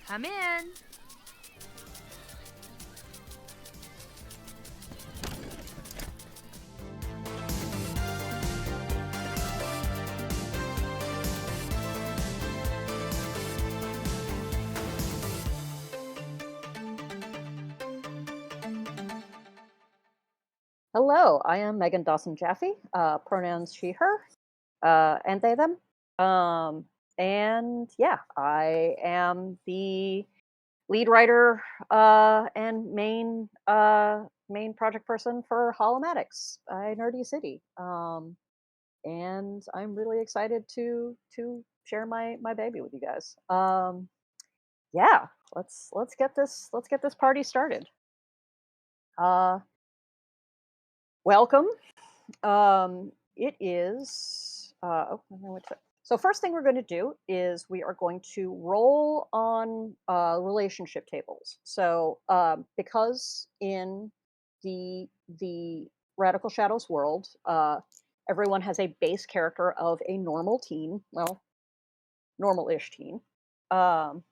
Come in. Hello, I am Meagan Jaffe, pronouns she, her, and they, them. Um, and yeah, I am the lead writer and main project person for Holomatixx, Nerdy City. And I'm really excited to share my baby with you guys. Yeah, let's get this party started. Uh, Welcome. It is. So first thing we're going to do is we are going to roll on relationship tables. So because in the Radical Shadows world, everyone has a base character of a normal teen. Well, normal-ish teen. Um,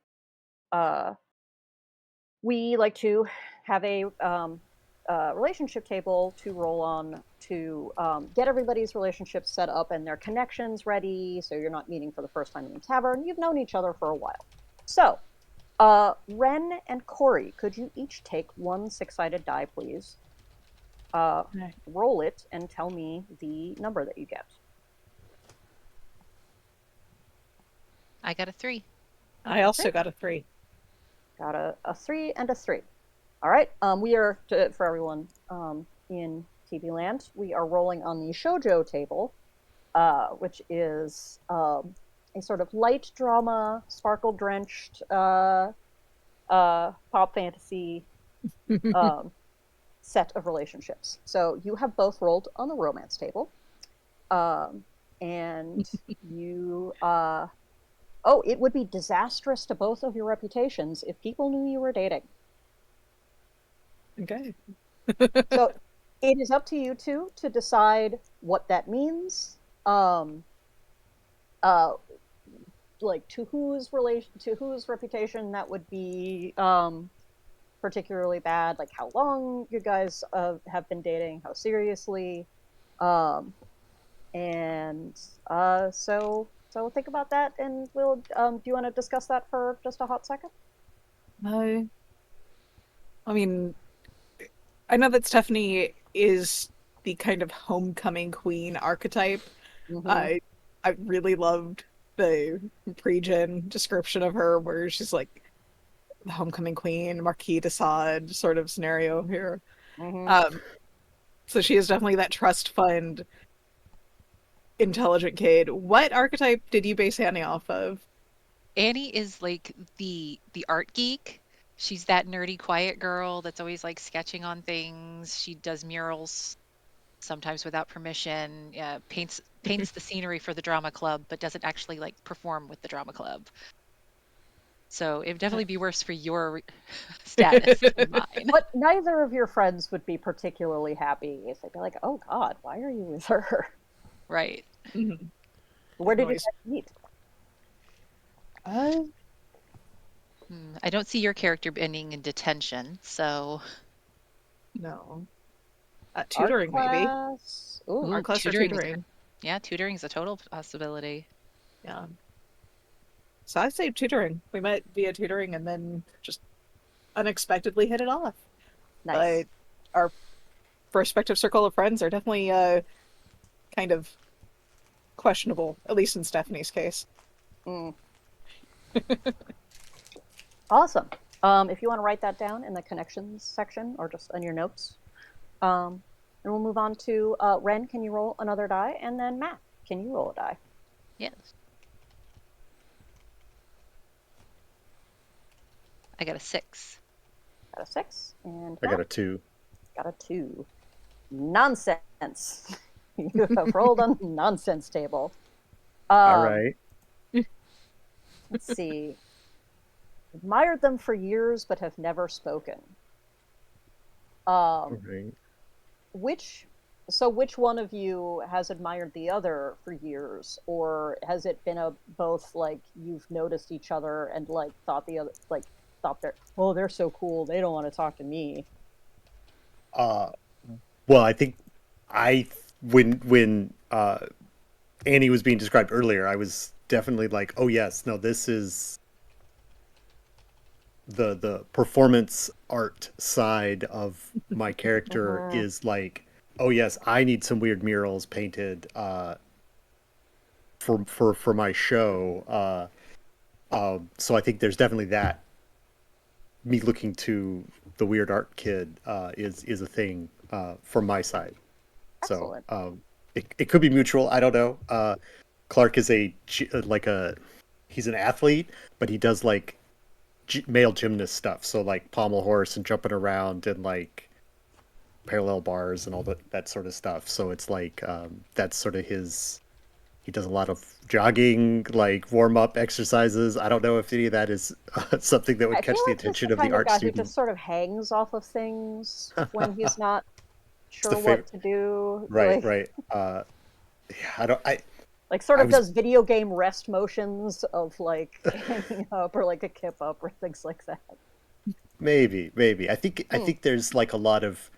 uh, we like to have a relationship table to roll on to get everybody's relationships set up and their connections ready, so you're not meeting for the first time in the tavern. You've known each other for a while. So, Ren and Kori, could you each take one six-sided die, please? Okay. Roll it and tell me the number that you get. I got a 3. I also got a 3. Got a 3 and a 3. All right. We are, for everyone in TV land, we are rolling on the shoujo table, which is a sort of light drama, sparkle drenched pop fantasy set of relationships. So you have both rolled on the romance table, and you. Oh, it would be disastrous to both of your reputations if people knew you were dating. Okay. So it is up to you two to decide what that means. Uh, like to whose reputation that would be particularly bad. Like how long you guys have been dating, how seriously, um, and so think about that, and we'll. Do you want to discuss that for just a hot second? I mean, I know that Stephanie is the kind of homecoming queen archetype. Mm-hmm. I I really loved the pre-gen description of her where she's like the homecoming queen, Marquis de Sade sort of scenario here. Mm-hmm. Um, so she is definitely that trust fund intelligent kid. What archetype did you base Annie off of? Annie is like the art geek. She's that nerdy quiet girl that's always like sketching on things. She does murals sometimes without permission. Paints the scenery for the drama club, but doesn't actually like perform with the drama club. So it would definitely be worse for your status than mine. But neither of your friends would be particularly happy if they'd be like, "Oh God, why are you with her? Right. Mhm. Where did you Noise. guys meet?" Uh, I don't see your character ending in detention, so no. Art Tutoring, maybe. class. Ooh, Art class or tutoring. Yeah, tutoring is a total possibility. Yeah. So I say tutoring. We met via tutoring and then just unexpectedly hit it off. nice. But our respective circle of friends are definitely kind of questionable, at least in Stephanie's case. Mm, awesome. If you want to write that down in the connections section or just on your notes, and we'll move on to Ren. Can you roll another die? And then Matt, can you roll a die? Yes. I got a 6. Got a 6, and I got Matt a 2. got a 2. Nonsense. You have rolled on the nonsense table. All Um, right. let's see. Admired them for years, but have never spoken. All Um, right. which So which one of you has admired the other for years, or has it been a both like you've noticed each other and like thought the other like thought they're so cool they don't want to talk to me. Uh, well, I think I when Annie was being described earlier, I was definitely like, oh yes, no, this is the performance art side of my character Hmm. is like, oh yes, I need some weird murals painted for my show. So I think there's definitely that. Me looking to the weird art kid is a thing from my side. So Excellent. it could be mutual. I don't know. Clark is like a he's an athlete, but he does like male gymnast stuff. So like pommel horse and jumping around and like parallel bars and all that sort of stuff. So it's like that's sort of his. He does a lot of jogging, like warm up exercises. I don't know if any of that is something that would I feel catch the like he's the attention of the kind of art guy who student. just sort of hangs off of things when he's not It's the sure what favorite. to do. Right, right. Yeah, I don't. Like sort I of was does video game rest motions of like hanging up or like a kip up or things like that. maybe. I Hmm, think there's like a lot of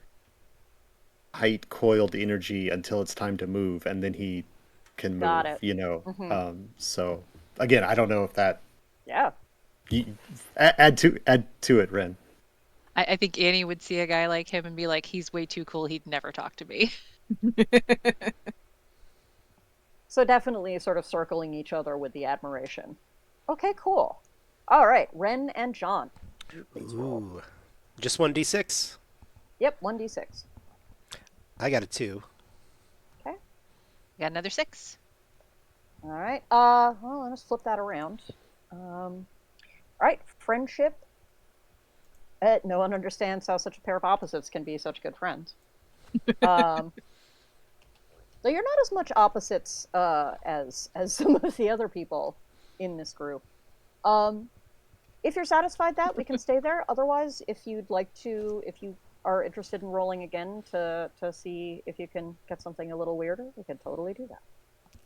tight coiled energy until it's time to move, and then he can got move. it. Hmm. So again, I don't know if that Yeah. you, add to it, Ren. I think Annie would see a guy like him and be like, he's way too cool. He'd never talk to me. So definitely sort of circling each other with the admiration. Okay, cool. All right, Ren and John, you please roll. Ooh. Just 1d6. Yep, 1d6. I got a 2. Okay. Got another 6. All right. Well, let's flip that around. All right, friendship. No one understands how such a pair of opposites can be such good friends. Um, so you're not as much opposites as some of the other people in this group. Um, if you're satisfied that we can stay there. Otherwise, if you'd like to, if you are interested in rolling again to see if you can get something a little weirder, we can totally do that.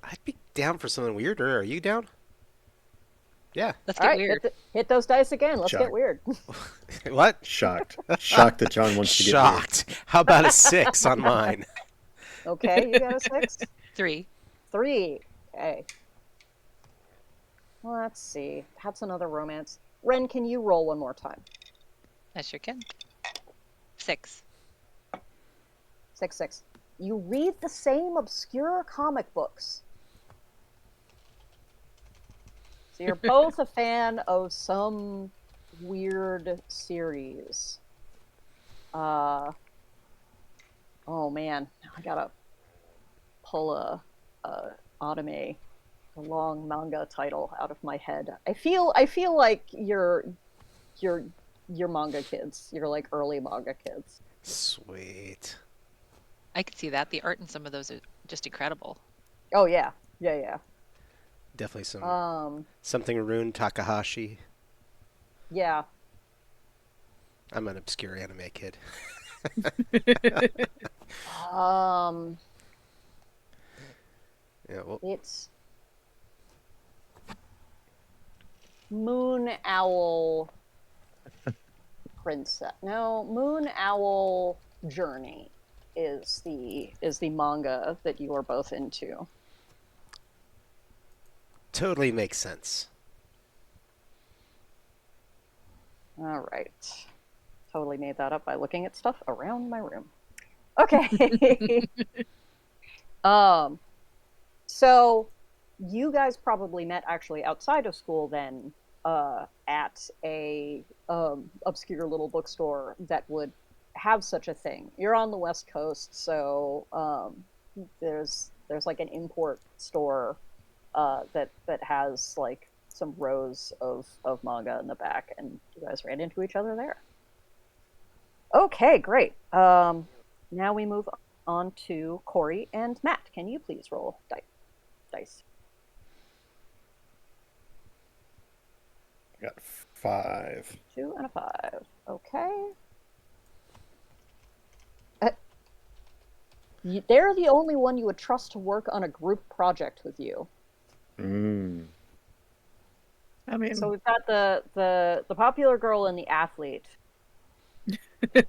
I'd be down for something weirder. Are you down? Yeah. Let's All get right, weird. hit those dice again. Let's get Shocked, weird. What? shocked that John wants to get weird. Shocked. How about a 6 on mine? Okay, you got a 6, 3. 3. Okay. Let's see. That's another romance. Ren, can you roll one more time? I sure can. 6. 6, 6. You read the same obscure comic books. So you're both a fan of some weird series. Uh, oh man, I gotta pull a anime, a long manga title out of my head. I feel like you're you're manga kids. You're like early manga kids. Sweet. I could see that. The art in some of those are just incredible. Oh yeah, yeah, Definitely some yeah. something Rune Takahashi. Yeah. I'm an obscure anime kid. Um, Yeah, well, it's Moon Owl Princess. No, Moon Owl Journey is the manga that you are both into. totally makes sense. All right. Totally made that up by looking at stuff around my room. Okay. um so you guys probably met actually outside of school then at a obscure little bookstore that would have such a thing. You're on the West Coast, so there's like an import store that has like some rows of manga in the back, and you guys ran into each other there. Okay, great. Now we move on to Kori and Matt. Can you please roll dice? I got 5. 2 and a 5. Okay. Uh, They're the only one you would trust to work on a group project with you. Mm. I mean, So we've got the popular girl and the athlete.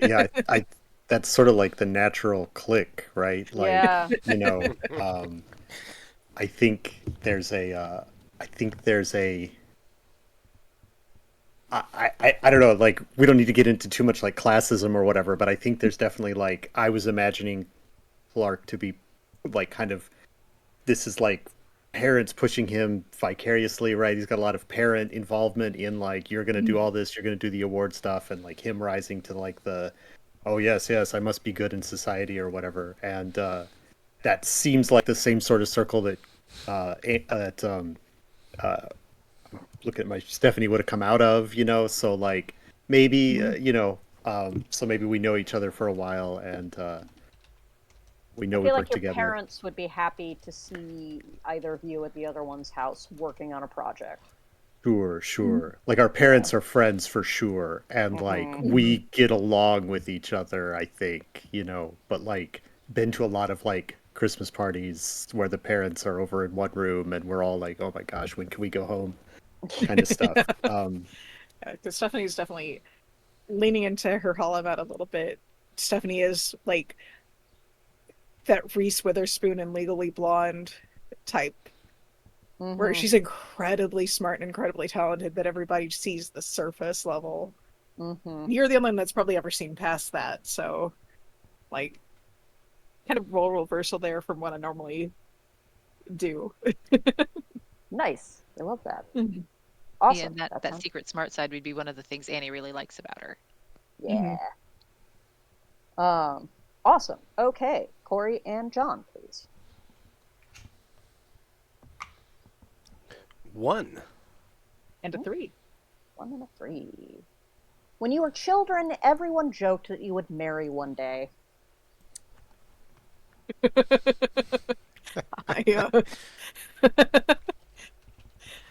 Yeah, I that's sort of like the natural click, right? Like, Yeah. I think there's I think there's a I don't know, like we don't need to get into too much like classism or whatever, but I think there's definitely like I was imagining Clark to be like kind of this is like parents pushing him vicariously, right? He's got a lot of parent involvement in like you're gonna do all this, you're gonna do the award stuff, and like him rising to like the oh yes, yes, I must be good in society or whatever. And that seems like the same sort of circle that look at my Stephanie would have come out of, you know. So like maybe so maybe we know each other for a while and we I know we feel work like your together. parents would be happy to see either of you at the other one's house working on a project. Sure, sure. Like our Yeah. parents are friends for sure, and like Mhm. mhm. we get along with each other, I think, you know, but like been to a lot of like Christmas parties where the parents are over in one room and we're all like, "Oh my gosh, when can we go home?" kind of stuff. Yeah, 'cause Stephanie's definitely leaning into her Hollow a little bit. Stephanie is like that Reese Witherspoon and Legally Blonde type, where Mhm. she's incredibly smart and incredibly talented, but everybody sees the surface level. Mhm. You're the only one that's probably ever seen past that, so like kind of role reversal there from what I normally do. Nice. I love that. Mhm. Yeah, Awesome. and that That that sounds secret smart side would be one of the things Annie really likes about her. Mhm. yeah. Um. Awesome. Okay, Kori and John, please. 1. And a 3. 1 and a 3. When you were children, everyone joked that you would marry one day. I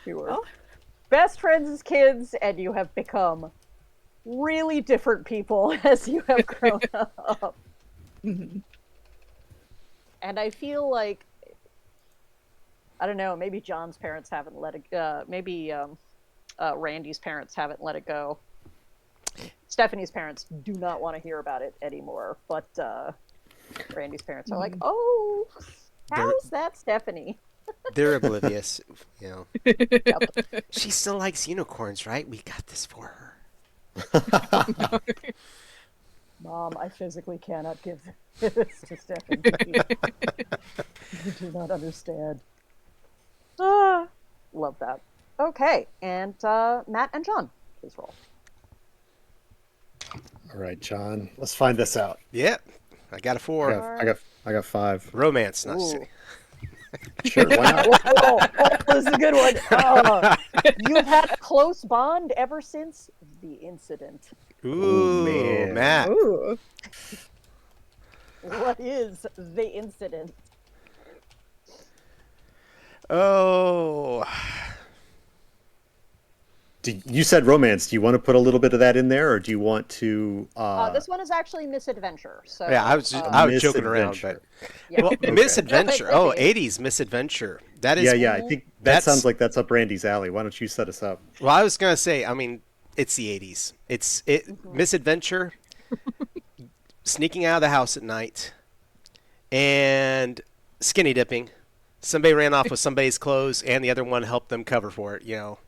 You were well, best friends as kids, and you have become really different people as you have grown up. mhm. And I feel like I don't know. Maybe John's parents haven't let it. Maybe Randy's parents haven't let it go. Stephanie's parents do not want to hear about it anymore. But Randy's parents are like, Mhm. "Oh, They're how's that, Stephanie?" they're oblivious, you know. Yep. She still likes unicorns, right? We got this for her. Mom, I physically cannot give this to Stephanie. You do not understand. Ah, love that. Okay, and Matt and John, please roll. All right, John, let's find this out. Yeah, I got a I 4. got I got I got 5. Romance, not just Ooh. kidding. Sure, why not? This is a good one. You've had a close bond ever since the incident. Oh Ooh, man. Matt. Ooh. What is the incident? Oh, You said romance. Do you want to put a little bit of that in there, or do you want to This one is actually misadventure. yeah. So, a I was joking around, but misadventure? yeah. well, Okay. It misadventure. could Oh, be. 80s misadventure. That Yeah, is yeah. I Mhm. think that sounds that's. like that's up Randy's alley. Why don't you set us up? Well, I was gonna say. I mean, it's the 80s. Mhm. Misadventure. Sneaking out of the house at night and skinny dipping. Somebody ran off with somebody's clothes, and the other one helped them cover for it. You know.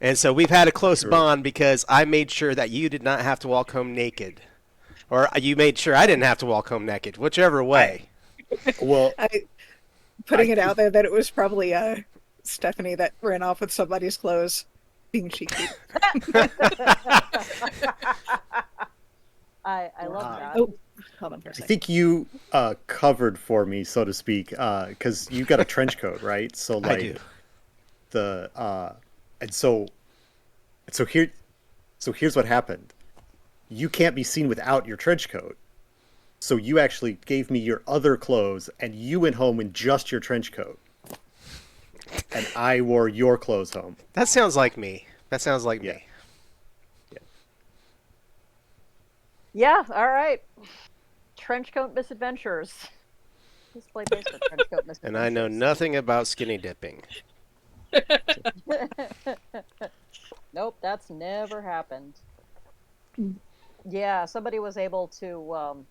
And so we've had a close Sure. bond because I made sure that you did not have to walk home naked. Or you made sure I didn't have to walk home naked, whichever I way. well, I I putting it out there that it was probably Stephanie that ran off with somebody's clothes, being cheeky. I love uh, that. Oh, hold on for a I second. think you covered for me, so to speak, because you got a trench coat, right? So I do. like the and so here so here's what happened. You can't be seen without your trench coat. So you actually gave me your other clothes, and you went home in just your trench coat, and I wore your clothes home. That sounds like me. That sounds like Yeah, me. yeah. Yeah. All right. Trenchcoat Misadventures. This play based on Trenchcoat Misadventures. And I know nothing about skinny dipping. Nope, that's never happened. Yeah, somebody was able to,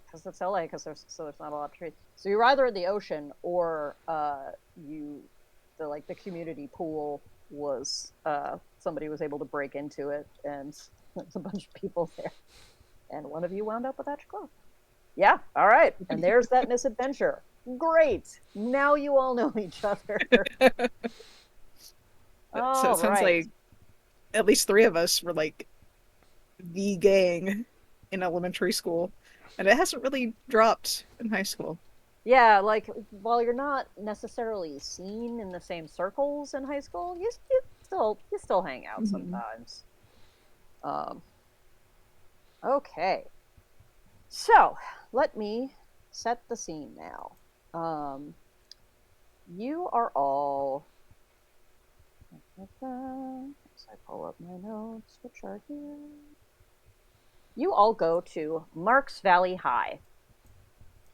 because it's LA, because there's not a lot of trees. So you're either in the ocean or the community pool was somebody was able to break into it, and there's a bunch of people there, and one of you wound up with extra clothes. Yeah, all right, and there's that misadventure. Great, now you all know each other. So it sounds like at least 3 of us were like the gang in elementary school, and it hasn't really dropped in high school. Yeah, like while you're not necessarily seen in the same circles in high school, you still hang out sometimes. Okay, so let me set the scene now. You are all. As I pull up my notes, which are here. You all go to Marks Valley High.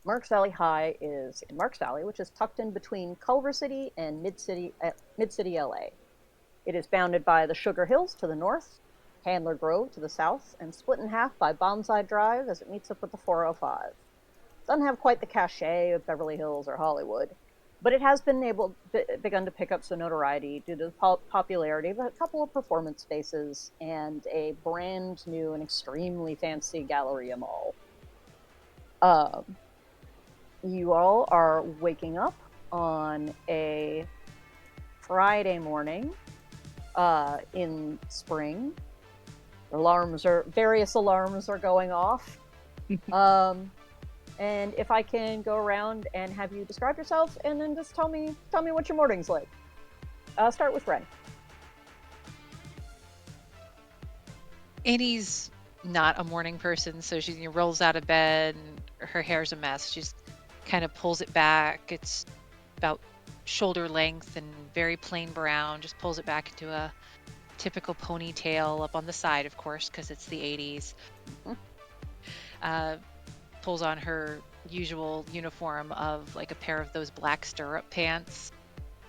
Marks Valley High is in Marks Valley, which is tucked in between Culver City and Mid-City LA. It is bounded by the Sugar Hills to the north, Candler Grove to the south, and split in half by Bonsai Drive as it meets up with the 405. It doesn't have quite the cachet of Beverly Hills or Hollywood, but it has begun to pick up some notoriety due to the popularity of a couple of performance spaces and a brand new and extremely fancy Galleria Mall. You all are waking up on a Friday morning in spring. Various alarms are going off. And if I can go around and have you describe yourself, and then just tell me what your morning's like. Start with Ren. Annie's not a morning person, so she rolls out of bed and her hair's a mess. She's kind of pulls it back. It's about shoulder length and very plain brown. Just pulls it back into a typical ponytail up on the side, of course, because it's the 80s. Pulls on her usual uniform of like a pair of those black stirrup pants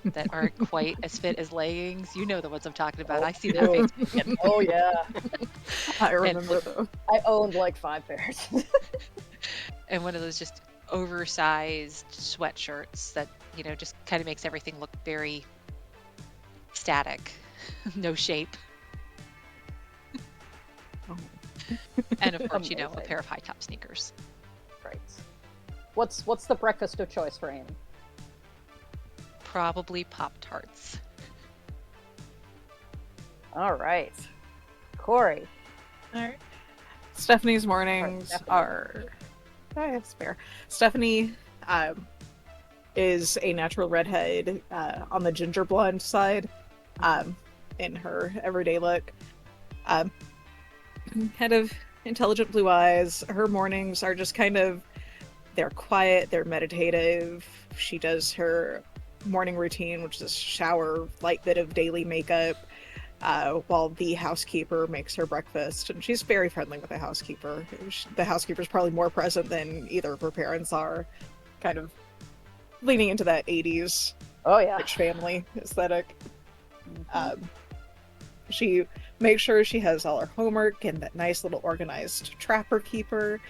that aren't quite as fit as leggings. You know the ones I'm talking about. I see their Facebook. Oh yeah, I remember those. I owned like 5 pairs. And one of those just oversized sweatshirts that just kind of makes everything look very static. No shape. And of course, a pair of high top sneakers. Right. What's the breakfast of choice for Annie? Probably Pop-Tarts. All right. Kori. All right. Stephanie's mornings are... I have spare. Stephanie is a natural redhead on the ginger blonde side in her everyday look. Kind of intelligent blue eyes. Her mornings are just they're quiet, they're meditative. She does her morning routine, which is shower, light bit of daily makeup, while the housekeeper makes her breakfast. And she's very friendly with the housekeeper. The housekeeper's probably more present than either of her parents are, kind of leaning into that 80s rich family aesthetic. She makes sure she has all her homework and that nice little organized trapper keeper.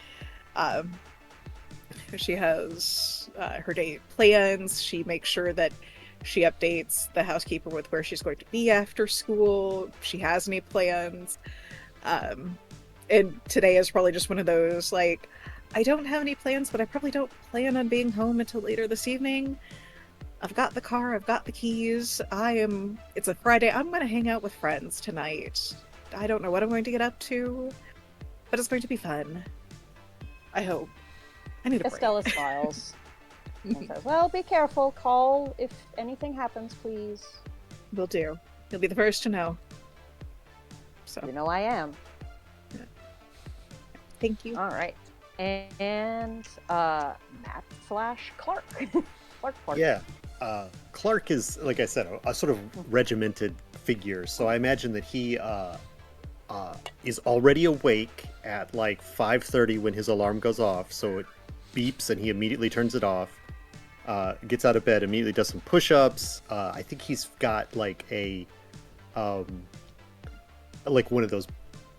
She has her day plans. She makes sure that she updates the housekeeper with where she's going to be after school. If she has any plans. And today is probably just one of those, like, I don't have any plans, but I probably don't plan on being home until later this evening. I've got the car, I've got the keys. It's a Friday, I'm going to hang out with friends tonight. I don't know what I'm going to get up to, but it's going to be fun. I hope. I need a break. Estella smiles and says, well, be careful. Call if anything happens, please. Will do. You'll be the first to know. So. You know I am. Yeah. Thank you. All right. And Matt / Clark. Clark. Yeah. Clark is, like I said, a sort of regimented figure. So I imagine that he, is already awake at like 5:30 when his alarm goes off, so it beeps and he immediately turns it off. Gets out of bed, immediately does some push-ups. I think he's got um, like one of those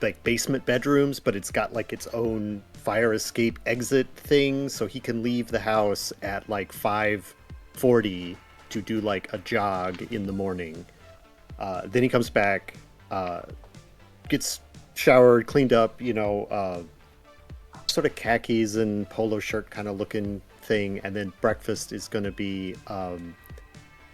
like basement bedrooms, but it's got like its own fire escape exit thing, so he can leave the house at like 5:40 to do like a jog in the morning. Then he comes back, gets showered, cleaned up, sort of khakis and polo shirt kind of looking thing, and then breakfast is going to be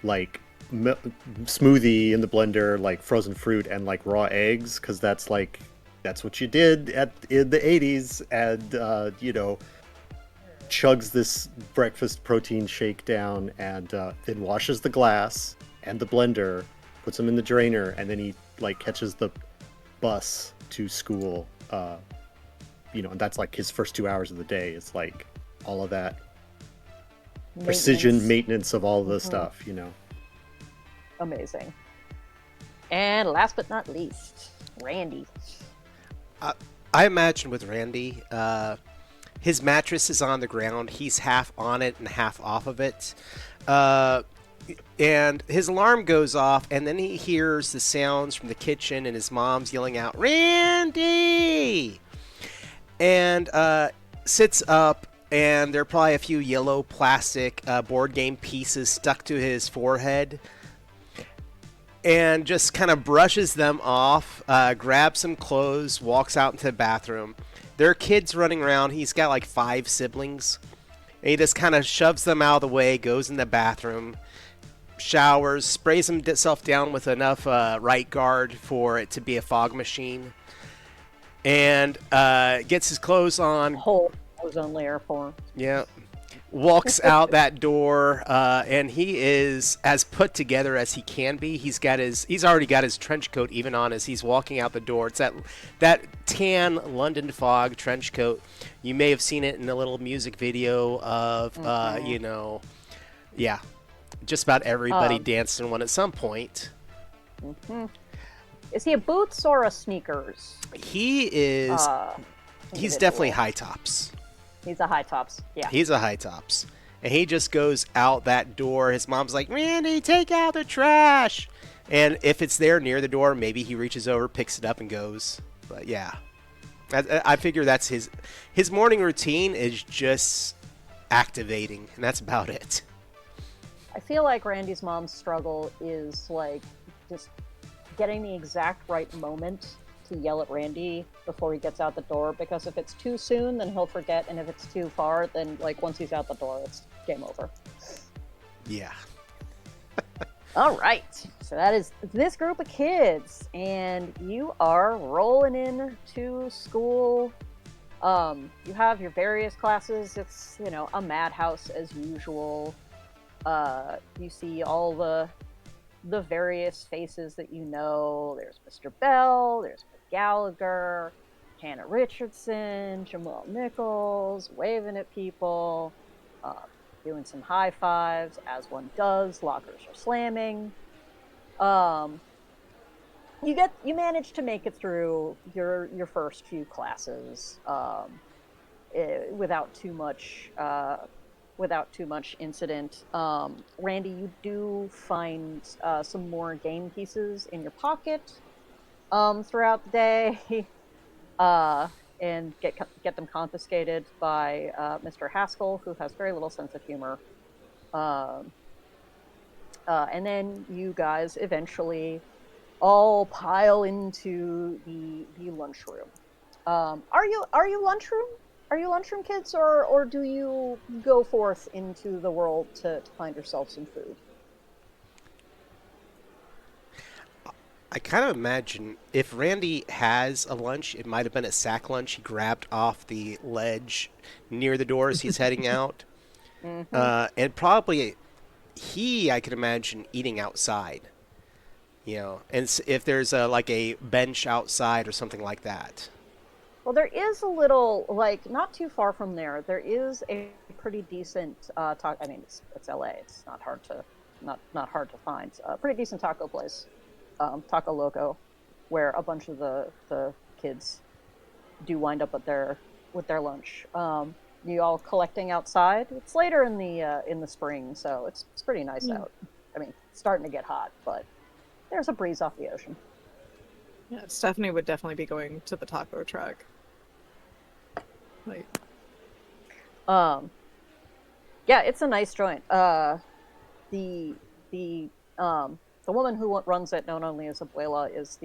like smoothie in the blender, like frozen fruit and like raw eggs, because that's what you did in the 80s, and chugs this breakfast protein shake down, and then washes the glass and the blender, puts them in the drainer, and then he like catches the bus to school. And that's like his first 2 hours of the day. It's like all of that precision maintenance of all the stuff. Amazing. And last but not least, Randy. I imagine with Randy, his mattress is on the ground. He's half on it and half off of it. And his alarm goes off, and then he hears the sounds from the kitchen and his mom's yelling out, "Randy!" And sits up, and there are probably a few yellow plastic board game pieces stuck to his forehead, and just kind of brushes them off, grabs some clothes, walks out into the bathroom. There are kids running around. He's got like 5 siblings. And he just kind of shoves them out of the way, goes in the bathroom, showers, sprays himself down with enough right guard for it to be a fog machine, and gets his clothes on. Whole ozone layer for. Yeah. Walks out that door, and he is as put together as he can be. He's already got his trench coat even on as he's walking out the door. It's that tan London fog trench coat. You may have seen it in a little music video of, just about everybody danced in one at some point. Mm-hmm. Is he a boots or a sneakers? He is. He's definitely high tops. He's a high tops. Yeah. He's a high tops. And he just goes out that door. His mom's like, "Randy, take out the trash." And if it's there near the door, maybe he reaches over, picks it up, and goes. But yeah. I figure that's his morning routine is just activating, and that's about it. I feel like Randy's mom's struggle is like just getting the exact right moment to yell at Randy before he gets out the door, because if it's too soon, then he'll forget, and if it's too far, then like once he's out the door, it's game over. Yeah. All right, so that is this group of kids, and you are rolling in to school. You have your various classes. It's a madhouse as usual. You see all the various faces that you know. There's Mr. Bell, there's Gallagher, Hannah Richardson, Jamal Nichols, waving at people, doing some high fives, as one does. Lockers are slamming. You manage to make it through your first few classes without too much incident. Randy, you do find some more game pieces in your pocket throughout the day, and get them confiscated by Mr. Haskell, who has very little sense of humor. And then you guys eventually all pile into the lunchroom. Are you lunchroom? Are you lunchroom kids, or do you go forth into the world to find yourself some food? I kind of imagine if Randy has a lunch, it might have been a sack lunch he grabbed off the ledge near the door as he's heading out. Mm-hmm. And probably I could imagine eating outside, and if there's a bench outside or something like that. Well, there is a little, not too far from there. There is a pretty decent taco. I mean, it's LA. It's not hard to find. A pretty decent taco place, Taco Loco. where a bunch of the kids do wind up with their lunch. You all collecting outside. It's later in the spring, so it's pretty nice Yeah. out. I mean, it's starting to get hot, but there's a breeze off the ocean. Yeah, Stephanie would definitely be going to the taco truck. Like, Um, yeah, it's a nice joint. The the the woman who runs it, known only as Abuela, is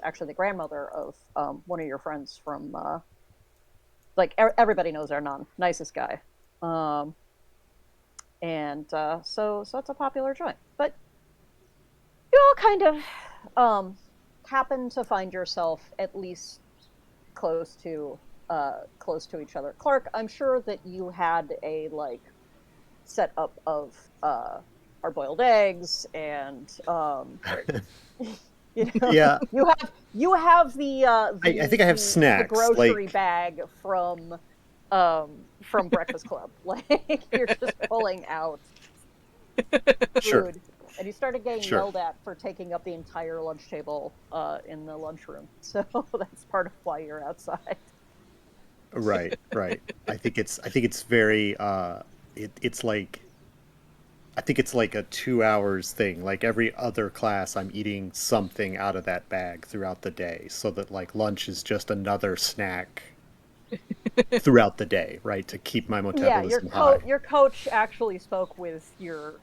actually the grandmother of one of your friends from like everybody knows Hernan, nicest guy. Um, and so it's a popular joint. But you all kind of happen to find yourself at least close to close to each other. Clark, I'm sure that you had a like setup of hard boiled eggs and you know Yeah, you have I think I have the snacks. grocery Like, bag from Breakfast Club. Like you're just pulling out sure, food. And you started getting sure. yelled at for taking up the entire lunch table in the lunchroom. So that's part of why you're outside. Right, right. I think it's very it's like I think it's like a 2 hours thing. Like every other class, I'm eating something out of that bag throughout the day, so that like lunch is just another snack throughout the day, right? To keep my Yeah, metabolism high. your coach actually spoke with your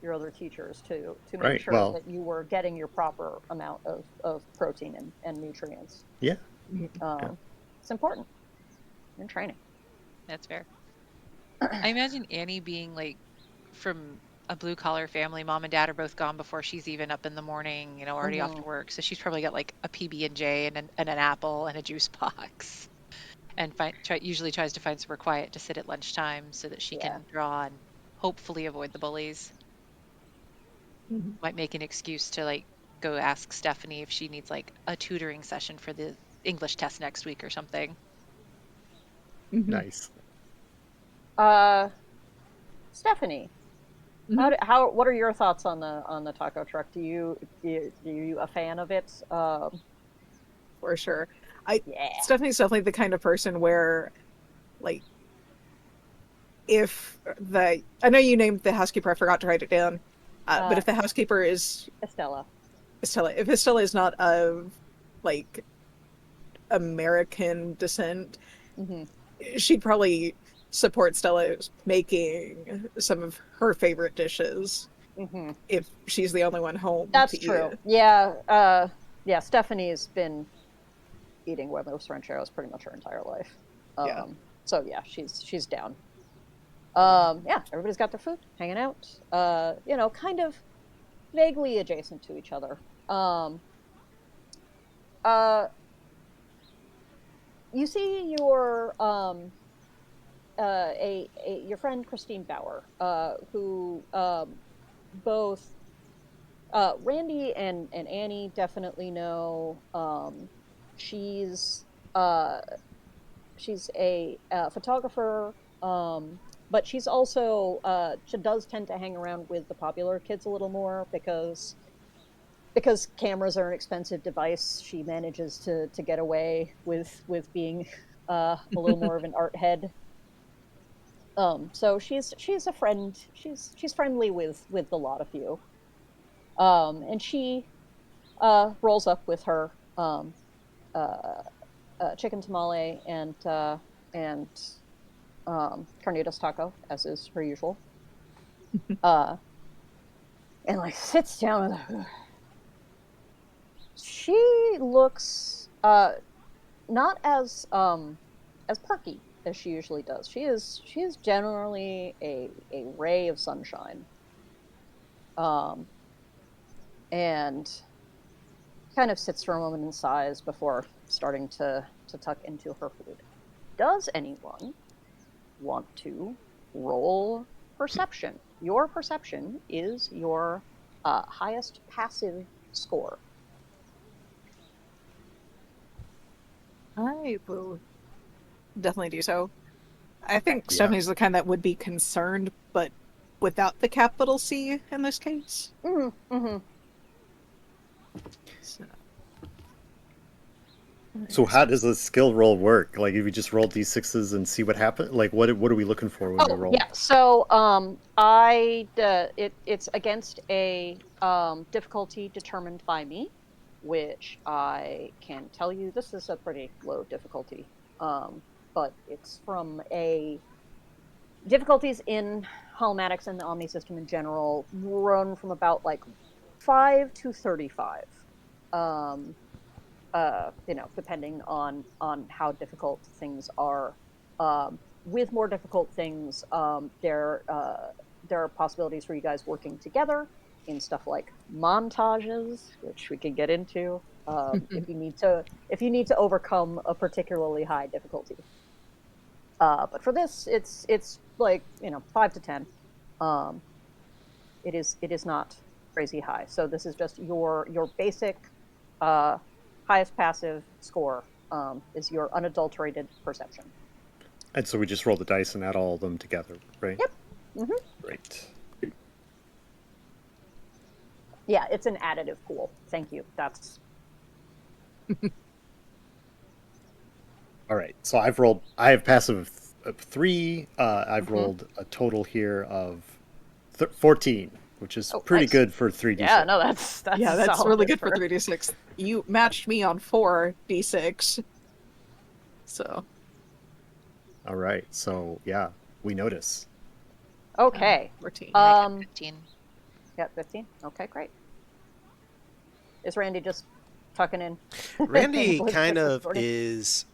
other teachers to make Right. sure Well, that you were getting your proper amount of protein and nutrients. yeah, yeah. Um, it's important in training. That's fair. I imagine Annie being like from a blue collar family. Mom and dad are both gone before she's even up in the morning, already off Hmm. to work. So she's probably got like a PB&J and an apple and a juice box, and usually tries to find somewhere quiet to sit at lunchtime so that she Yeah. can draw and hopefully avoid the bullies. mhm, Might make an excuse to like go ask Stephanie if she needs like a tutoring session for the English test next week or something. mhm, Nice. Uh, Stephanie, mhm. how what are your thoughts on the taco truck? Do you a fan of it? For sure. I Yeah. Stephanie's definitely the kind of person where, like, if the I know you named the housekeeper, I forgot to write it down. But Uh, if the housekeeper is Estella. Estella, if Estella is not of like American descent, Hmm. she'd probably support Stella making some of her favorite dishes Hmm. if she's the only one home That's to eat true. it. Yeah. Yeah. Stephanie's been eating huevos rancheros pretty much her entire life. Yeah. So yeah, she's down. Yeah, everybody's got their food, hanging out. Kind of vaguely adjacent to each other. Uh, you see your friend Christine Bauer, who both Randy and Annie definitely know. She's uh, she's a photographer, but she's also she does tend to hang around with the popular kids a little more because cameras are an expensive device. She manages to get away with being a little more of an art head. So she's a friend. She's friendly with a lot of you. And she rolls up with her uh, chicken tamale and carnitas taco, as is her usual. Uh, and like sits down with her. She looks not as perky as she usually does. She is generally a ray of sunshine. Um, and kind of sits for a moment and sighs before starting to tuck into her food. Does anyone want to roll perception? Your perception is your highest passive score. I will definitely do so. I Okay. think Yeah. Stephanie's the kind that would be concerned, but without the capital C in this case. Hmm. Hmm. So how does the skill roll work? Like, if you just roll d6s and see what happens, like what are we looking for when we Oh roll? yeah. So it's against a difficulty determined by me, which I can tell you this is a pretty low difficulty. But it's from a difficulties in Holomatixx and the Omni system in general run from about like 5 to 35. Um, depending on how difficult things are. With more difficult things, there are possibilities for you guys working together in stuff like montages, which we can get into if you need to overcome a particularly high difficulty. But for this, it's like 5 to 10. Um, it is not crazy high. So this is just your basic uh, highest passive score is your unadulterated perception. And so we just roll the dice and add all of them together, right? Yep. Mm-hmm. Right. Yeah, it's an additive pool. Thank you. That's All right. So I have passive of 3. I've mm-hmm. rolled a total here of 14, which is Oh, pretty nice. good for 3d6. Yeah, no, that's Yeah, a that's solid really hit good for 3d6. You matched me on 4d6. So All right. So yeah, we notice. Okay. 14. Yeah, I got 15. Yeah, 15. Okay, great. Is Randy just tucking in? Randy kind Ballistics this of morning? is.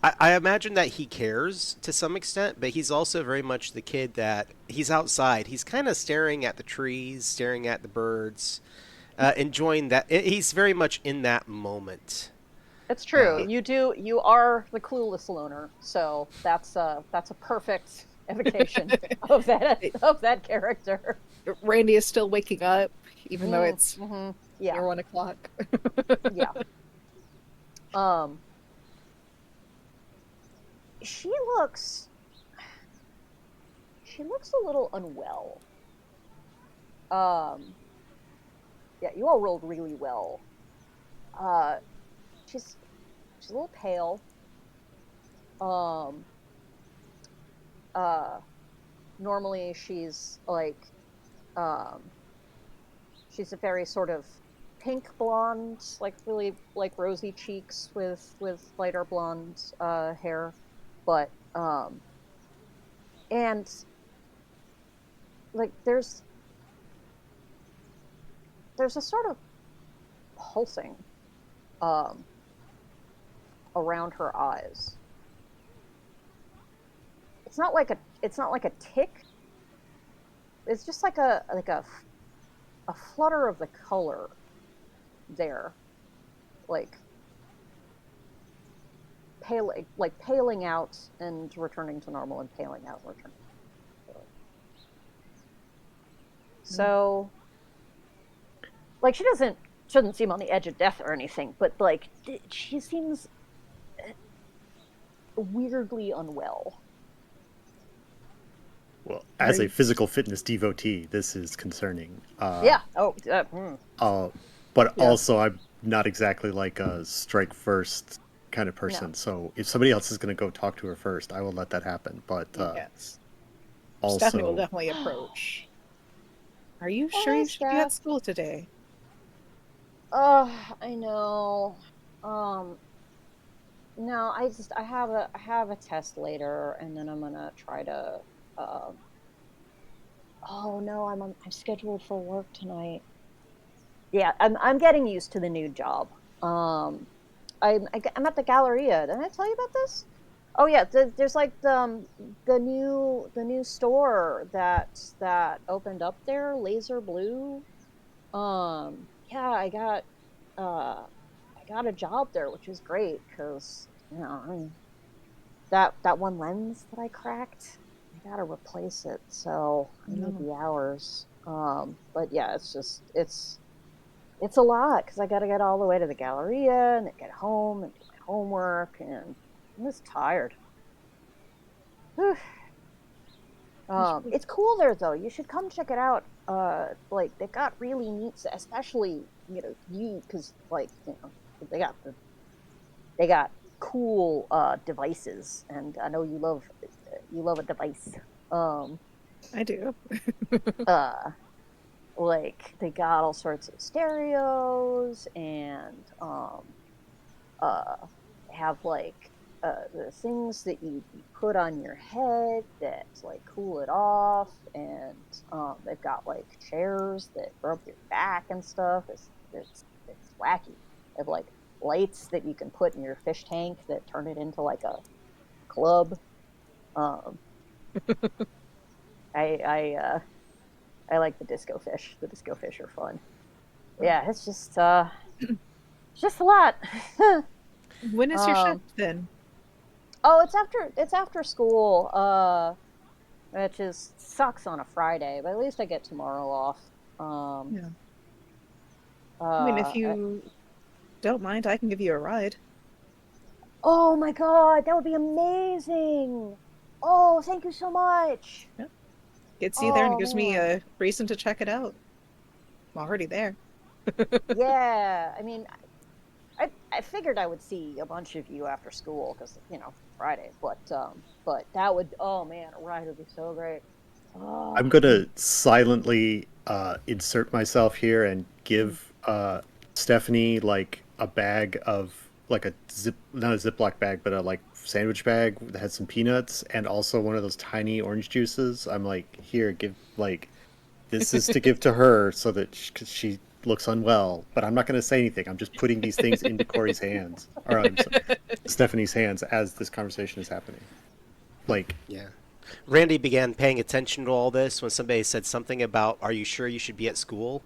I imagine that he cares to some extent, but he's also very much the kid that he's outside. He's kind of staring at the trees, staring at the birds, enjoying that. He's very much in that moment. It's true. Uh, You are the clueless loner, so that's a perfect evocation of that character. Randy is still waking up, even though it's Mm-hmm. near Yeah, 1 o'clock. yeah. Um, she looks she looks a little unwell. Um, yeah, you all rolled really well. Uh, she's she's a little pale. Um, uh, normally um she's a very sort of pink blonde, like really like rosy cheeks with lighter blonde hair, but and like there's a sort of pulsing um around her eyes. It's not like a tick. It's just like a flutter of the color there, like paling out and returning to normal and paling out and returning. So like she doesn't seem on the edge of death or anything, but like she seems weirdly unwell. Well, Are as a you, physical fitness devotee, this is concerning. Yeah. Oh. Uh, but yeah. also, I'm not exactly like a strike first kind of No. person. So if somebody else is going to go talk to her first, I will let that happen. But Yes. Stephanie will also, definitely approach. Are you Oh, sure hi, you should be at Steph. school today? I know. Um, no, I have a test later, and then I'm gonna try to. Uh, oh no, I'm scheduled for work tonight. Yeah, I'm getting used to the new job. Um, I'm at the Galleria. Did I tell you about this? Oh yeah, there's like the new store that opened up there, Laser Blue. Yeah, uh I got a job there, which is great because that one lens that I cracked, I gotta replace it, so I need No. the hours. But yeah, it's a lot because I got to get all the way to the Galleria and then get home and do my homework, and I'm just tired. It's cool there though. You should come check it out. Like they got really neat, especially you because like they got they got cool devices, and I know you love a device. Um, I do. uh, like they got all sorts of stereos and uh have like the things that you put on your head that like cool it off, and they've got like chairs that rub your back and stuff. It's wacky. They have like lights that you can put in your fish tank that turn it into like a club. um I like the disco fish. The disco fish are fun. Yeah, it's just a lot. When is your shift um then? oh, it's after school, which is sucks on a Friday, but at least I get tomorrow off. um Yeah. I mean, if uh you don't mind, I can give you a ride. oh my god, that would be amazing. Oh, thank you so much. Yeah. Gets you there and Oh gives me man. a reason to check it out. I'm already there. Yeah, I mean, I figured I would see a bunch of you after school because Friday, but that would, oh man, a ride would be so great. Oh. I'm gonna silently insert myself here and Mm. give Stephanie like a bag of like a zip, not a Ziploc bag, but a like sandwich bag that has some peanuts and also one of those tiny orange juices. I'm like, here, give like this is to give to her so that cause she looks unwell. But I'm not gonna say anything. I'm just putting these things into Corey's hands, or I'm sorry, Stephanie's hands as this conversation is happening. Like, Yeah. Randy began paying attention to all this when somebody said something about, "Are you sure you should be at school?"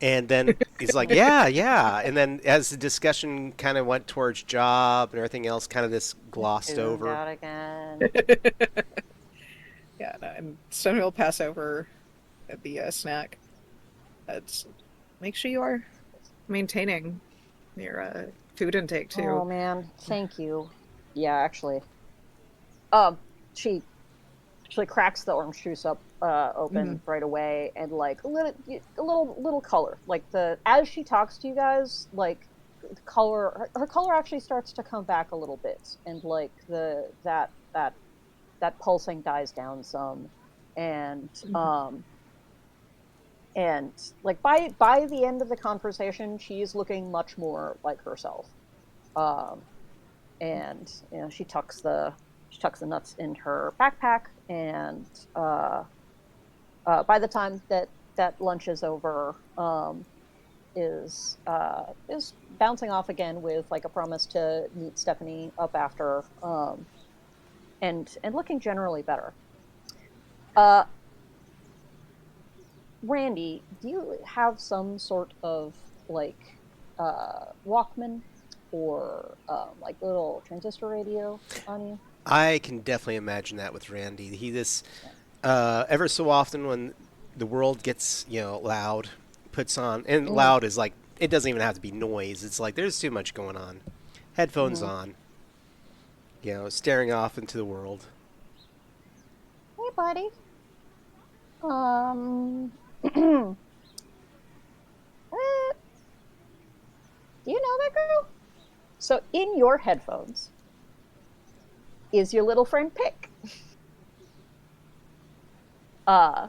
And then he's like, Mm. "Yeah, yeah." And then as the discussion kind of went towards job and everything else, kind of this glossed Tuned over. out again. Yeah, no, and Stone will pass over the snack. That's make sure you are maintaining your food intake Oh too. man, thank you. Yeah, actually, um, she actually cracks the orange juice up Mhm. open right away, and like a little color, like the as she talks to you guys, like the color, her color actually starts to come back a little bit, and like that pulsing dies down some, and Mhm. um and like by the end of the conversation, she's looking much more like herself. um and she tucks the nuts in her backpack, and by the time that lunch is over, is bouncing off again with like a promise to meet Stephanie up after, and looking generally better. uh Randy, do you have some sort of like Walkman or like little transistor radio on you? I can definitely imagine that with Randy. He this Yeah. ever so often when the world gets loud, puts on, and Mm. loud is like it doesn't even have to be noise. It's like there's too much going on. Headphones Mm-hmm. on, staring off into the world. Hey, buddy. Do you know that girl? So in your headphones is your little friend Pick. Uh,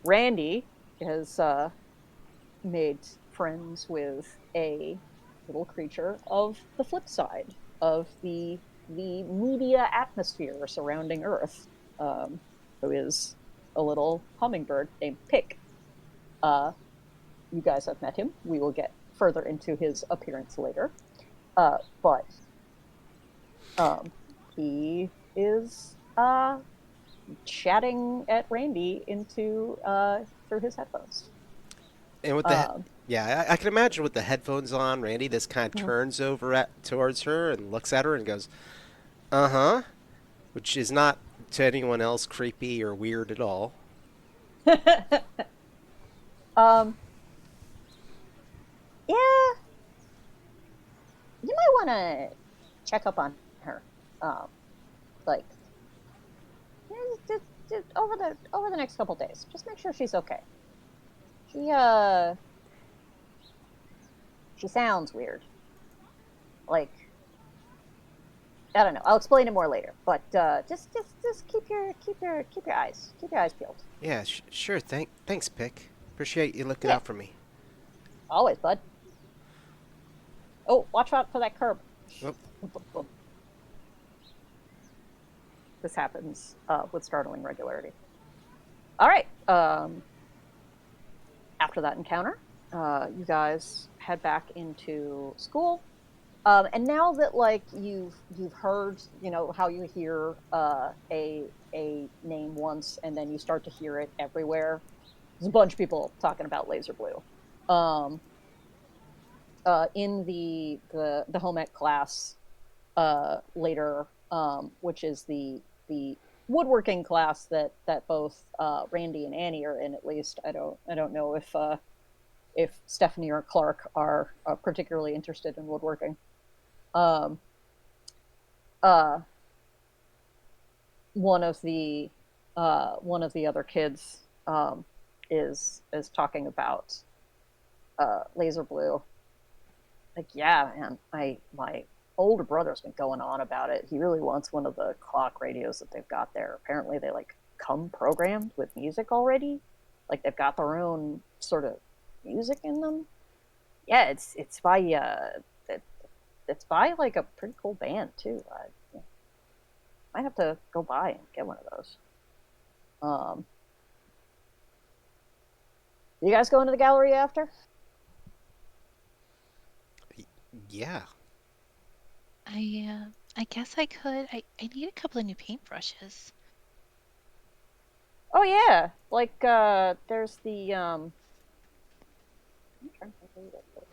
Randy has made friends with a little creature of the flip side of the media atmosphere surrounding Earth, who is a little hummingbird named Pick. Uh, you guys have met him. We will get further into his appearance later. But um, he is chatting at Randy into through his headphones. And with Um, yeah, I can imagine with the headphones on, Randy just kind of turns over towards her and looks at her and goes, "Uh huh," which is not to anyone else creepy or weird at all. um, yeah, you might want to check up on her. Um, like, just over the next couple days. Just make sure she's okay. She sounds weird. Like, I don't know. I'll explain it more later. But just keep your eyes peeled. Yeah, sure. Thanks, Pick. Appreciate you looking Yeah, out for me. always, bud. Oh, watch out for that curb. Oh, This happens with startling regularity. All right. After that encounter, you guys head back into school. And now that like you've heard, you know how you hear a name once, and then you start to hear it everywhere. There's a bunch of people talking about Laser Blue. Um, in the home ec class later, which is the woodworking class that both Randy and Annie are in. At least I don't know if Stephanie or Clark are particularly interested in woodworking. Um, uh, one of the other kids is talking about Laser Blue. Like, yeah, man, my older brother's been going on about it. He really wants one of the clock radios that they've got there. Apparently, they like come programmed with music already. Like they've got their own sort of music in them. Yeah, it's by it's by like a pretty cool band too. I might have to go by and get one of those. Um, you guys go into the gallery after? yeah. I guess I could. I need a couple of new paintbrushes. Oh yeah, like there's the I'm trying to think where you guys go.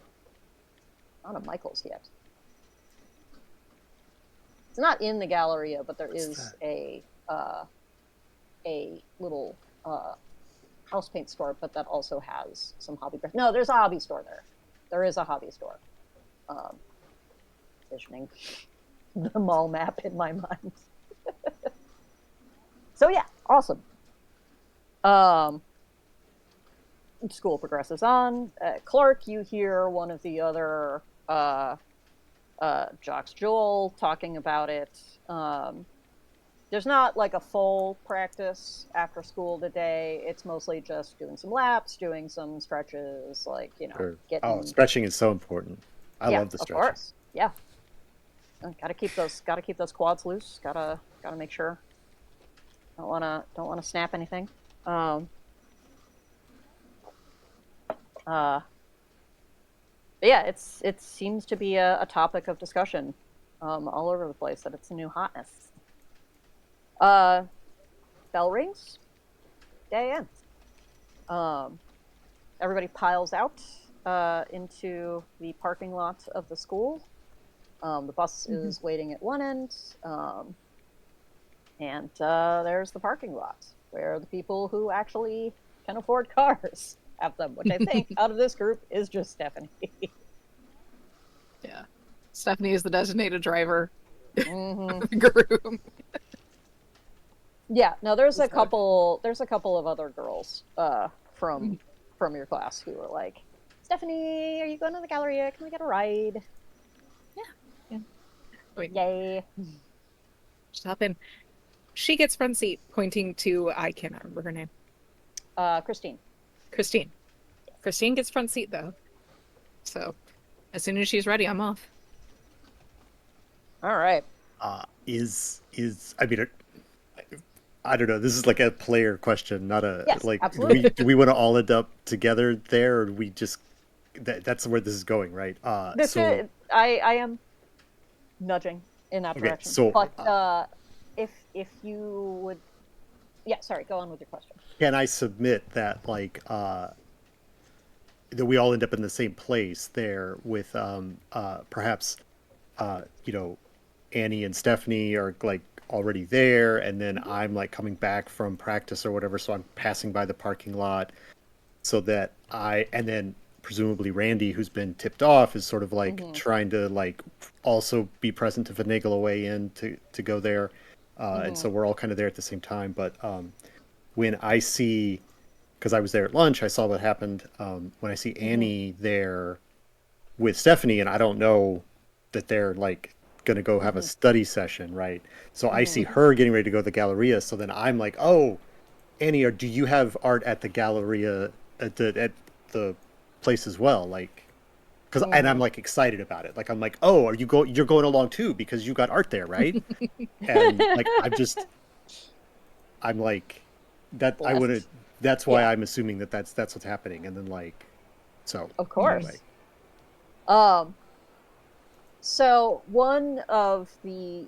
Not a Michaels yet. It's not in the Galleria, but there What's is that? a little house paint store, but that also has some hobby. No, there's a hobby store there. There is a hobby store. Um, Visioning the mall map in my mind. So yeah, awesome. Um, School progresses on. Clark, you hear one of the other jocks, Joel, talking about it. There's not like a full practice after school today. It's mostly just doing some laps, doing some stretches, like, you know, Or, oh, getting. stretching is so important. I Yeah, love the of stretching. course. Yeah. Gotta keep those quads loose. Gotta make sure. Don't wanna snap anything. Um uh but yeah, it seems to be a topic of discussion all over the place, that it's a new hotness. Uh Bell rings, day ends. Um Everybody piles out into the parking lot of the school. The bus Mm-hmm. is waiting at one end, and there's the parking lot where the people who actually can afford cars have them, which I think out of this group is just Stephanie. Yeah. Stephanie is the designated driver Mm-hmm. of the group. Yeah, no, there's a So, couple of other girls mhm. from your class who are like, Stephanie, are you going to the Galleria? Can we get a ride? Yeah. I mean, Yay. stop in. She gets front seat, pointing to, I cannot remember her name. Christine. Christine. Christine gets front seat though. So as soon as she's ready, I'm off. All right. Is I mean, I don't know. This is like a player question, not a Yes, like. absolutely. Do we want to all end up together there, or do we just that's where this is going, right? This So is I am nudging in that okay, direction. so But if you would, yeah, sorry, go on with your question. can I submit that like that we all end up in the same place there with perhaps you know, Annie and Stephanie are like already there, and then Mm-hmm. I'm like coming back from practice or whatever, so I'm passing by the parking lot so that and then presumably Randy, who's been tipped off, is sort of like Mm-hmm. trying to like also be present to finagle a way in to go there. And so we're all kind of there at the same time. But when I see, because I was there at lunch, I saw what happened. When I see Annie there with Stephanie, and I don't know that they're like going to go have a study session, right? So I see her getting ready to go to the Galleria. So then I'm like, oh, Annie, or do you have art at the Galleria at the place as well? Like, because and I'm like excited about it. Like I'm like, oh, you're going along too because you got art there, right? And like I'm like that I wouldn't. Blessed. That's why Yeah. I'm assuming that that's what's happening. And then like, so Of course. anyway, Um, so one of the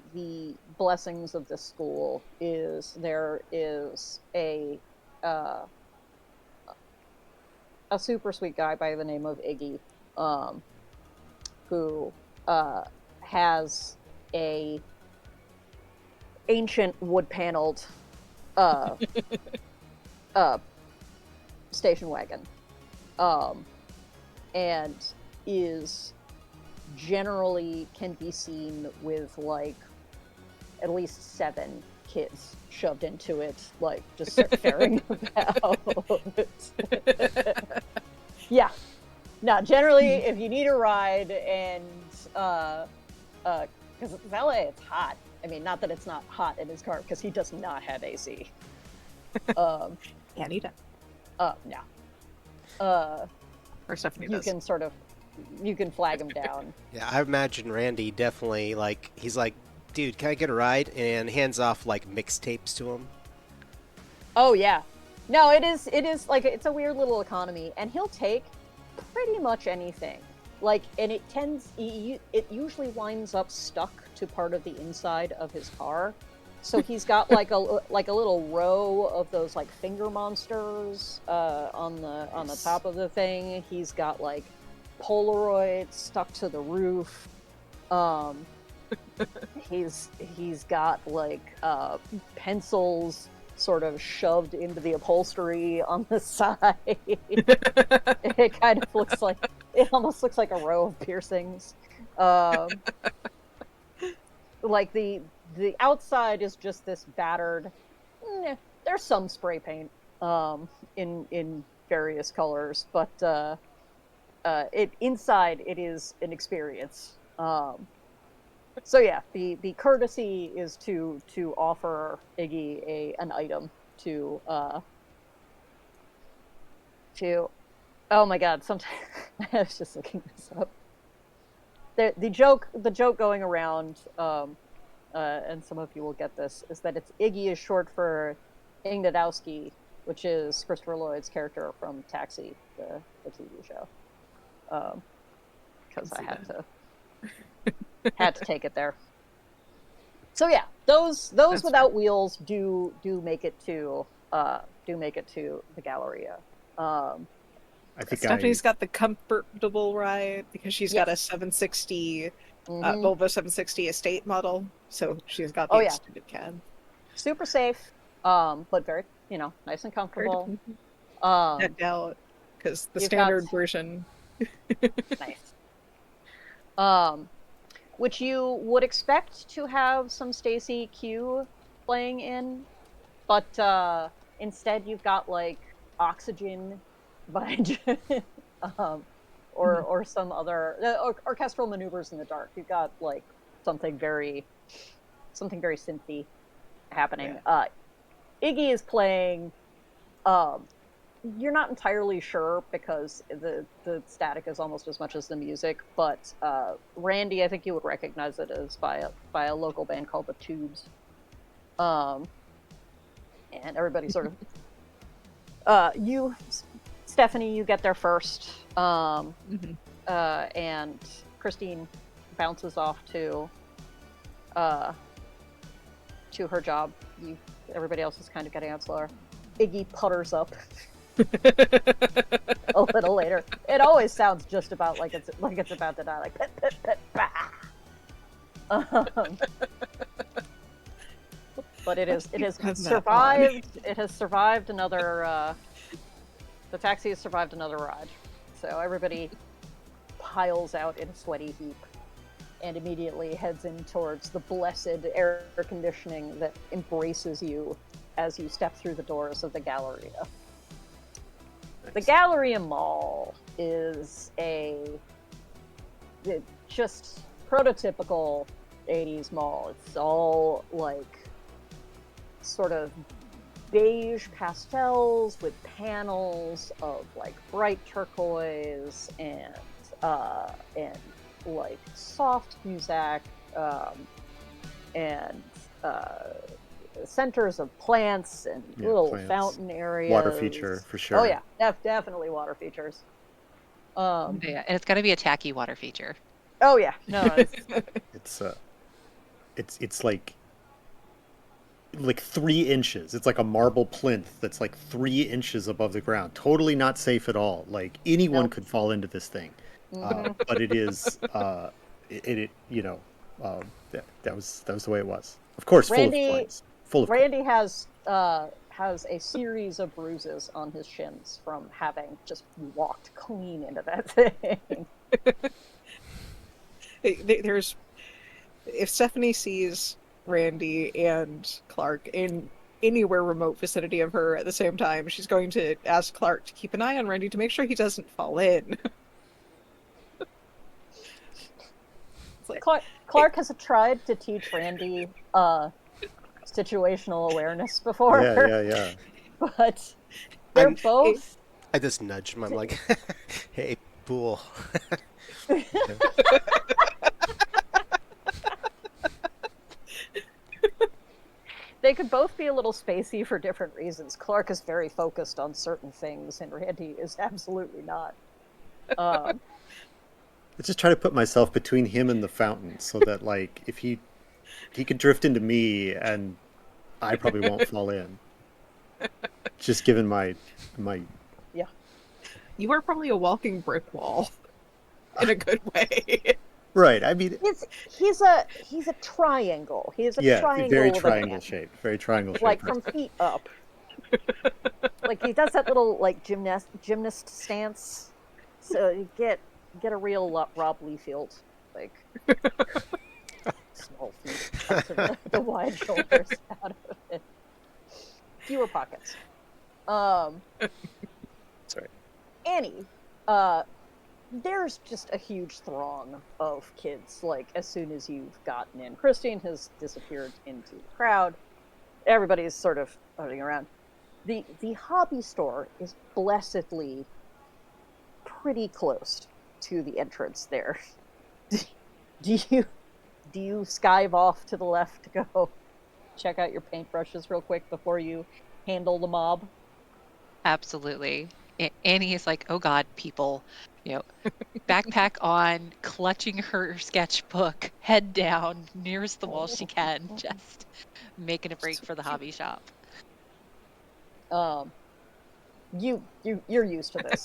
blessings of this school is there is uh, a super sweet guy by the name of Iggy, um, who has a ancient wood paneled uh, uh, station wagon, um, and is generally can be seen with like at least 7 kids shoved into it, like just faring about. Yeah. No, generally, if you need a ride and because it's LA, it's hot. I mean, not that it's not hot in his car, because he does not have AC. Um, Yeah, Nita. no. Or Stephanie You does. can sort of, you can flag him down. Yeah, I imagine Randy definitely like he's like, dude, can I get a ride? And hands off like mixtapes to him. Oh yeah, no, it is like it's a weird little economy, and he'll take pretty much anything. Like, and it usually winds up stuck to part of the inside of his car. So he's got like a little row of those like finger monsters on the top of the thing. He's got like Polaroids stuck to the roof. Um, he's got like pencils sort of shoved into the upholstery on the side. It kind of looks like it almost looks like a row of piercings. Um, like the outside is just this battered. There's some spray paint in various colors, but it inside it is an experience. So yeah, the courtesy is to offer Iggy an item to oh my god, sometimes I was just looking this up. The joke going around, and some of you will get this, is that it's Iggy is short for Ignatowski, which is Christopher Lloyd's character from Taxi, the TV show. Because I had to take it there. So yeah, those That's without wheels do make it to the Galleria. I think Stephanie's got the comfortable ride because she's got a 760 Volvo 760 estate model, so she's got the extended cab. Super safe, but very nice and comfortable. Decked out because the standard version. Nice. Which you would expect to have some Stacy Q playing in, but instead you've got like Oxygen behind you, or some other orchestral maneuvers in the dark. You've got like something very synthy happening. Yeah. Iggy is playing. You're not entirely sure because the static is almost as much as the music, but Randy, I think you would recognize it as by a local band called the Tubes. And everybody sort of Stephanie, you get there first, and Christine bounces off to her job. Everybody else is kind of getting out slower. Iggy putters up a little later. It always sounds just about like it's about to die, like pit, pit, pit, bah. But it has survived. It has survived another. The taxi has survived another ride, so everybody piles out in a sweaty heap, and immediately heads in towards the blessed air conditioning that embraces you as you step through the doors of the Galleria. The Galleria Mall is just prototypical 80s mall. It's all like sort of beige pastels with panels of like bright turquoise and like soft mosaic and centers of plants and little plants. fountain areas. Water feature for sure. Oh yeah, definitely water features. Yeah, and it's got to be a tacky water feature. Oh yeah, no, it's like 3 inches. It's like a marble plinth that's like 3 inches above the ground. Totally not safe at all. Like anyone Nope. could fall into this thing. Mhm. But it is that was the way it was. Of course, full of coins. Full of coins. Randy has a series of bruises on his shins from having just walked clean into that thing. There's if Stephanie sees Randy and Clark in anywhere remote vicinity of her at the same time, she's going to ask Clark to keep an eye on Randy to make sure he doesn't fall in. It's like, Clark has tried to teach Randy situational awareness before. Yeah. But they're I'm- both. I just nudged him. I'm like, hey, fool. They could both be a little spacey for different reasons. Clark is very focused on certain things, and Randy is absolutely not. I just try to put myself between him and the fountain so that like if he could drift into me and I probably won't fall in. Just given my Yeah. you are probably a walking brick wall in a good way. right. I mean, He's a triangle. He is a yeah, triangle very with triangle a shape. Very triangle shape. like from feet up. Like he does that little like gymnast stance. So you get a real Rob Liefeld like small feet out of the wide shoulders out of it. Fewer pockets. Sorry. Annie, there's just a huge throng of kids. Like as soon as you've gotten in, Christine has disappeared into the crowd. Everybody's sort of running around. The hobby store is blessedly pretty close to the entrance there. do you skive off to the left to go check out your paintbrushes real quick before you handle the mob? Absolutely. Annie is like, oh God, people, backpack on, clutching her sketchbook, head down, nearest the wall she can, just making a break for the hobby shop. You're used to this.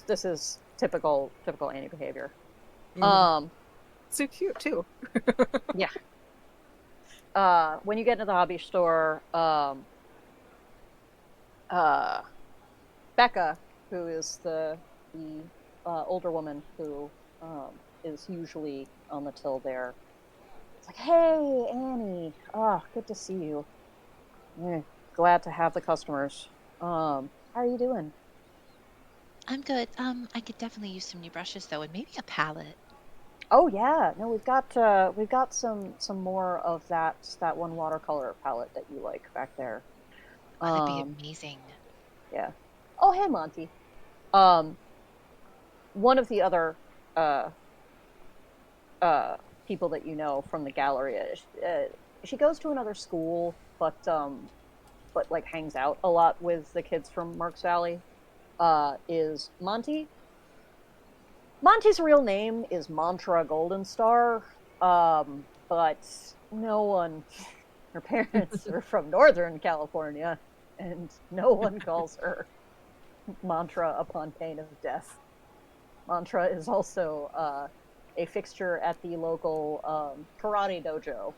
This is typical Annie behavior. So cute too. Yeah. When you get into the hobby store, Becca, who is the older woman who is usually on the till there, it's like, hey, Annie. Oh, good to see you. Glad to have the customers. How are you doing? I'm good. I could definitely use some new brushes though, and maybe a palette. Oh yeah, no, we've got some more of that one watercolor palette that you like back there. Oh, that'd be amazing. Yeah. Oh hey Monty. Um, one of the other uh people that you know from the Galleria, she goes to another school, but like hangs out a lot with the kids from Marks Valley. Is Monty? Monty's real name is Mantra Golden Star, but no one, her parents are from Northern California, and no one calls her Mantra upon pain of death. Mantra is also a fixture at the local karate dojo,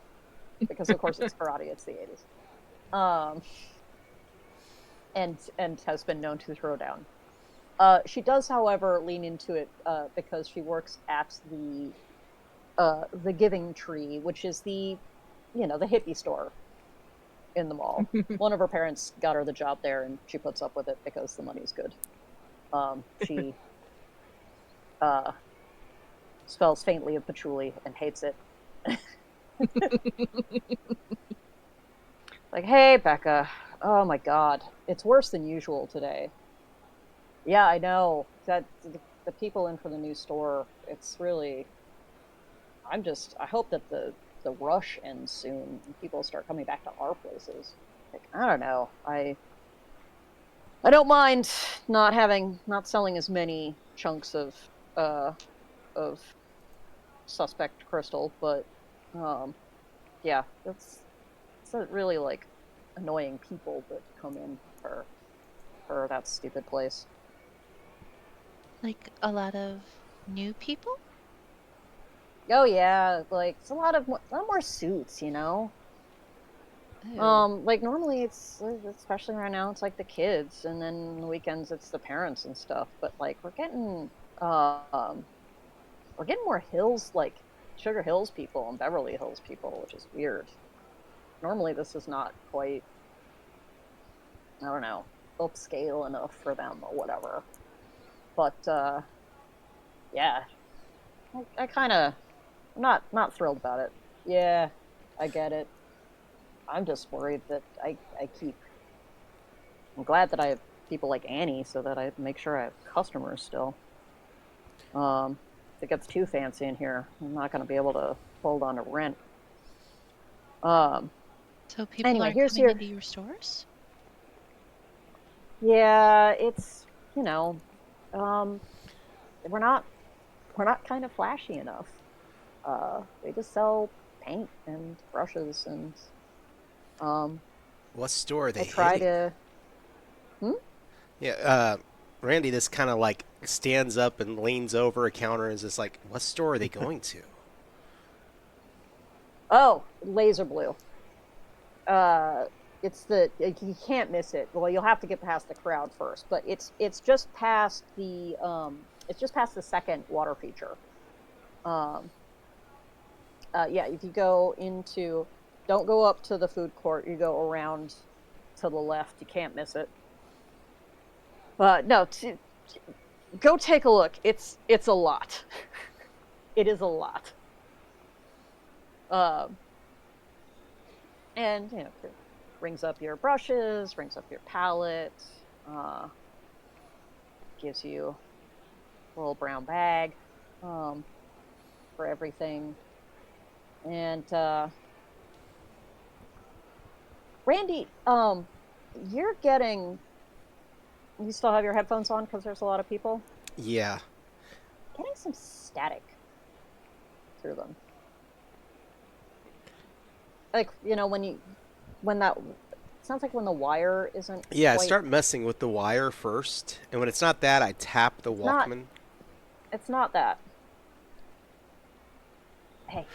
because of course it's karate, it's the 80s. And has been known to throw down. She does, however, lean into it because she works at the the Giving Tree, which is the the hippie store in the mall. One of her parents got her the job there, and she puts up with it because the money's good. She smells faintly of patchouli and hates it. Like, hey, Becca. Oh my God, it's worse than usual today. Yeah, I know that the people in for the new store. It's really. I hope that the rush ends soon and people start coming back to our places. Like, I don't know. I don't mind not selling as many chunks uh of suspect crystal, but um yeah, it's not really like annoying people that come in for that stupid place. Like a lot of new people? Oh yeah, like it's a lot more suits. Oh. Like normally especially right now it's like the kids, and then the weekends it's the parents and stuff. But like um we're getting more hills, like Sugar Hills people and Beverly Hills people, which is weird. Normally this is not quite, I don't know, upscale enough for them or whatever. But yeah, I kind of not thrilled about it. Yeah, I get it. I'm just worried that I keep. I'm glad that I have people like Annie so that I make sure I have customers still. If it gets too fancy in here, I'm not going to be able to hold on to rent. Um, So people anyway, aren't here's coming your. into your stores? Yeah, it's you know, um, we're not kind of flashy enough. They just sell paint and brushes, and um, What store are I they try hitting? to. Hmm? Yeah, Randy just kind of like stands up and leans over a counter and is just like, what store are they going to? Oh, laser blue. uh it's you can't miss it. Well, you'll have to get past the crowd first, but it's just past the second water feature. um yeah, if you go into, don't go up to the food court, you go around to the left, you can't miss it. No, go take a look. It's a lot. It is a lot. um and rings up your brushes, rings up your palette, uh gives you a little brown bag um, for everything. And Randy, you're getting. You still have your headphones on because there's a lot of people. Yeah. Getting some static through them. Like when that sounds like when the wire isn't Yeah, I quite. start messing with the wire first, and when it's not that, I tap the It's not. Walkman. It's not that. Hey.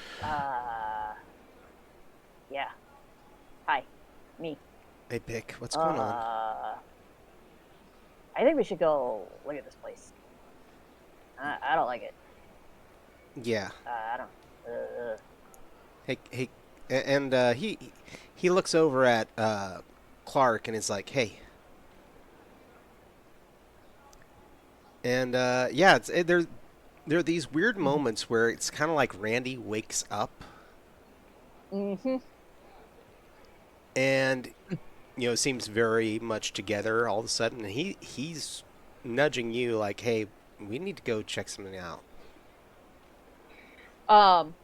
Yeah. Hi. Me. Hey, Pick, what's going on? I think we should go look at this place. I don't like it. Yeah. I don't. Hey, hey, and he looks over at Clark and is like, "Hey." And yeah, there are these weird moments where it's kind of like Randy wakes up Mm-hmm. and seems very much together all of a sudden, and he's nudging you like, "Hey, we need to go check something out." Um,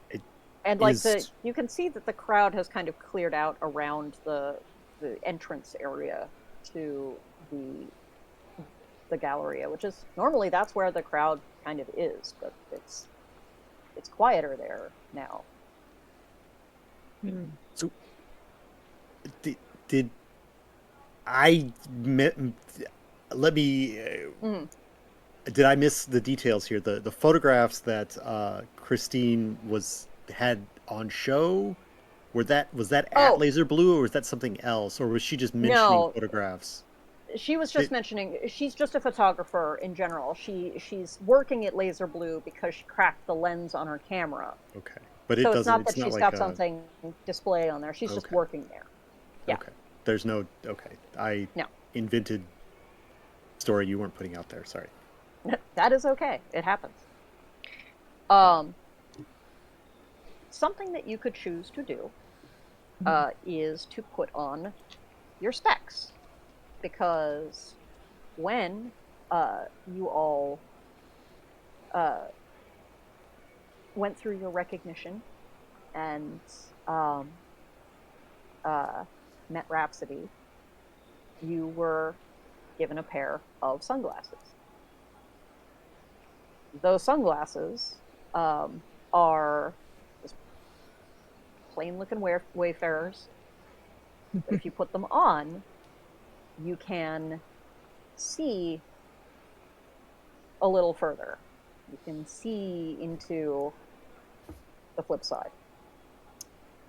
It and like is you can see that the crowd has kind of cleared out around the entrance area to the Galleria, which is normally that's where the crowd kind of is, but it's quieter there now. Hmm. so. Did I mi- let me? Mm. Did I miss the details here? The photographs that Christine had on show, was that at Oh Laser Blue, or was that something else, or was she just mentioning no, photographs? She was just mentioning she's just a photographer in general. She's working at Laser Blue because she cracked the lens on her camera. Okay, but So it it's doesn't. not that It's not she's like got a. something display on there. She's just Okay. working there. Yeah. Okay. There's no. Okay. I No. invented story you weren't putting out there. Sorry. That is okay. It happens. Um, something that you could choose to do is to put on your specs, because when you all uh, went through your recognition and um, met Rhapsody, you were given a pair of sunglasses. Those sunglasses are just plain looking wayfarers, but if you put them on, you can see a little further. You can see into the flip side,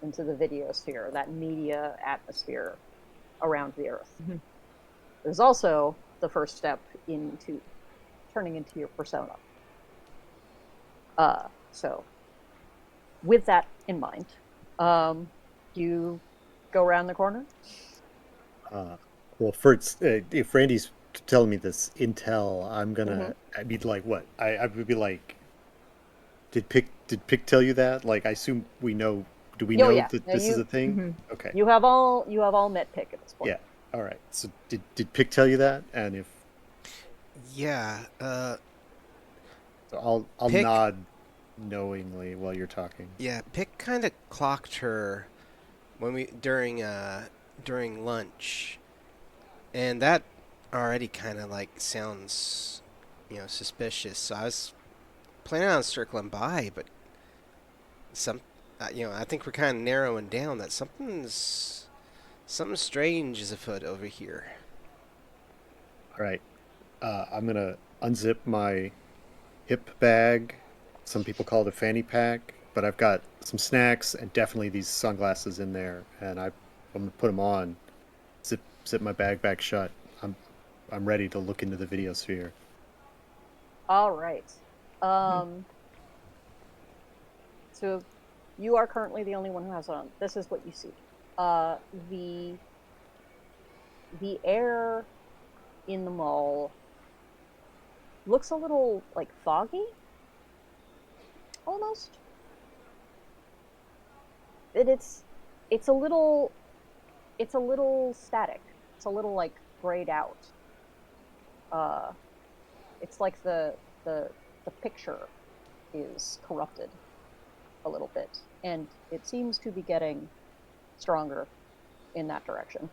into the videosphere, that media atmosphere around the Earth. Mm-hmm. There's also the first step into turning into your persona. So, with that in mind, you go around the corner. Well, first, if Randy's telling me this intel, I'm gonna. I'd be like, what? I would be like, did Pick tell you that? Like, I assume we know. Do we Oh know yeah, that no, this is a thing? Mm-hmm. Okay. you have all met Pick at this point. Yeah. All right. So did Pick tell you that? And if Yeah. so, I'll Pick. nod knowingly while you're talking. Yeah. Pick kind of clocked her when we during lunch, and that already kind of like sounds, suspicious. So I was planning on circling by, but I think we're kind of narrowing down that something strange is afoot over here. All right. I'm gonna unzip my hip bag. Some people call it a fanny pack, but I've got some snacks and definitely these sunglasses in there, and I'm gonna put them on. Zip my bag back shut. I'm ready to look into the video sphere. All right. So you are currently the only one who has it on. This is what you see. Uh, the the air in the mall looks a little like foggy, almost. It's a little static. It's a little like grayed out. Uh, it's like the picture is corrupted a little bit, and it seems to be getting stronger in that direction.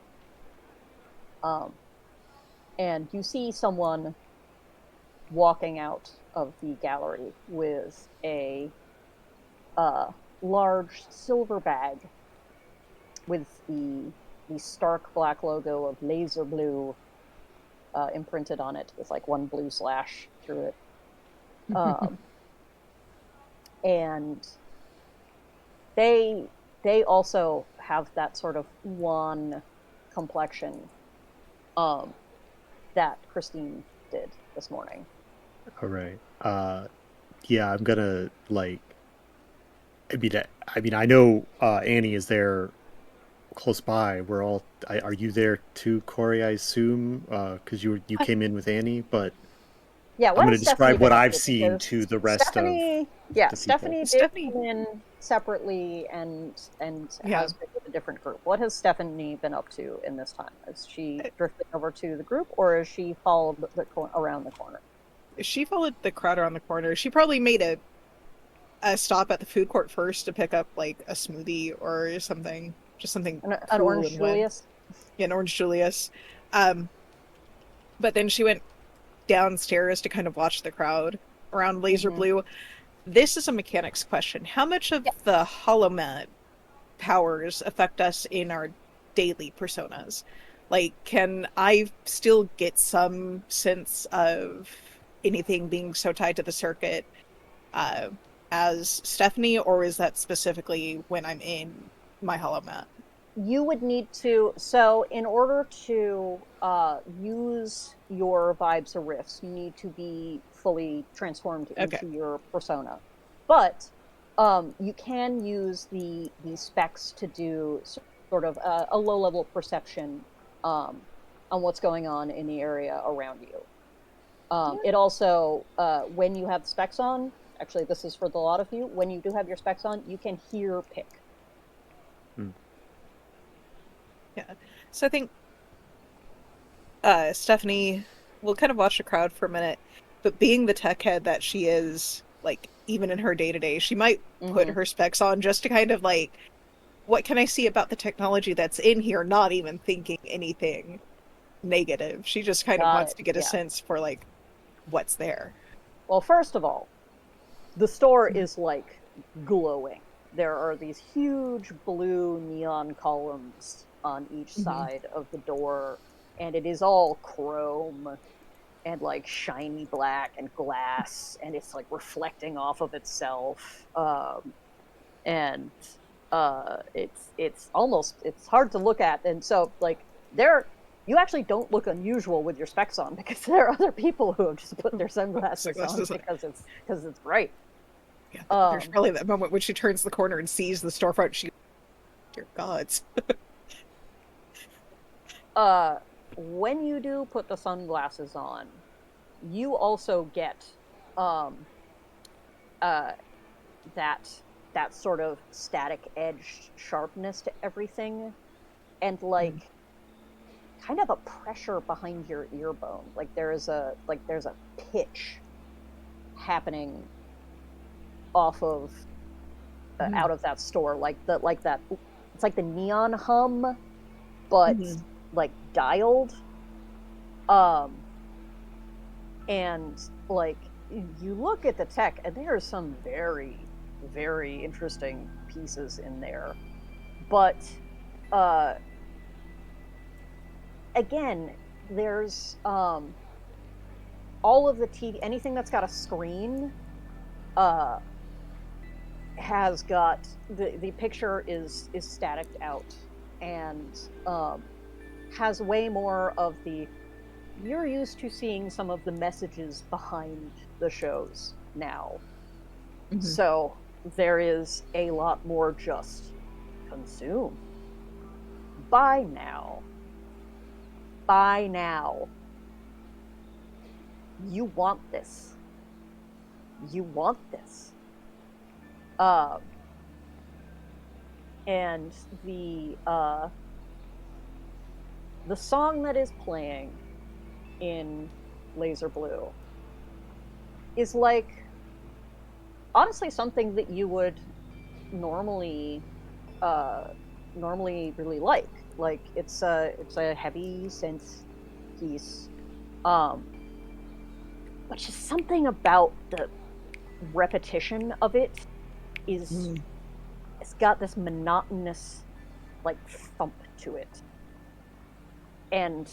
Um, and you see someone walking out of the gallery with a large silver bag with the stark black logo of Laser Blue imprinted on it, with like one blue slash through it. And they also have that sort of wan complexion that Christine did this morning. All right. Yeah, I'm gonna like. I know Annie is there close by. We're all. Are you there too, Corey? I assume because you came in with Annie, but Yeah, I'm what going to has Stephanie describe been what up I've to? seen Because to the rest of Stephanie, yeah, the people. Stephanie did Stephanie, come in separately and yeah, has been with a different group. What has Stephanie been up to in this time? Is she drifted over to the group, or is she followed around the corner? she followed the crowd around the corner. She probably made a stop at the food court first to pick up like a smoothie or something, just something An cool orange and wet. Julius? Yeah, an orange Julius. Um, but then she went downstairs to kind of watch the crowd around Laser Mm-hmm. Blue. This is a mechanics question. How much of Yeah. the Holomat powers affect us in our daily personas? Like, can I still get some sense of anything being so tied to the circuit uh, as Stephanie, or is that specifically when I'm in my Holomat? You would need to, so in order to use your vibes or riffs, you need to be fully transformed Okay. into your persona. But you can use the specs to do sort of a low level perception on what's going on in the area around you. It also, when you have specs on, actually, this is for the lot of you, when you do have your specs on, you can hear pick. Yeah. So I think Stephanie will kind of watch the crowd for a minute, but being the tech head that she is, like, even in her day to day, she might put Mm-hmm. her specs on just to kind of like, what can I see about the technology that's in here, not even thinking anything negative. She just kind of Got wants it. to get a Yeah. sense for like what's there. Well, first of all, the store Mhm. is like glowing. There are these huge blue neon columns on each Mhm. side of the door, and it is all chrome and like shiny black and glass, and it's like reflecting off of itself. And it's almost, it's hard to look at, and so like there, you actually don't look unusual with your specs on because there are other people who have just put their sunglasses on Sunglasses on. because it's bright. Yeah, there's Um, probably that moment when she turns the corner and sees the storefront. She, dear gods. uh, when you do put the sunglasses on, you also get um, uh, that that sort of static edged sharpness to everything, and Mhm. like kind of a pressure behind your ear bone. Like there's a pitch happening off of Mhm. out of that store, like that. It's like the neon hum, but Mhm. like dialed. Um, and like you look at the tech, and there are some very interesting pieces in there, but uh, again, there's all of the TV, anything that's got a screen, uh, has got the picture is static out, and has way more of the, you're used to seeing some of the messages behind the shows now. Mhm. So there is a lot more just consume. Buy now. Buy now. You want this. You want this. Um, and the song that is playing in Laser Blue is like honestly something that you would normally uh normally really like. Like it's a heavy synth piece. Um but just something about the repetition of it is, Mhm. it's got this monotonous like thump to it. And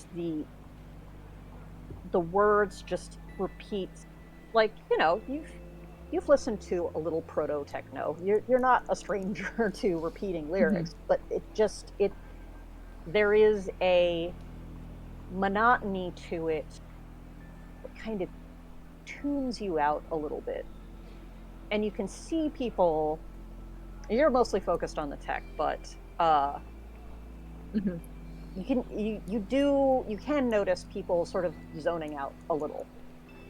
the words just repeat, like, you know, you've listened to a little proto techno. You're not a stranger to repeating Mhm. lyrics, but it there is a monotony to it that kind of tunes you out a little bit. And you can see people, you're mostly focused on the tech, but Mhm. you can notice people sort of zoning out a little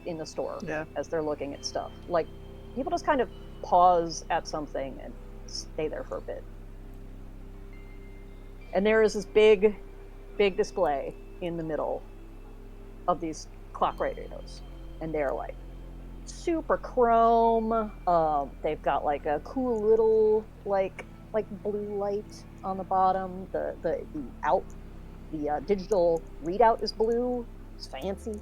in the store Yeah. as they're looking at stuff. Like people just kind of pause at something and stay there for a bit. And there is this big display in the middle of these clock radios, and they're like super chrome. They've got like a cool little like blue light on the bottom. The out the digital readout is blue. It's fancy,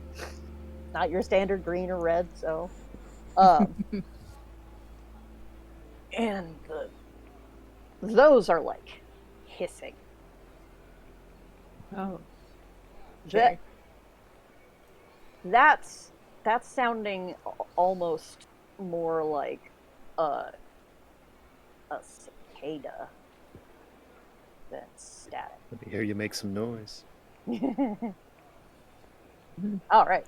not your standard green or red. So, um, and those are like hissing. Oh, That okay. that's that's sounding almost more like a a cicada. That's static. Let me hear you make some noise. All right.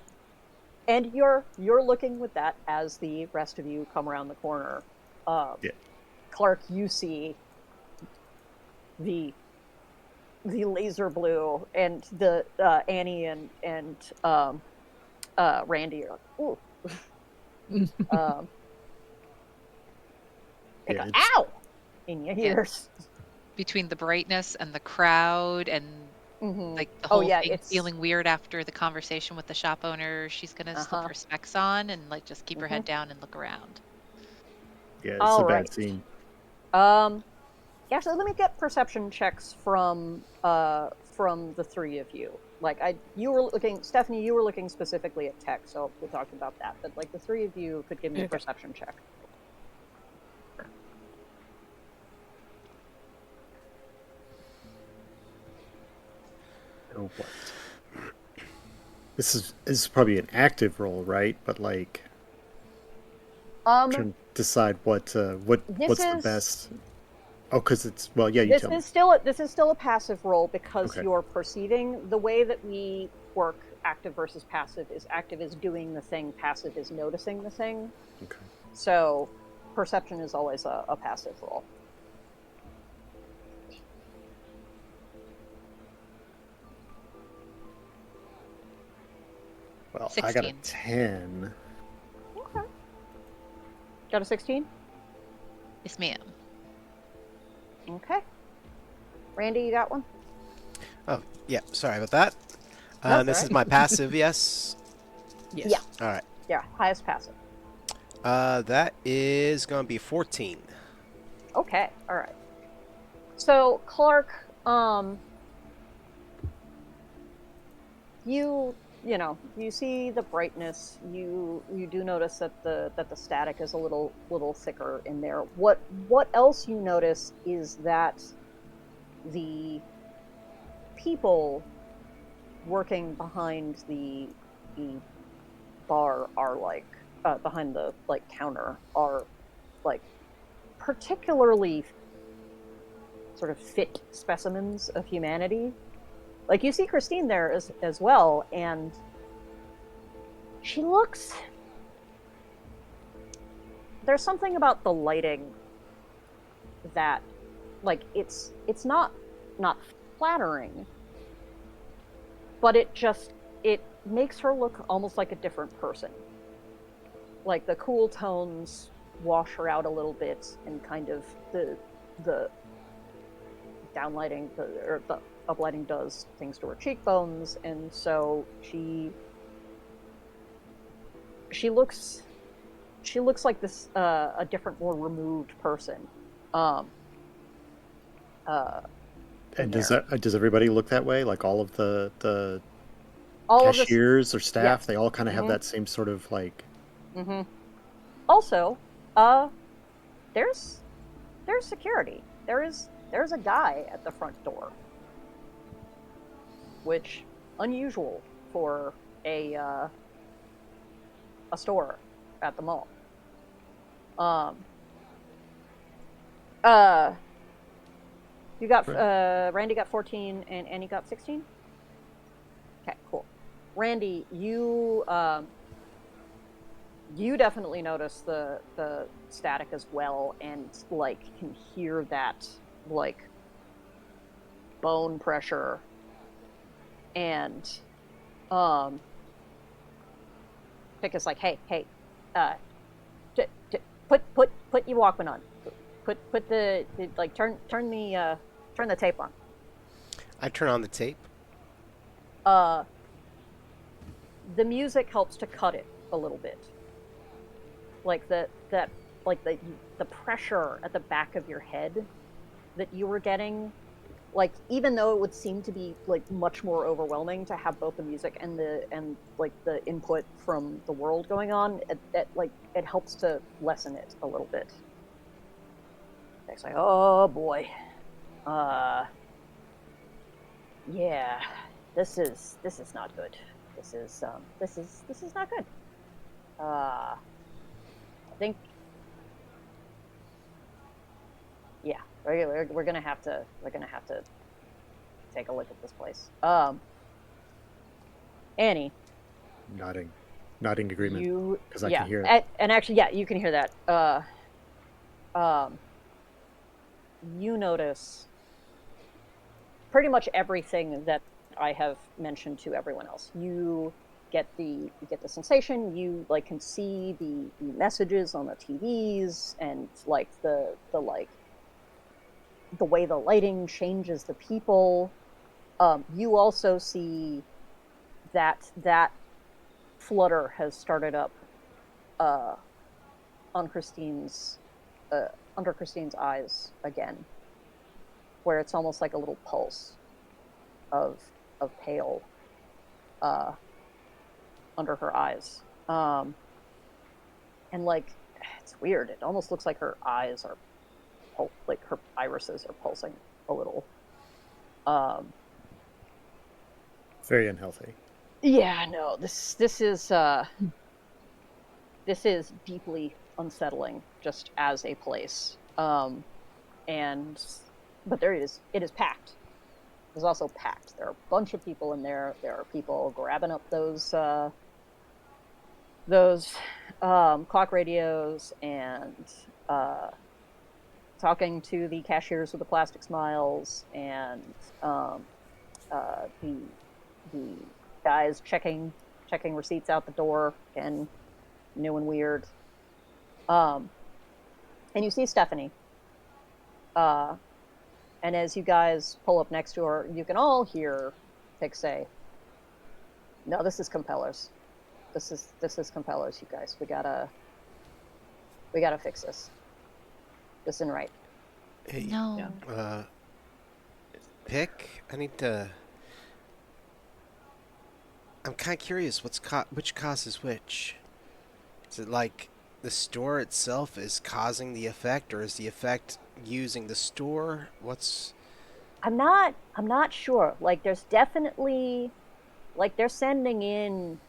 And you're looking with that as the rest of you come around the corner. Yeah. Clark, you see the laser blue and the Annie and Randy are like, ooh. um, pick Yeah, up, it's ow, in your Yeah, ears. between the brightness and the crowd and Mm-hmm. like the Oh whole yeah, thing it's feeling weird after the conversation with the shop owner, she's gonna slip uh-huh. her specs on and like just keep her Mm-hmm. head down and look around. yeah, it's a All bad right. scene. Um, Actually, let me get perception checks from the three of you. Like you were looking, Stephanie, you were looking specifically at tech, so we'll talk about that. But like the three of you could give me a Okay. perception check. Oh, what? This is probably an active role, right? But like Um, trying to decide this what's the is best. Oh, because it's well, yeah. You tell me. this is still a passive role because Okay. you're perceiving the way that we work active versus passive is active is doing the thing, passive is noticing the thing. Okay. So perception is always a passive role. Well, I got a 16. 10. Okay. Got a 16? Yes, ma'am. Okay. Randy, you got one? Oh, yeah. Sorry about that. That's all This is right. my passive, yes. Yes. Yeah. All right. Yeah, highest passive. That is going to be 14. Okay, all right. So Clark, you see the brightness. You do notice that the static is a little thicker in there. What else you notice is that the people working behind the bar are like behind the like counter are like particularly sort of fit specimens of humanity. Like you see Christine there as well, and she looks. There's something about the lighting that, like, it's not flattering, but it makes her look almost like a different person. Like the cool tones wash her out a little bit, and kind of the downlighting or the uplighting does things to her cheekbones, and so she looks she looks like this a different, more removed person. Um, uh, in And does there, does everybody look that way? Like all of the all of this, cashiers or staff, yes. they all kind of have Mm-hmm. that same sort of like. Mm-hmm. Also, uh, there's security. There's a guy at the front door, which unusual for a store at the mall. Um, uh, you got Right. Randy got 14 and Annie got 16. Okay, cool. Randy, you definitely notice the static as well, and like can hear that like bone pressure, and um Pick is like, hey, uh put your Walkman on, put the like turn the tape on. I turn on the tape. uh the music helps to cut it a little bit, like that like the pressure at the back of your head that you were getting, like even though it would seem to be like much more overwhelming to have both the music and like the input from the world going on, it helps to lessen it a little bit. It's like, oh boy, uh yeah, this is not good. This is not good. I think, yeah. We're gonna have to take a look at this place. Annie, Nodding agreement you because I can yeah, hear it. and actually yeah, you can hear that. Um, you notice pretty much everything that I have mentioned to everyone else. You get the sensation. You like can see the messages on the TVs and like the way the lighting changes the people. You also see that flutter has started up uh, on Christine's uh, under Christine's eyes again, where it's almost like a little pulse of pale uh, under her eyes. And like it's weird. It almost looks like her eyes are like her irises are pulsing a little. Um, Very unhealthy. yeah, no, this is deeply unsettling just as a place. And but it is packed. It's also packed. There are a bunch of people in there. There are people grabbing up those clock radios and uh, talking to the cashiers with the plastic smiles and the guys checking receipts out the door again, new and weird. Um, and you see Stephanie. Uh, and as you guys pull up next to her, you can all hear Tick say, "No, this is compellers. This is compellers, you guys. We gotta fix this. This isn't right." Hey, Yeah. No. Pick. I need to. I'm kind of curious. Which causes which? Is it like the store itself is causing the effect, or is the effect using the store? What's I'm not sure. Like there's definitely like they're sending in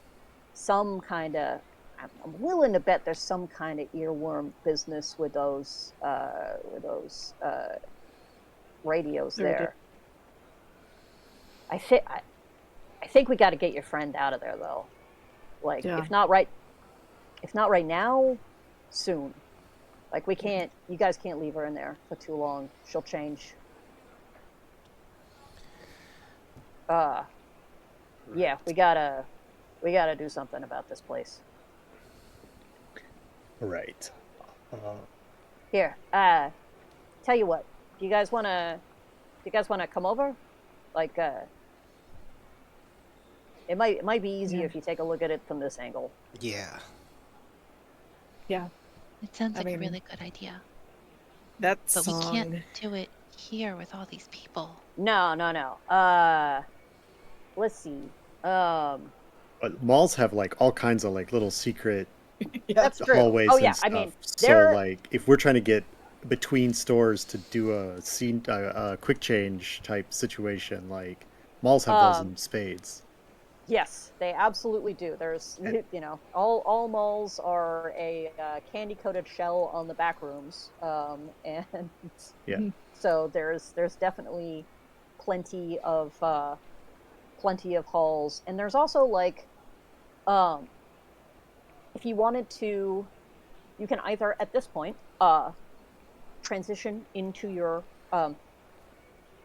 some kind of I'm willing to bet there's some kind of earworm business with those radios The radio. there. I think I think we got to get your friend out of there though. Like Yeah. if not right now, soon. Like we can't you guys can't leave her in there for too long. She'll change. Uh yeah, we got to do something about this place. Right. Uh, Here, tell you what. Do you guys want to come over? Like it might be easier Yeah. if you take a look at it from this angle. yeah? Yeah. It sounds I like a mean, really good idea. that But we can't song. do it here with all these people. No, no, no. Let's see. Um but malls have like all kinds of like little secret Yeah. that's true. Oh hallways and yeah, I stuff. mean, So there like if we're trying to get between stores to do a quick change type situation, like malls have those um in spades. yes, they absolutely do. There's And, you know, all malls are a candy coated shell on the back rooms. And yeah. so there's definitely plenty of plenty of halls, and there's also like um if you wanted to, you can either at this point transition into your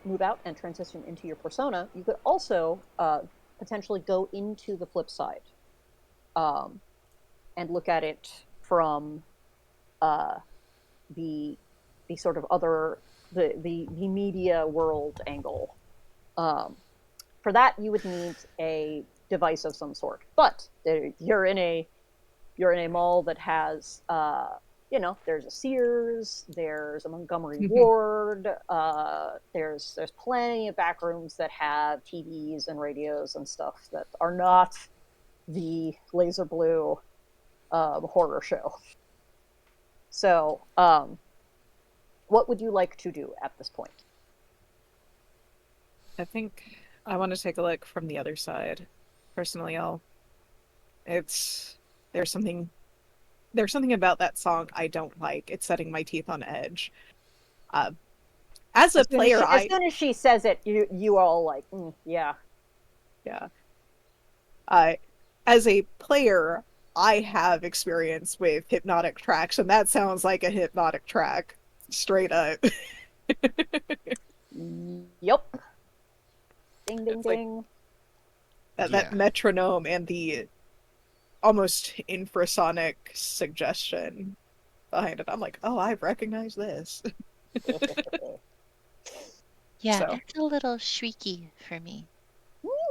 move out and transition into your persona. You could also potentially go into the flip side um, and look at it from uh, the sort of other the media world angle. Um, for that, you would need a device of some sort. But you're in a mall that has you know, there's a Sears, there's a Montgomery Ward, there's plenty of back rooms that have TVs and radios and stuff that are not the laser blue horror show. So, what would you like to do at this point? I think I want to take a look from the other side. Personally, I'll. It's there's something there's something about that song I don't like. It's setting my teeth on edge. Uh, as a player, as soon as she says it, you all like, yeah. As a player, I have experience with hypnotic tracks, and that sounds like a hypnotic track, straight up. Yep. Ding, ding, It's like ding. that metronome and the almost infrasonic suggestion behind it. I'm like, oh, I recognize this. Yeah, So, it's a little shrieky for me.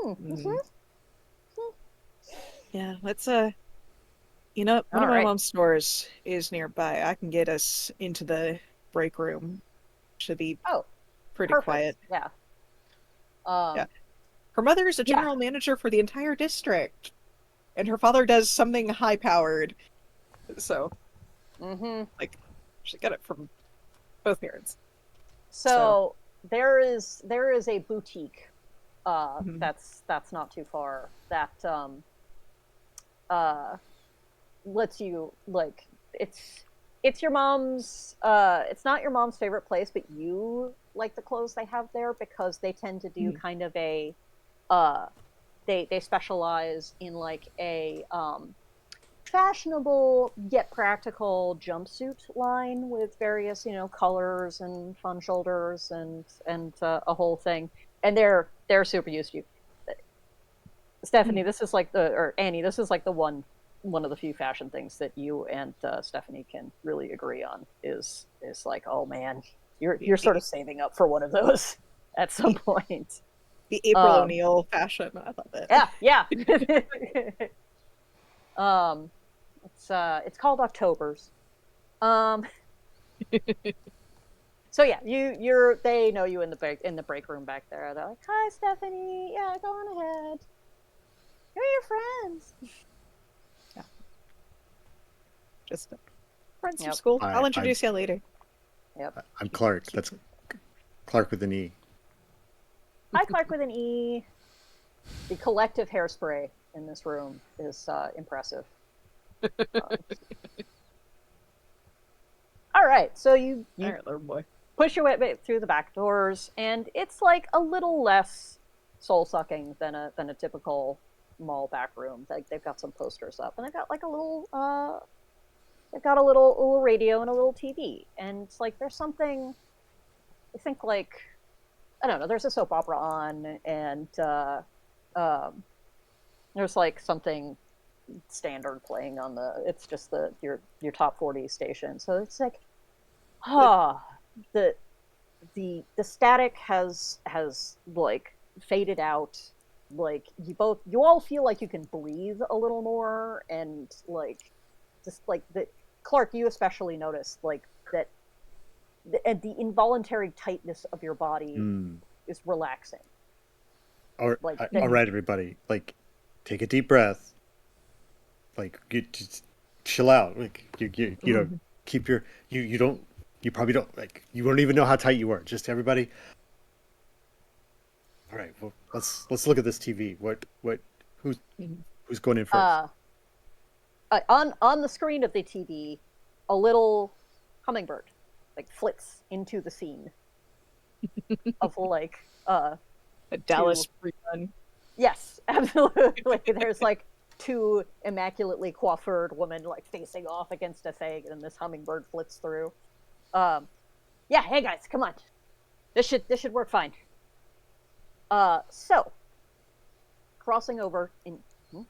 mhm. Yeah, let's one All of my right. mom's stores is nearby. I can get us into the break room. Should be Oh, pretty perfect. quiet. Yeah. Yeah. Her mother is a Yeah. general manager for the entire district, and her father does something high powered. So, like, she got it from both parents. So there is a boutique Mhm. that's not too far that uh lets you like it's your mom's it's not your mom's favorite place, but you like the clothes they have there because they tend to do Mhm. kind of a uh they specialize in like a fashionable yet practical jumpsuit line with various colors and fun shoulders and a whole thing, and they're super used to you. Stephanie, Mhm. this is like the or Annie, this is like the one of the few fashion things that you and Stephanie can really agree on is like, oh man, you're sort of The, saving up for one of those at some the, point. the April um O'Neil fashion. I love it. yeah. um it's called October's. um So yeah, they know you in the break room back there. They're like, "Hi, Stephanie. Yeah, go on ahead. Who are your friends?" Yeah, just friends from Yep. school. I'll I, I'm introduce you later. Yep. I'm Clark. That's Clark with an E. Hi, Clark with an E. The collective hairspray in this room is impressive. Um, all right, so All you right, little boy. push your way through the back doors, and it's like a little less soul sucking than a typical mall back room. Like they've got some posters up, and they've got like a little they've got a little radio and a little TV, and it's like there's something. I think like I don't know. There's a soap opera on, and um, there's like something standard playing on the. It's just your top 40 station. So it's like, ah, the the static has like faded out. Like you all feel like you can breathe a little more, and like just like the Clark, you especially notice like that the involuntary tightness of your body Mm. is relaxing. Like All Mhm. right, everybody. Like, take a deep breath. Like, you just chill out. Like, Mhm. keep your you don't you probably don't like you don't even know how tight you are. Just everybody. All right. Well, let's look at this TV. Who's Mhm. who's going in first? uh on the screen of the TV, a little hummingbird like flits into the scene of like A two. Dallas rerun. Yes, absolutely. There's like two immaculately coiffured women like facing off against a thing, and this hummingbird flits through. Um, yeah, hey guys, come on. This should work fine. So crossing over in hmm?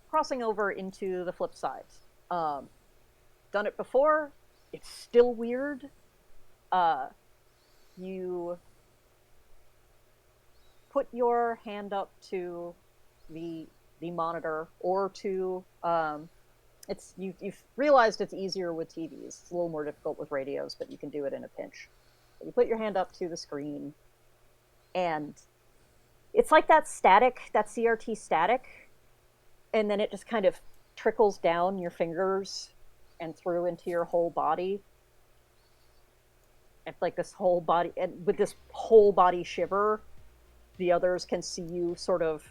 crossing over into the flip side. Um, done it before. It's still weird. Uh, you put your hand up to the monitor or to it's you've realized it's easier with TVs. It's a little more difficult with radios, but you can do it in a pinch. You put your hand up to the screen, and it's like that static, that CRT static, and then it just kind of trickles down your fingers and through into your whole body. And like this whole body, and with this whole body shiver, the others can see you sort of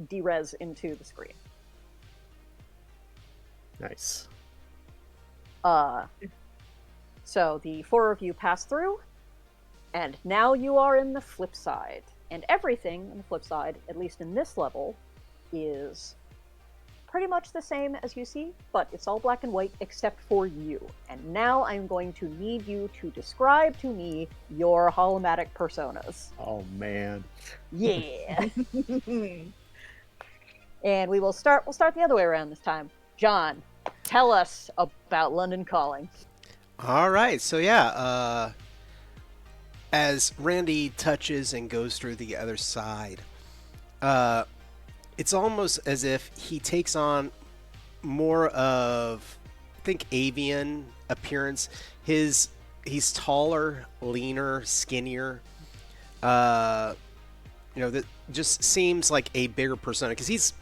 derez into the screen. Nice. Uh, so the four of you pass through, And now you are in the flip side. And everything on the flip side, at least in this level, is pretty much the same as you see, but it's all black and white except for you. And now I'm going to need you to describe to me your holomatic personas. Oh man. Yeah. And we'll start the other way around this time. John, tell us about London Calling. All right, so yeah, as Randy touches and goes through the other side, uh, it's almost as if he takes on more of, I think, avian appearance. He's taller, leaner, skinnier. That just seems like a bigger persona because he's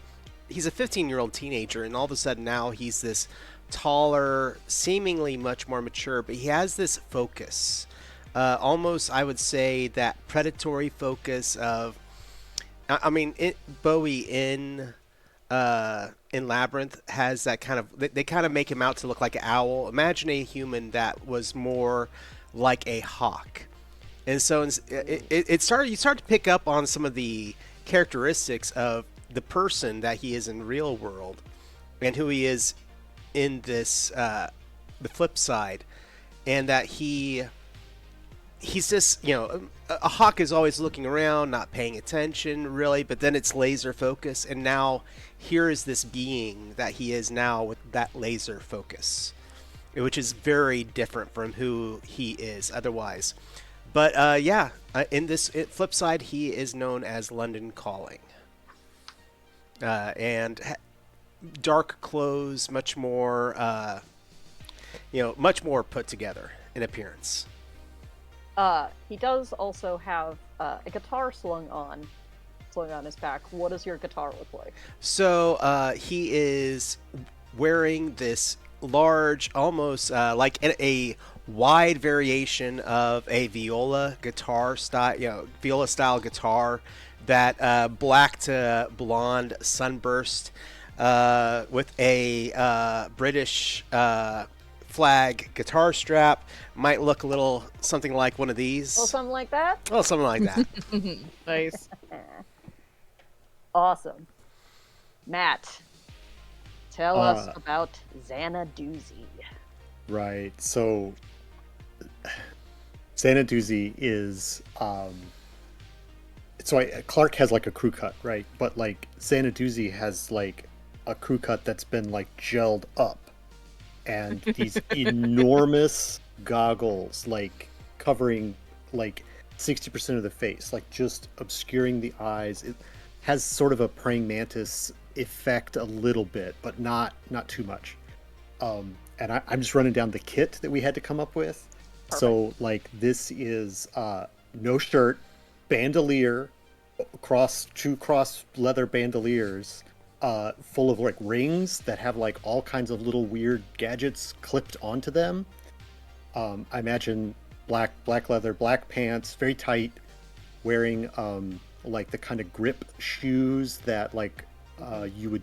a 15-year-old teenager, and all of a sudden now he's this taller, seemingly much more mature, but he has this focus. Almost, I would say, that predatory focus of, I mean, Bowie in Labyrinth has that kind of. They kind of make him out to look like an owl. Imagine a human that was more like a hawk, and so it started. You start to pick up on some of the characteristics of the person that he is in real world, and who he is in this the flip side, and that he's just, a hawk is always looking around, not paying attention really, but then it's laser focus, and now here is this being that he is now with that laser focus, which is very different from who he is otherwise. But in this flip side, he is known as London Calling, and dark clothes, much more, much more put together in appearance. He does also have a guitar slung on his back. What does your guitar look like? So he is wearing this large, almost like a wide variation of a viola guitar style, viola style guitar, that black to blonde sunburst, with a British flag guitar strap. Might look a little something like one of these. Well, something like that? Well, something like that. Nice. Awesome. Matt, tell us about Xanadu. Right. So Xanadu is Clark has like a crew cut, right? But like Xanadu has like a crew cut that's been like gelled up, and these enormous goggles, like covering like 60% of the face, like just obscuring the eyes. It has sort of a praying mantis effect a little bit, but not too much. And I'm just running down the kit that we had to come up with. Perfect. So like this is no shirt, bandolier, two cross leather bandoliers, full of like rings that have like all kinds of little weird gadgets clipped onto them. I imagine black leather, black pants, very tight, wearing like the kind of grip shoes that like you would,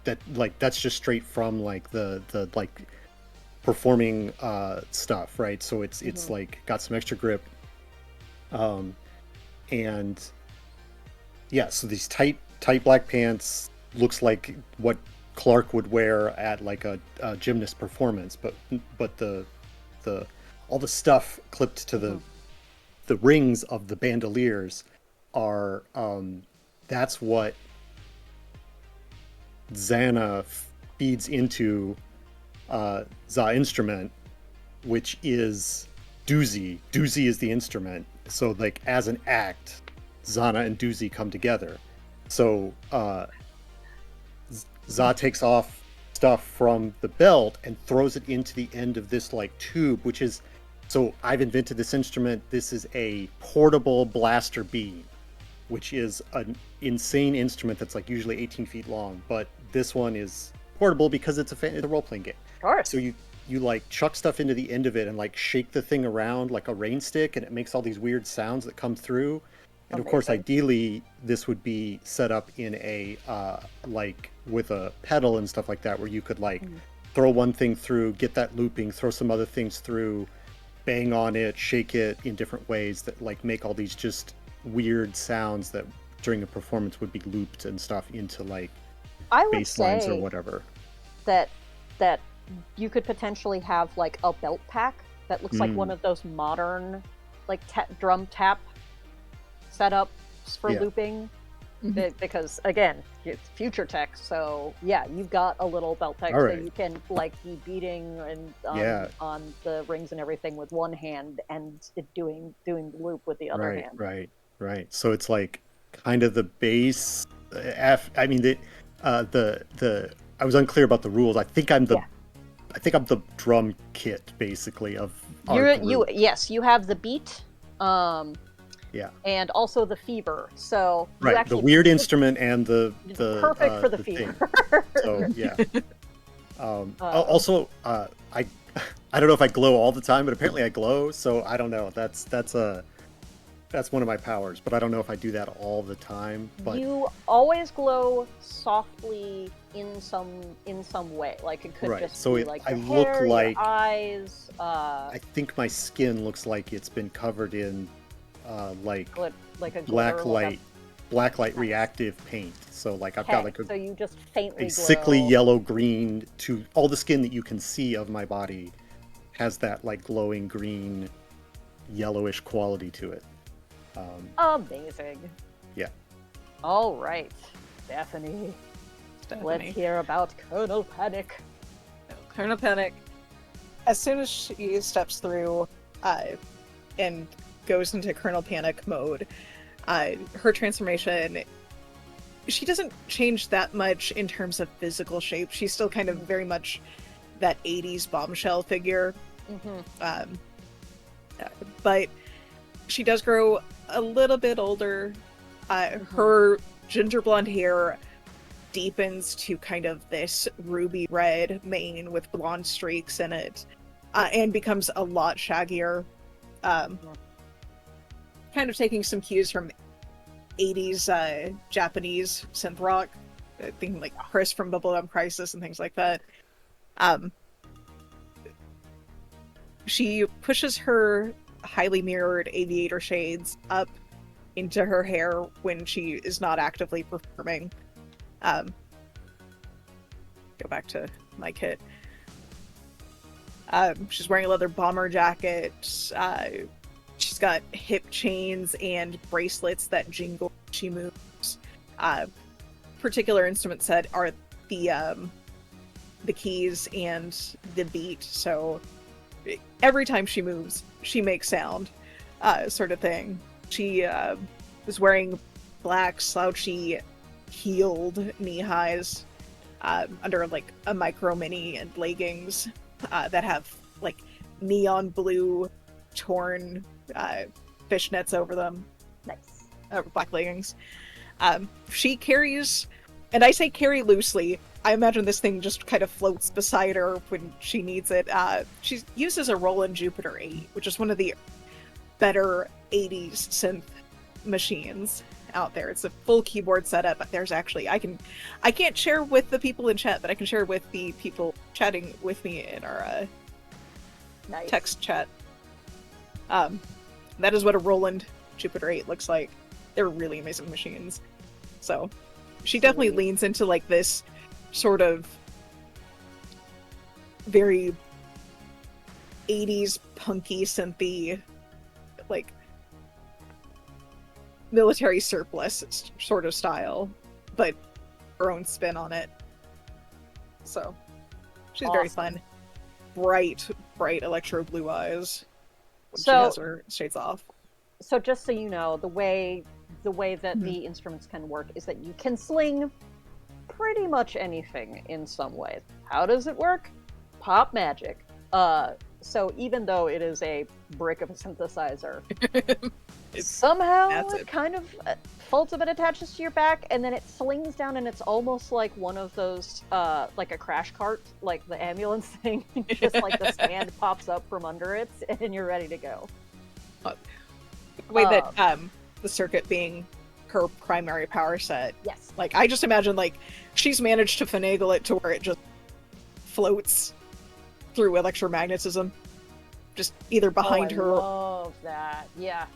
that like that's just straight from like the like performing stuff, right? So it's like got some extra grip, and yeah, so these tight black pants, looks like what Clark would wear at like a gymnast performance, but the all the stuff clipped to the rings of the bandoliers are that's what Xana feeds into Za instrument, which is Doozy. Doozy is the instrument. So like as an act, Xana and Doozy come together. So Za takes off stuff from the belt and throws it into the end of this like tube, which is, so I've invented this instrument. This is a portable blaster beam, which is an insane instrument that's like usually 18 feet long, but this one is portable because it's a role-playing game. Of course. So you like chuck stuff into the end of it and like shake the thing around like a rain stick, and it makes all these weird sounds that come through. And of course, ideally, this would be set up in a like with a pedal and stuff like that, where you could like throw one thing through, get that looping, throw some other things through, bang on it, shake it in different ways that like make all these just weird sounds that during a performance would be looped and stuff into like I would bass lines or say whatever. that that you could potentially have like a belt pack that looks like one of those modern like drum tap setups for Yeah. looping. Because again, it's future tech, so yeah, you've got a little belt pack All so right. you can like be beating and Yeah. on the rings and everything with one hand and doing the loop with the other Right, hand. right. So it's like kind of the bass. I mean, the. I was unclear about the rules. Yeah. I think I'm the drum kit basically of our group. Yes, you have the beat, Yeah. and also the fever. So you Right. The actually weird instrument and the perfect for the the fever. thing. So yeah. Uh, Also, I I don't know if I glow all the time, but apparently I glow. So I don't know. That's one of my powers, but I don't know if I do that all the time. But you always glow softly in some way. Like it could right, just so be like I your look hair, your like eyes, I think my skin looks like it's been covered in like like a glitter, black like a light, black light nice. reactive paint. So like I've got Okay, like so you just a faintly sickly glow. yellow green to all the skin that you can see of my body has that like glowing green, yellowish quality to it. Amazing. Yeah. All right, Stephanie. Let's hear about Colonel Panic. Colonel Panic. As soon as she steps through and goes into Colonel Panic mode, her transformation, she doesn't change that much in terms of physical shape. She's still kind of very much that 80s bombshell figure. But she does grow a little bit older. Her ginger blonde hair deepens to kind of this ruby red mane with blonde streaks in it, and becomes a lot shaggier. Kind of taking some cues from 80s Japanese synth rock, thinking like Chris from Bubblegum Crisis and things like that. She pushes her highly mirrored aviator shades up into her hair when she is not actively performing. Go back to my kit. She's wearing a leather bomber jacket. She's got hip chains and bracelets that jingle when she moves. Particular instrument set are the keys and the beat. So every time she moves, she makes sound, sort of thing. She is wearing black, slouchy, heeled knee highs under like a micro mini and leggings that have like neon blue torn fishnets over them. Nice. Black leggings. She carries, and I say carry loosely, I imagine this thing just kind of floats beside her when she needs it. She uses a Roland Jupiter 8, which is one of the better 80s synth machines out there. It's a full keyboard setup. There's actually, I can't share with the people in chat, but I can share with the people chatting with me in our Nice. text chat. That is what a Roland Jupiter 8 looks like. They're really amazing machines. So she definitely Sweet. leans into like this sort of very 80s punky synthy, like military surplus sort of style, but her own spin on it. So she's very Awesome. fun. Bright electro blue eyes when she So- has her shades off. So just so you know, the way that the instruments can work is that you can sling pretty much anything in some way. How does it work? Pop magic. So even though it is a brick of a synthesizer, somehow massive. it kind of folds up and attaches to your back, and then it slings down, and it's almost like one of those, like a crash cart, like the ambulance thing. Just like the stand pops up from under it, and you're ready to go. The way that the circuit being her primary power set. Yes. Like I just imagine like she's managed to finagle it to where it just floats through electromagnetism. just either behind I her love that. Yeah.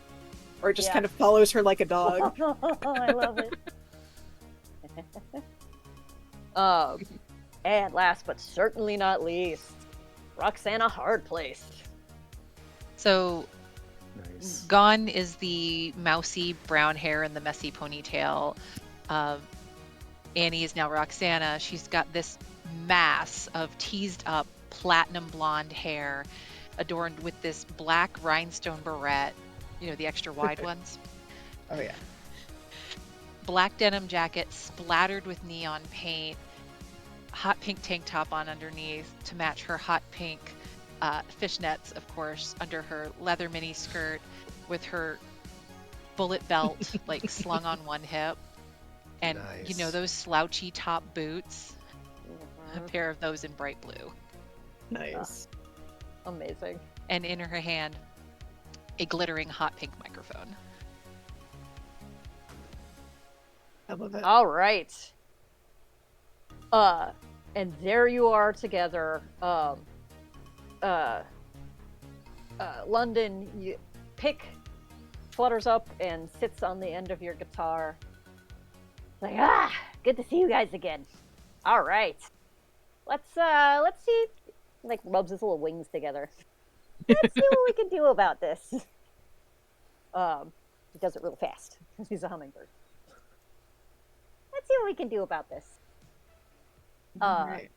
or just Yeah. kind of follows her like a dog. I love it. And last but certainly not least, Roxana Hardplaced. So Nice. gone is the mousy brown hair and the messy ponytail. Um, Annie is now Roxana. She's got this mass of teased up platinum blonde hair adorned with this black rhinestone barrette, the extra wide ones. Oh yeah. Black denim jacket splattered with neon paint, hot pink tank top on underneath to match her hot pink fishnets, of course, under her leather mini skirt with her bullet belt like slung on one hip. And Nice. those slouchy top boots, a Mhm. pair of those in bright blue. Nice. Amazing. And in her hand, a glittering hot pink microphone. I love it. All right. And there you are together. London, Pick flutters up and sits on the end of your guitar. Like, good to see you guys again. All right. Let's see. Like, rubs his little wings together. Let's see what we can do about this. He does it real fast. He's a hummingbird. Let's see what we can do about this. Right.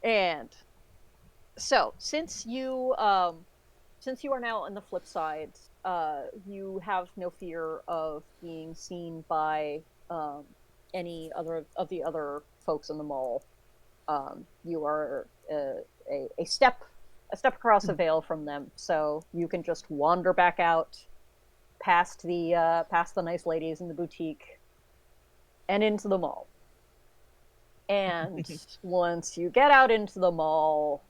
And so, since you are now on the flip side, you have no fear of being seen by any other of the other folks in the mall. You are a step across the veil from them, so you can just wander back out past the nice ladies in the boutique and into the mall. And once you get out into the mall,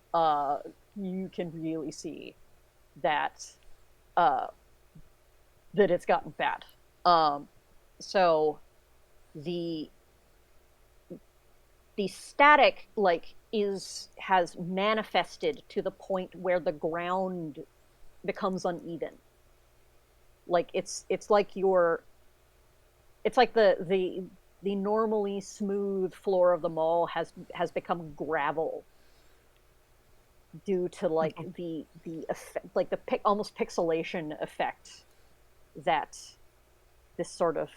you can really see that that it's gotten bad. So the static has manifested to the point where the ground becomes uneven. Like it's like the normally smooth floor of the mall has become gravel due to the effect, like the almost pixelation effect that this sort of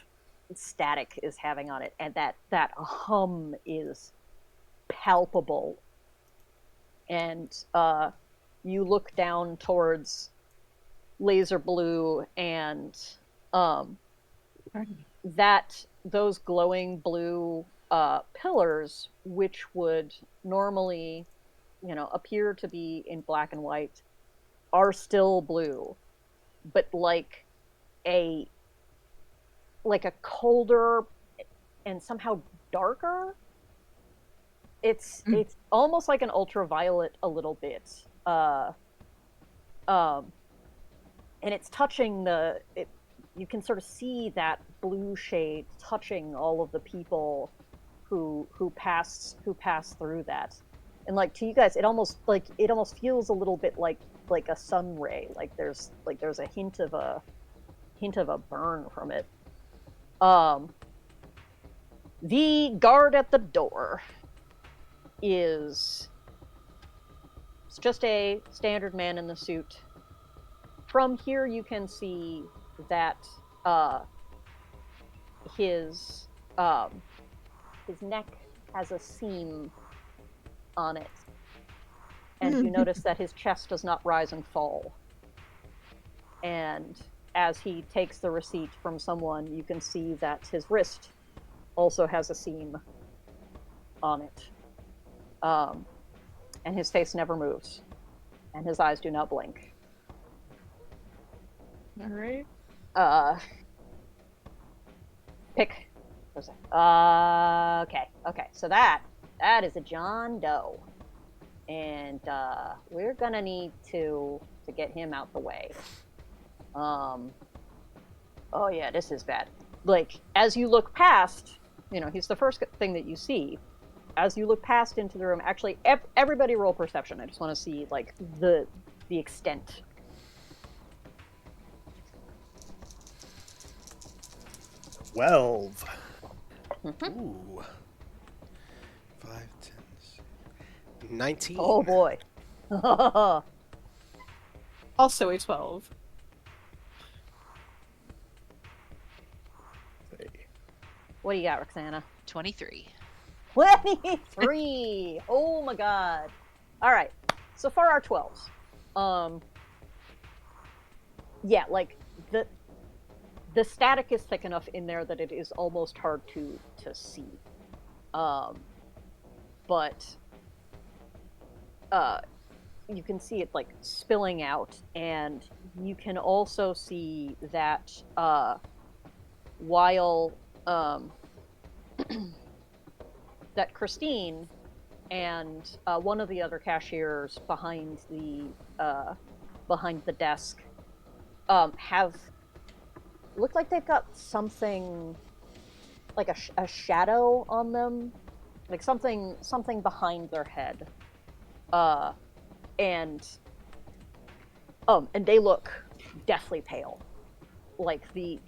static is having on it, and that hum is palpable. And you look down towards Laser Blue, and that those glowing blue pillars, which would normally, appear to be in black and white, are still blue, but like a colder and somehow darker. It's almost like an ultraviolet a little bit. And it's touching you can sort of see that blue shade touching all of the people who pass through that. And to you guys, it almost feels a little bit like a sun ray. Like there's a hint of a burn from it. The guard at the door it's just a standard man in the suit. From here, you can see that his neck has a seam on it, and you notice that his chest does not rise and fall. And as he takes the receipt from someone, you can see that his wrist also has a seam on it. And his face never moves, and his eyes do not blink. All right. Pick. Okay. So that is a John Doe, and we're gonna need to get him out the way. Oh yeah, this is bad. Like as you look past, he's the first thing that you see. As you look past into the room, actually, everybody roll perception. I just want to see the the extent. 12. Ooh. 5, 10, 19. Oh boy. Also a 12. What do you got, Roxana? 23. 23. Oh my god. All right. So far our 12s. Yeah, like the static is thick enough in there that it is almost hard to see. But you can see it like spilling out, and you can also see that while that Christine and one of the other cashiers behind the desk have looked like they've got something like a shadow on them, like something behind their head, uh, and and they look deathly pale, like the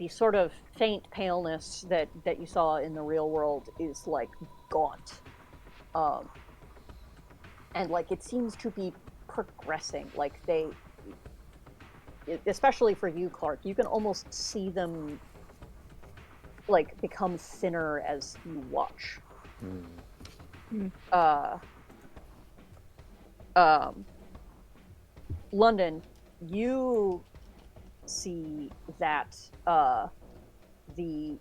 sort of faint paleness that you saw in the real world is like gaunt, and like it seems to be progressing, like they, especially for you, Clark, you can almost see them like become thinner as you watch. uh um London, you see that the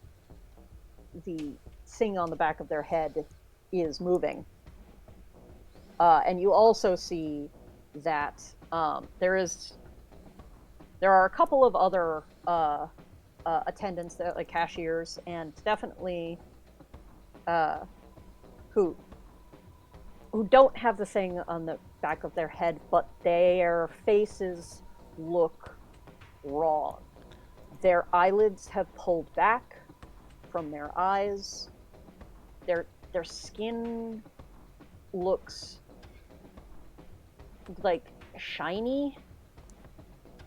the thing on the back of their head is moving, and you also see that there are a couple of other attendants, that, like cashiers, and definitely uh, who don't have the thing on the back of their head, but their faces look wrong. Their eyelids have pulled back from their eyes. Their skin looks like shiny,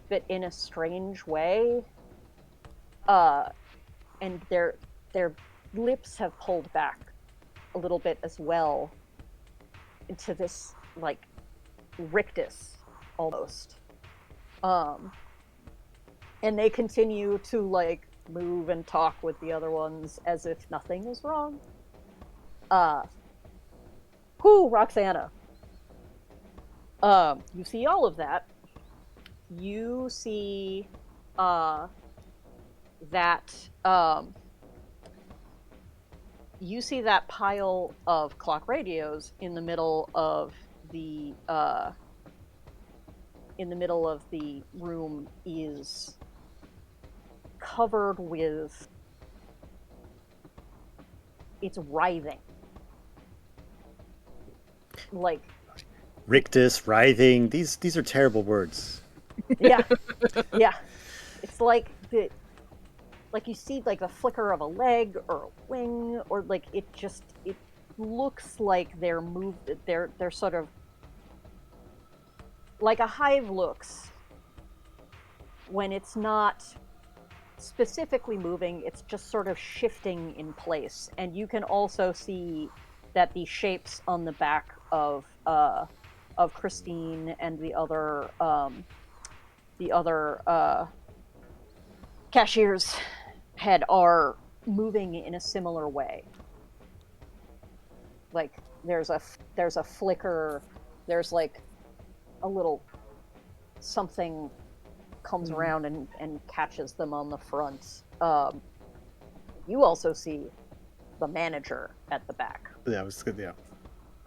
but in a strange way. Uh, and their lips have pulled back a little bit as well into this like rictus almost. Um, and they continue to like move and talk with the other ones as if nothing is wrong. Uh, Roxana. You see all of that. You see that you see that pile of clock radios in the middle of the room is covered with, it's writhing, like Rictus, writhing. These are terrible words. yeah, yeah. It's like you see like the flicker of a leg or a wing, or like it looks like they're sort of like a hive looks when it's not specifically moving, it's just sort of shifting in place. And you can also see that the shapes on the back of Christine and the other cashier's head are moving in a similar way. Like there's a flicker, there's like a little something comes around and catches them on the front. You also see the manager at the back. Yeah, it was good. Yeah.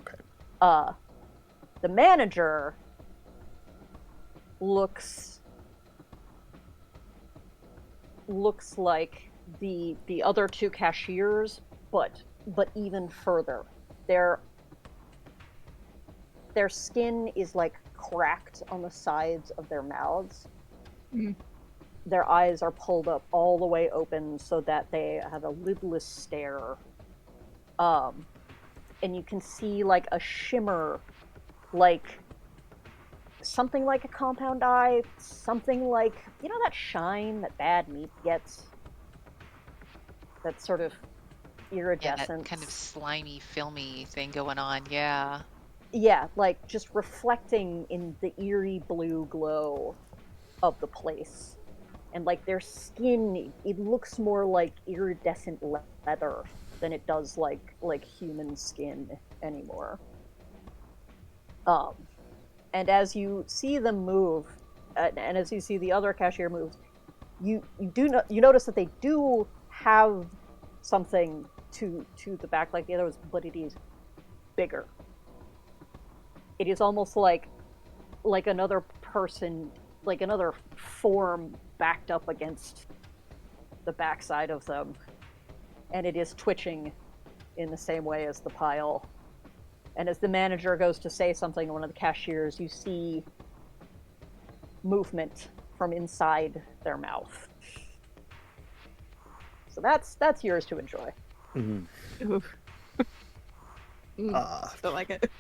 Okay. The manager looks like the other two cashiers, but even further. Their skin is like cracked on the sides of their mouths. Their eyes are pulled up all the way open so that they have a lidless stare. And you can see like a shimmer, like something like a compound eye, something like, you know, that shine that bad meat gets? That sort of Yeah, that kind of iridescence. slimy, filmy thing going on. Yeah. Yeah, like just reflecting in the eerie blue glow of the place. And like their skin, it looks more like iridescent leather than it does like human skin anymore. Um, and as you see them move, and as you see the other cashier moves, you notice that they do have something to the back like the others, but it is bigger. It is almost like another person, like another form backed up against the backside of them, and it is twitching in the same way as the pile. And as the manager goes to say something to one of the cashiers, you see movement from inside their mouth. So that's yours to enjoy. Mm-hmm. Oof. Still like it.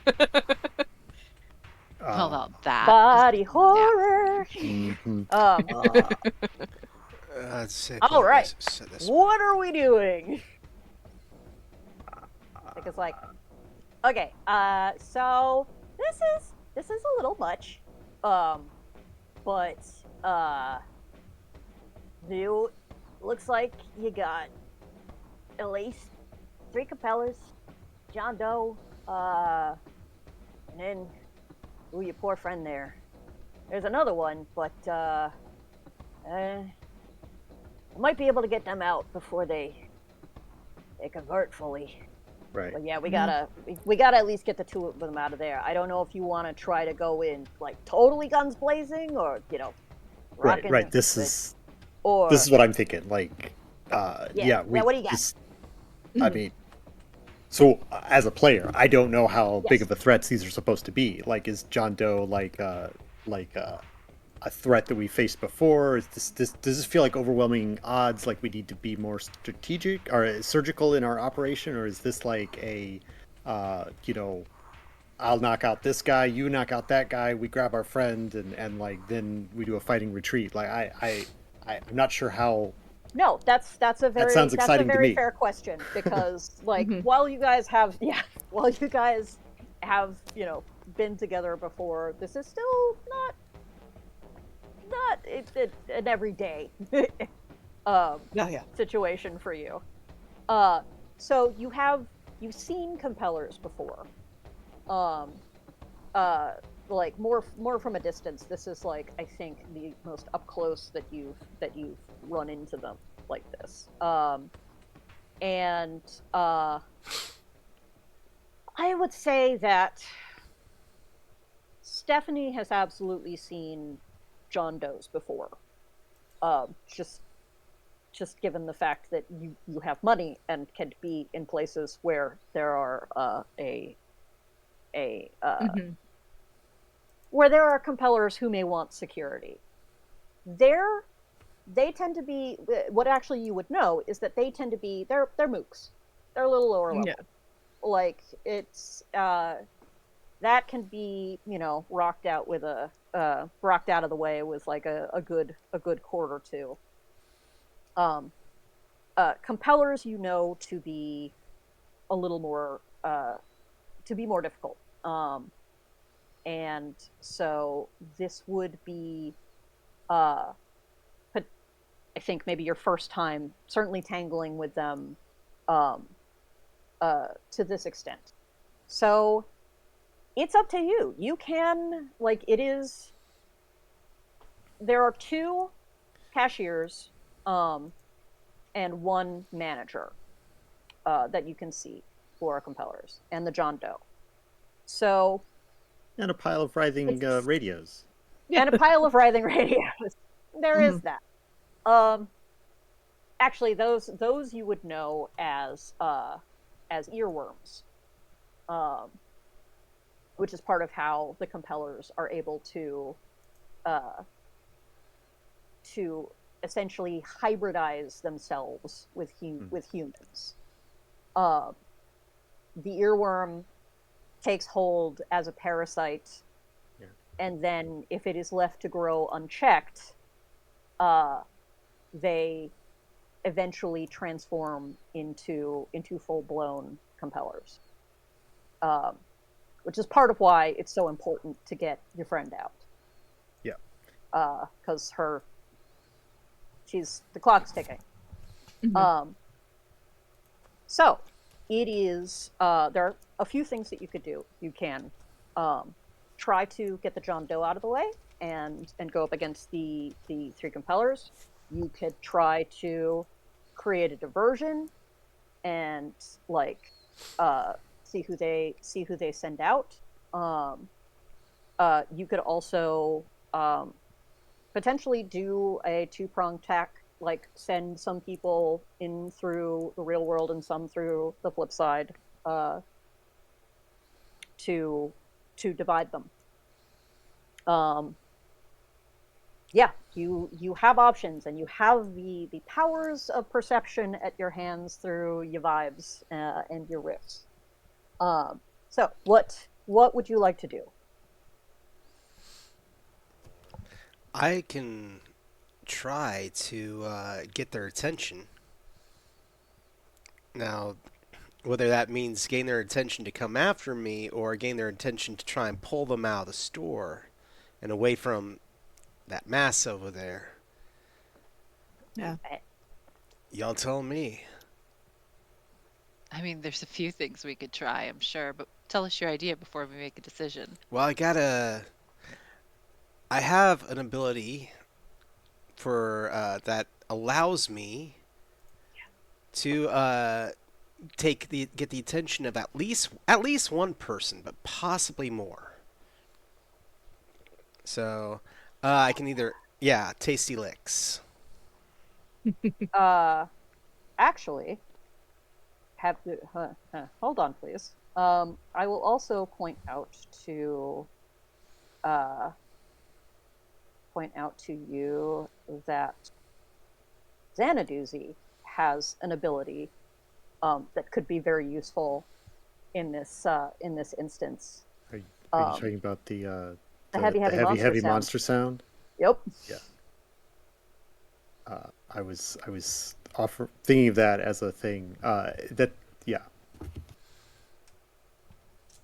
Well, Uh, now that is Body nasty. horror. mm-hmm. Um. Uh, Let's say All play right. this way. What are we doing? Like it's like, okay. So this is a little much. Um. But you looks like you got at least 3 compellers, John Doe, and then your poor friend there. There's another one, but I might be able to get them out before they convert fully. right. But yeah, we gotta at least get the 2 of them out of there. I don't know if you want to try to go in like totally guns blazing, or Right. rocking Right. it, This is or what I'm thinking. Like, yeah, yeah, yeah. we What do you got? just. I mean, so as a player, I don't know how big Yes. of a threats these are supposed to be. Like, is John Doe like a threat that we faced before? Is this does this feel like overwhelming odds? Like we need to be more strategic or surgical in our operation, or is this like a, you know, I'll knock out this guy, you knock out that guy, we grab our friend, and like then we do a fighting retreat. Like I'm not sure how No, that's a that very sounds that's a exciting to very me. fair question, because like Mhm. while you guys have yeah, while you guys have, been together before, this is still not an everyday um Oh yeah. situation for you. Uh so you've seen compellers before. Um uh like more from a distance. This is like, I think, the most up close that you've run into them like this. And I would say that Stephanie has absolutely seen John Doe's before. Just given the fact that you have money and can be in places where there are a Mhm. where there are compellers who may want security. They're they tend to be, what actually you would know is that they tend to be, they're mooks. They're a little lower Yeah. level. Like it's that can be, rocked out of the way with like a good cord or two. Um, Compellers, to be a little more to be more difficult. And so this would be, uh, I think, maybe your first time, certainly tangling with them, um, to this extent. So it's up to you. You can, like, it is. There are 2 cashiers, um, and 1 manager, that you can see for compellers, and the John Doe. So And a pile of writhing it's radios. Yeah. and a pile of writhing radios. There is Mhm. that. Um, Actually, those you would know as earworms, um, which is part of how the compellers are able uh, to essentially hybridize themselves with humans. Um, the earworm takes hold as a parasite, Yeah. and then if it is left to grow unchecked, they eventually transform into full-blown compellers, which is part of why it's so important to get your friend out. Yeah. Because the clock's ticking. Mhm. So it is. There are a few things that you could do. You can try to get the John Doe out of the way and go up against the three compellers. You could try to create a diversion and like see who they send out. You could also potentially do a two-pronged tack, like send some people in through the real world and some through the flip side, to divide them. Yeah, you have options, and you have the powers of perception at your hands through your vibes and your riffs. So what would you like to do? I can try to get their attention. Now, whether that means gain their attention to come after me or gain their attention to try and pull them out of the store and away from that mass over there, Yeah. y'all tell me. I mean, there's a few things we could try, I'm sure, but tell us your idea before we make a decision. Well, I have an ability for that allows me to get the attention of at least one person, but possibly more. So I can either tasty licks. Actually, have to hold on, please. I will also uh, point out to you that Xanadu has an ability that could be very useful in this instance. Are you Um, talking about the heavy heavy sound. monster sound? Yep. Yeah. I was thinking of that as a thing. That yeah.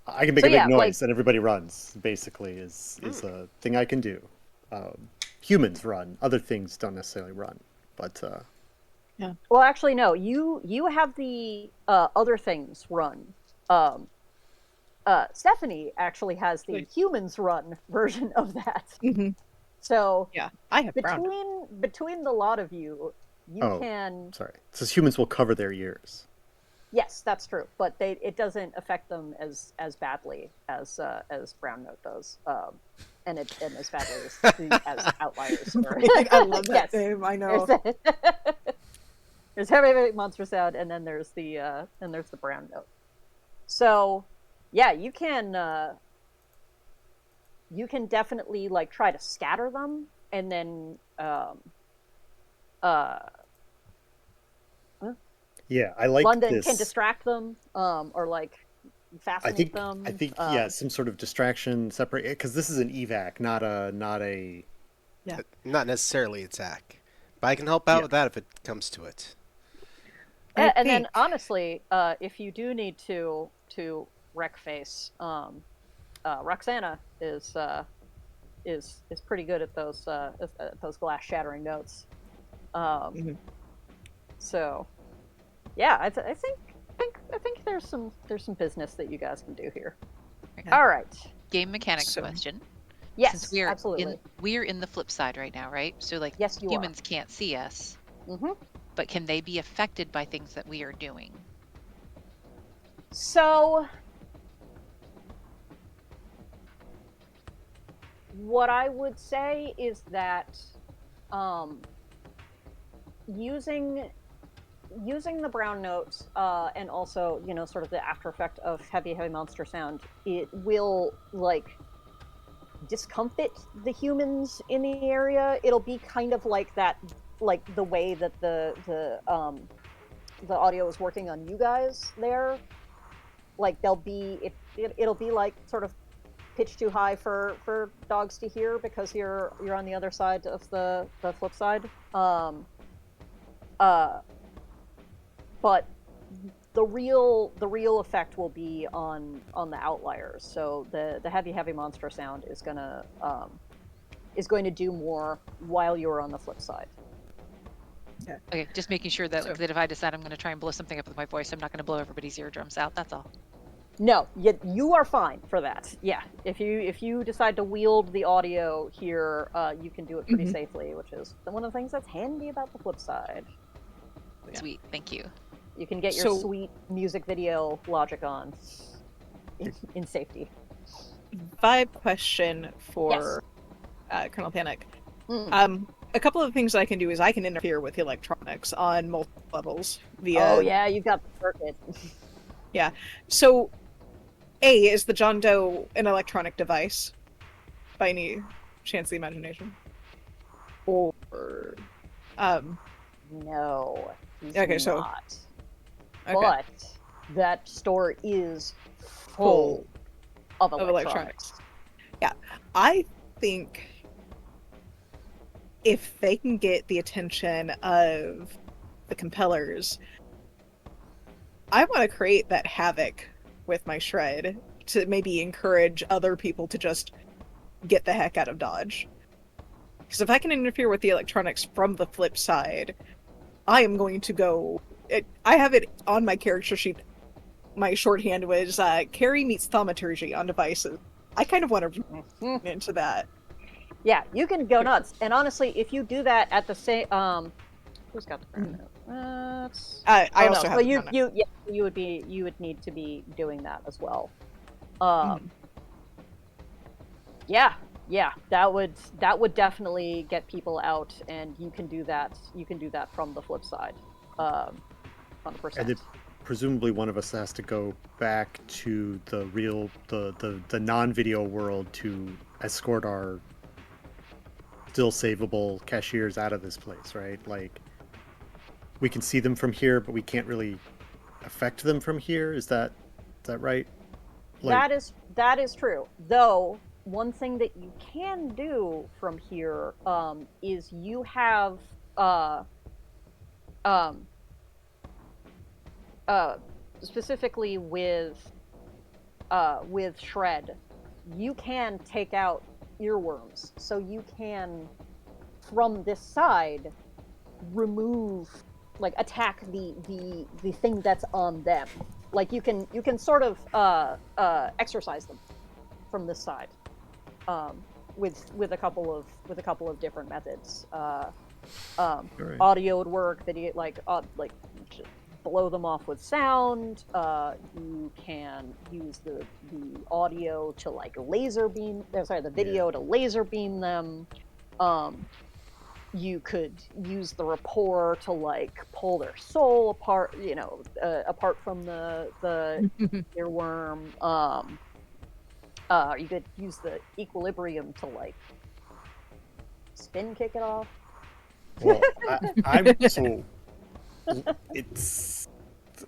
I can make So a big yeah, like noise and everybody runs. Basically, is a thing I can do. Humans run. Other things don't necessarily run. But Yeah. well, actually, no. You have the other things run. Um, Stephanie actually has the Like, humans run version of that. mhm. So Yeah. I have brown. between the lot of you, you oh, can. sorry. It says humans will cover their ears. Yes, that's true, but it doesn't affect them as badly as Brown Note does, and as badly as Outliers. Or I love that yes, name. I know. There's heavy monster sound, and then there's the Brown Note. So yeah, you can definitely like try to scatter them, and then uh, Yeah, I like London can this. distract them, or like fascinate them. Yeah, some sort of distraction separate because this is an evac, not a Yeah. Not necessarily attack, but I can help out yeah. with that if it comes to it. I And then think. honestly, if you do need to wreck face, Roxana is pretty good at those glass shattering notes. Mhm. So yeah, I think there's some business that you guys can do here. Okay. All right. Game mechanics So- question. Since Yes, absolutely. we're in the flip side right now, right? So like Yes, you are. humans can't see us, Mm-hmm. but can they be affected by things that we are doing? So what I would say is that um, using the brown notes, and also sort of the after effect of heavy monster sound, it will like discomfit the humans in the area. It'll be kind of like that, like the way that the audio is working on you guys there. Like they'll be it'll be like sort of pitch too high for dogs to hear because you're on the other side of the flip side. Uh, but the real effect will be on the outliers. So the heavy monster sound is going to do more while you're on the flip side. Okay, just making sure that, So- that if I decide I'm going to try and blow something up with my voice, I'm not going to blow everybody's eardrums out. That's all. No, you are fine for that. Yeah, if you decide to wield the audio here, you can do it pretty safely, which is one of the things that's handy about the flip side. Yeah. Sweet, thank you. You can get your So- sweet music video logic on in safety. Vibe question for Colonel Panic. Mm. A couple of things I can do is I can interfere with electronics on multiple levels via. Oh yeah, you've got the circuit. Yeah. So, A, is the John Doe an electronic device by any chance of the imagination? Or, No, he's Okay, so- not. okay, But that store is full full of of electronics. electronics. Yeah, I think if they can get the attention of the compellers, I want to create that havoc with my shred to maybe encourage other people to just get the heck out of Dodge. Because if I can interfere with the electronics from the flip side, I am going to go. I have it on my character sheet. My shorthand was Kori meets thaumaturgy on devices. I kind of want to Mhm. into that. Yeah, you can go nuts. And honestly, if you do that at the same, who's got the crown note? I Oh also no, have so the you crown you yeah, you would need to be doing that as well. Mhm. Yeah, that would definitely get people out, and you can do that. You can do that from the flip side, 100%. And then presumably one of us has to go back to the real the non-video world to escort our still savable cashiers out of this place, right? Like we can see them from here, but we can't really affect them from here. Is that right? Like That is true. Though one thing that you can do from here is you have um, uh, specifically with shred, you can take out earworms, so you can from this side remove, like, attack the thing that's on them. Like you can sort of exercise them from this side, with a couple of different methods. right. Audio would work. Video, like blow them off with sound. You can use the audio to like laser beam. Sorry, the video to laser beam them. You could use the rapport to like pull their soul apart. Apart from the earworm. You could use the equilibrium to like spin kick it off. Well, I'm so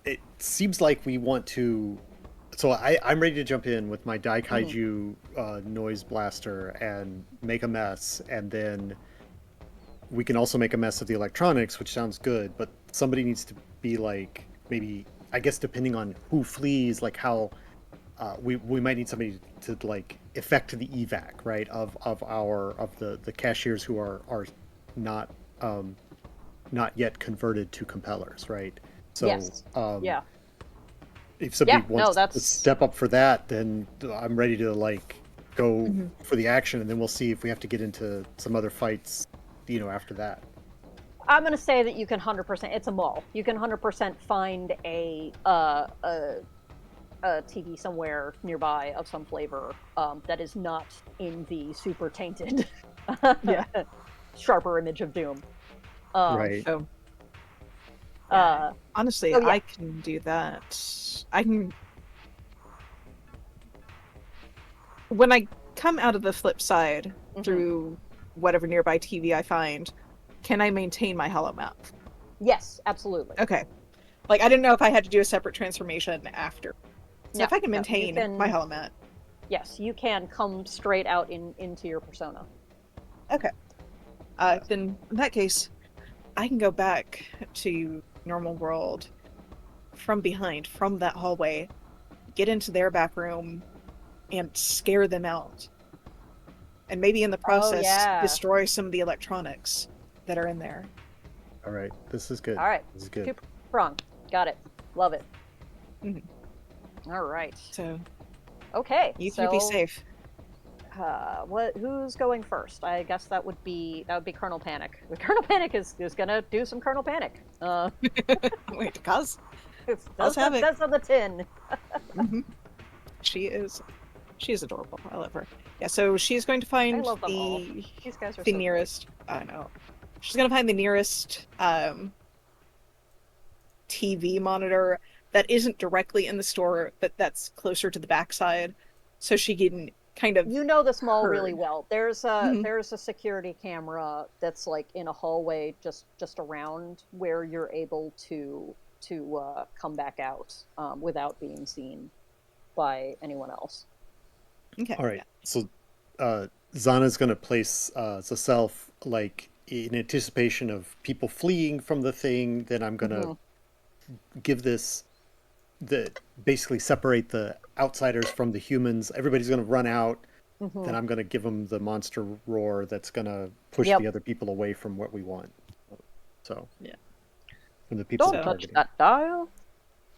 it seems like we want to. So I'm ready to jump in with my Daikaiju noise blaster and make a mess, and then we can also make a mess of the electronics, which sounds good. But somebody needs to be like, maybe, I guess depending on who flees, like how we might need somebody to like effect the evac, right, of the cashiers who are not not yet converted to compellers, right? So Yes. Yeah. if somebody Yeah, no, wants to that's- step up for that, then I'm ready to like go for the action, and then we'll see if we have to get into some other fights, after that. I'm gonna say that you can 100%. It's a mall. You can 100% find a TV somewhere nearby of some flavor that is not in the super tainted, Yeah. sharper image of Doom. Right. Oh, Uh, honestly, oh, yeah. I can do that. I can. When I come out of the flip side through whatever nearby TV I find, can I maintain my hollow mouth? Yes, absolutely. Okay. Like, I didn't know if I had to do a separate transformation after. So No, if I can no, you maintain can- my hollow mouth. Yes, you can come straight out into your persona. Okay. Then in that case, I can go back to normal world from behind, from that hallway, get into their back room, and scare them out. And maybe in the Oh process, yeah. destroy some of the electronics that are in there. All right, this is good. All right. This is good. Two-prong. Got it. Love it. Mhm. All right. So Okay. you two be So, safe. who's going first? I guess that would be Colonel Panic. Colonel Panic is gonna do some Colonel Panic. Wait, cause It Cause havoc. says on the tin. Mm-hmm. She is adorable. I love her. Yeah, so she's going to I find love them all. These guys are the so great. nearest. I know. She's gonna find the nearest TV monitor that isn't directly in the store, but that's closer to the backside, so she can kind of You know this mall really herd. well. Mhm. There's a security camera that's like in a hallway just around where you're able to come back out without being seen by anyone else. Okay. All Yeah. right, so Zana's gonna place herself like in anticipation of people fleeing from the thing. Then I'm gonna Hmm. give this the basically separate the outsiders from the humans. Everybody's gonna run out. Hmm. Then I'm gonna give them the monster roar that's gonna push Yep. the other people away from what we want. So Yeah. from the people Don't we're So. touch targeting. that dial.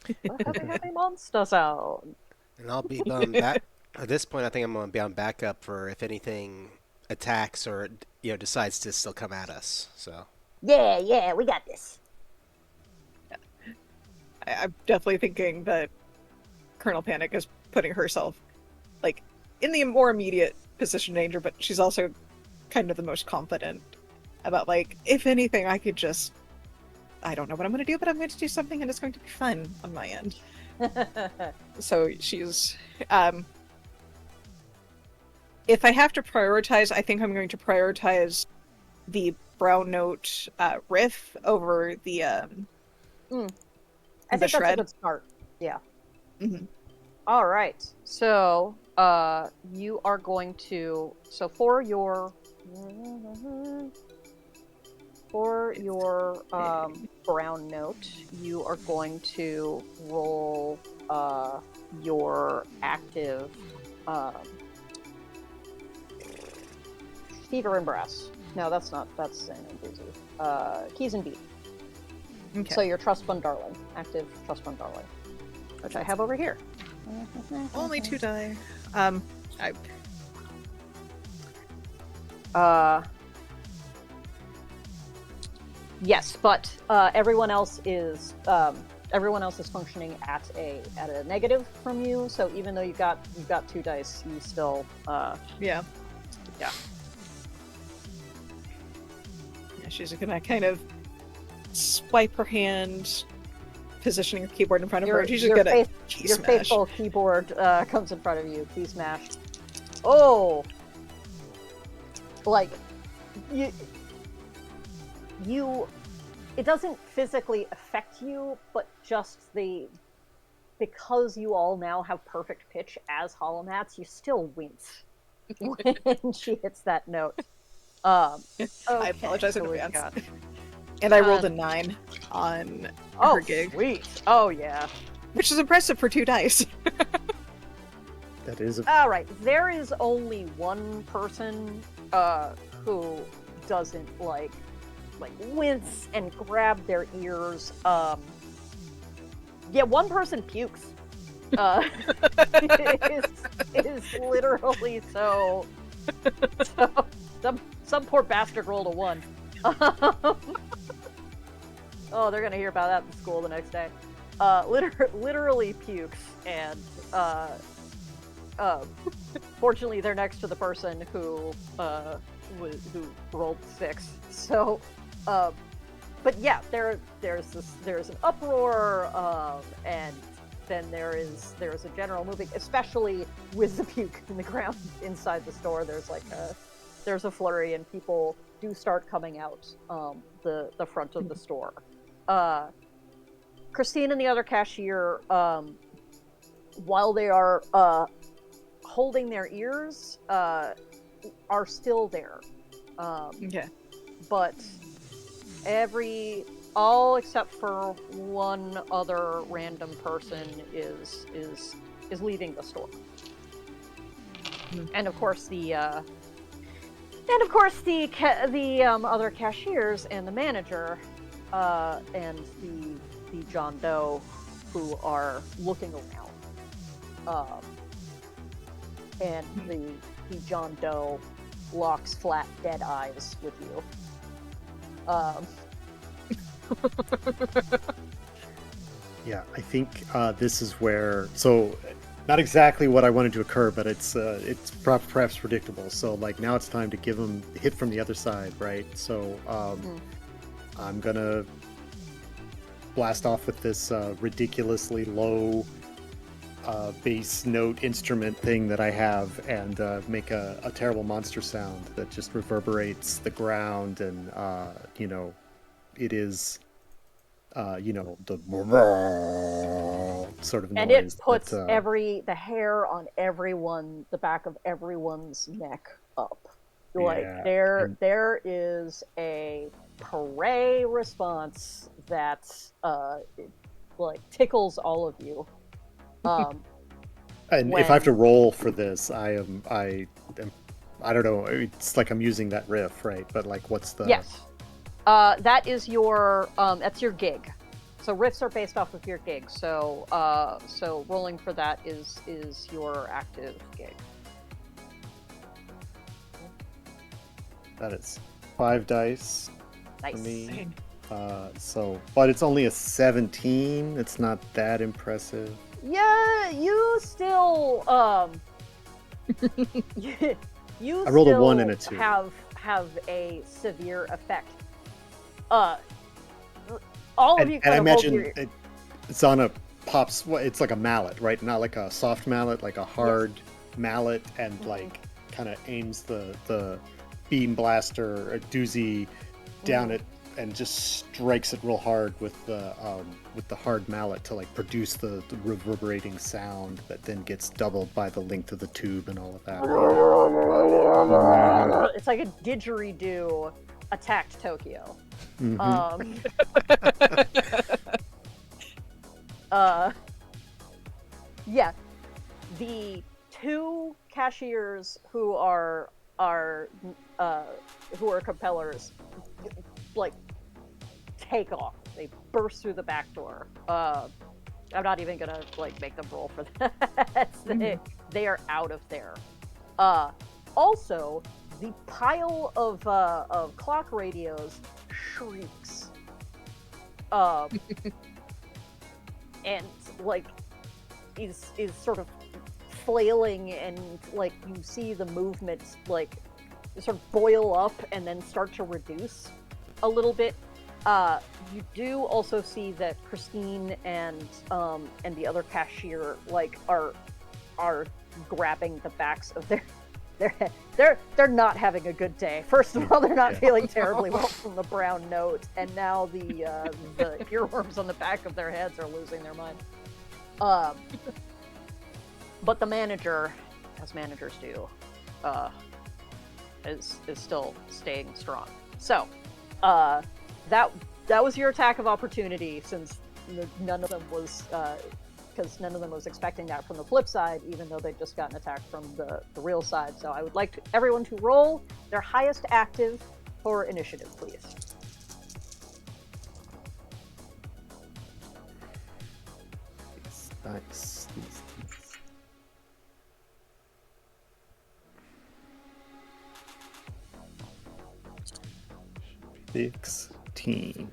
The heavy monster sound. And I'll be back. At this point, I think I'm going to be on backup for if anything attacks or decides to still come at us. So Yeah, we got this. I'm definitely thinking that Colonel Panic is putting herself like in the more immediate position of danger, but she's also kind of the most confident about like, if anything, I don't know what I'm going to do, but I'm going to do something and it's going to be fun on my end. So she's if I have to prioritize, I think I'm going to prioritize the brown note riff over the I think that's a shred. good start. Yeah. Mm-hmm. All right. So, you are going to for your brown note, you are going to roll your active um, fever and brass. No, that's not. That's an enthusiast. Keys and beat. Okay. So your trust fund darling, active trust fund darling, which I have over here. Only 2 die. I Uh, yes, but everyone else is functioning at a negative from you. So even though you've got 2 dice, you still yeah. yeah. Yeah, she's gonna kind of swipe her hand, positioning her keyboard in front of her, and she's just gonna key your smash. faithful keyboard comes in front of you. Key smash. Oh, like you. It doesn't physically affect you, but just because you all now have perfect pitch as Holomatixx, you still wince when she hits that note. Okay, I apologize in so we've advance. got And I rolled a 9 on her gig, sweet. Oh yeah. which is impressive for 2 dice. That is All right. There is only one person who doesn't like wince and grab their ears. Yeah, one person pukes. It is literally so some poor bastard rolled a 1. Oh, they're gonna hear about that in school the next day. Literally pukes, and fortunately they're next to the person who rolled 6. So, but yeah, there's an uproar, and then there's a general moving, especially with the puke in the ground inside the store. There's a flurry, and people do start coming out the front of the store. Christine and the other cashier, while they are holding their ears are still there. Okay. But all except for one other random person is leaving the store. And of course the other cashiers and the manager and the John Doe who are looking around. And the John Doe locks flat dead eyes with you. Yeah, I think this is where. So, not exactly what I wanted to occur, but it's perhaps predictable. So, like now it's time to give him the hit from the other side, right? So, I'm gonna blast off with this ridiculously low bass note instrument thing that I have, and make a terrible monster sound that just reverberates the ground, and it is. The sort of noise. And it puts that, the hair on the back of everyone's neck up. Like yeah, there is a parade response that like tickles all of you. and if I have to roll for this, I don't know. It's like I'm using that riff, right? But like, what's the? Yes. That is that's your gig. So riffs are based off of your gig. So rolling for that is your active gig. That is 5 dice Nice. for me. But it's only a 17. It's not that impressive. Yeah, you still you I rolled a still 1 and a 2. have a severe effect. All of you And I kind of hold imagine your... it's on a pops. It's like a mallet, right? Not like a soft mallet, like a hard mallet, and like kind of aims the beam blaster or doozy down it and just strikes it real hard with the hard mallet to like produce the reverberating sound that then gets doubled by the length of the tube and all of that. It's like a didgeridoo attacked Tokyo. Yeah, the two cashiers who are compellers like take off. They burst through the back door. I'm not even gonna like make them roll for that. They are out of there. Also, the pile of clock radios shrieks. And like is sort of flailing, and like you see the movement like sort of boil up and then start to reduce a little bit. You do also see that Christine and the other cashier like are grabbing the backs of their they're not having a good day. First of all, they're not feeling terribly well from the brown note, and now the earworms on the back of their heads are losing their mind. But the manager, as managers do, is still staying strong. So, that was your attack of opportunity, since none of them was because none of them was expecting that from the flip side, even though they'd just gotten attacked from the real side. So I would like everyone to roll their highest active for initiative, please. Nice. 16.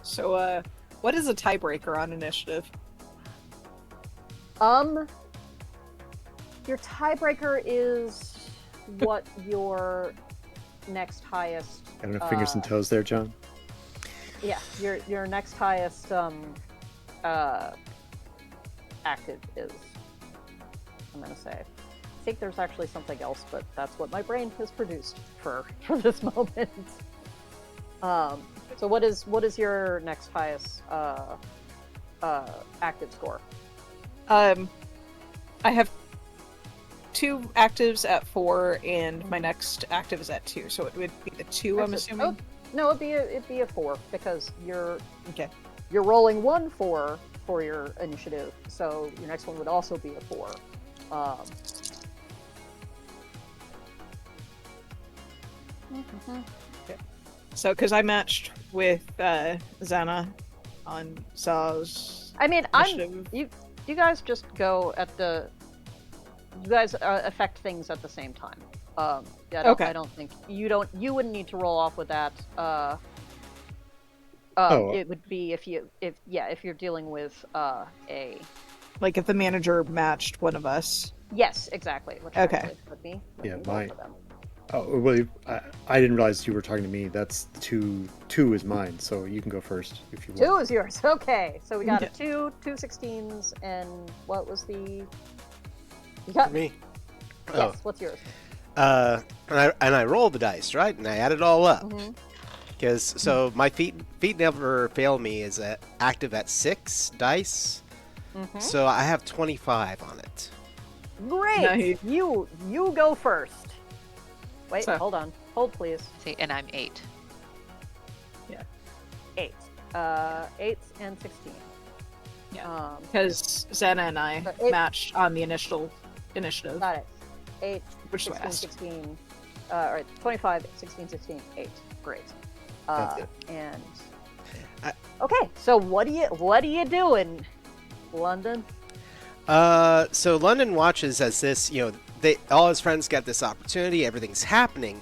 So, what is a tiebreaker on initiative? Your tiebreaker is what your next highest. I don't know, fingers and toes there, John. Yeah, your next highest active is. I'm gonna say. I think there's actually something else, but that's what my brain has produced for this moment. So what is your next highest active score? I have 2 actives at 4, and my next active is at 2, so it would be the 2, I'm assuming. Oh, no, it'd be a 4 because you're Okay. rolling 1 4 for your initiative, so your next one would also be a 4. Okay. So, because I matched with Xana on Saw's I mean, initiative. you guys just go at the. You guys affect things at the same time. Yeah, Okay. I don't think you wouldn't need to roll off with that. Oh. It would be if you're dealing with a. Like if the manager matched one of us. Yes, exactly. Which Okay. actually could be. Yeah, roll my- for them. Oh, well, I didn't realize you were talking to me. That's two. Two is mine, so you can go first if you want. 2 is yours. Okay, so we got Yeah. a 2, 2 16s, and what was the? You got For me. Yes. What's yours? And I rolled the dice, right? And I add it all up. Mm-hmm. Because so my feet never fail me is active at 6 dice. Mm-hmm. So I have 25 on it. Great. Nice. You go first. Wait, So- hold on. Hold, please. See, and I'm 8. 8. 8 and 16. Yeah. Because Xana and I So 8 matched on the initiative. Got it. 8, Which is 16, fast. 16. All right, 25, 16, 16, 8. Great. That's it. And I- okay, so what are you doing, London? So London watches as this, all his friends get this opportunity, everything's happening,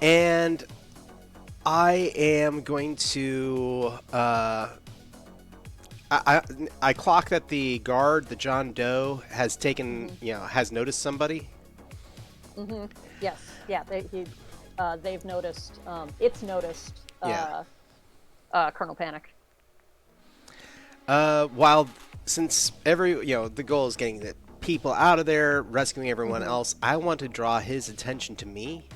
and I am going to, I clock that the guard, the John Doe, has taken, has noticed somebody. Mm-hmm. Yes. Yeah. They've noticed. It's noticed. Yeah. Colonel Panic. Since the goal is getting the people out of there, rescuing everyone else, I want to draw his attention to me.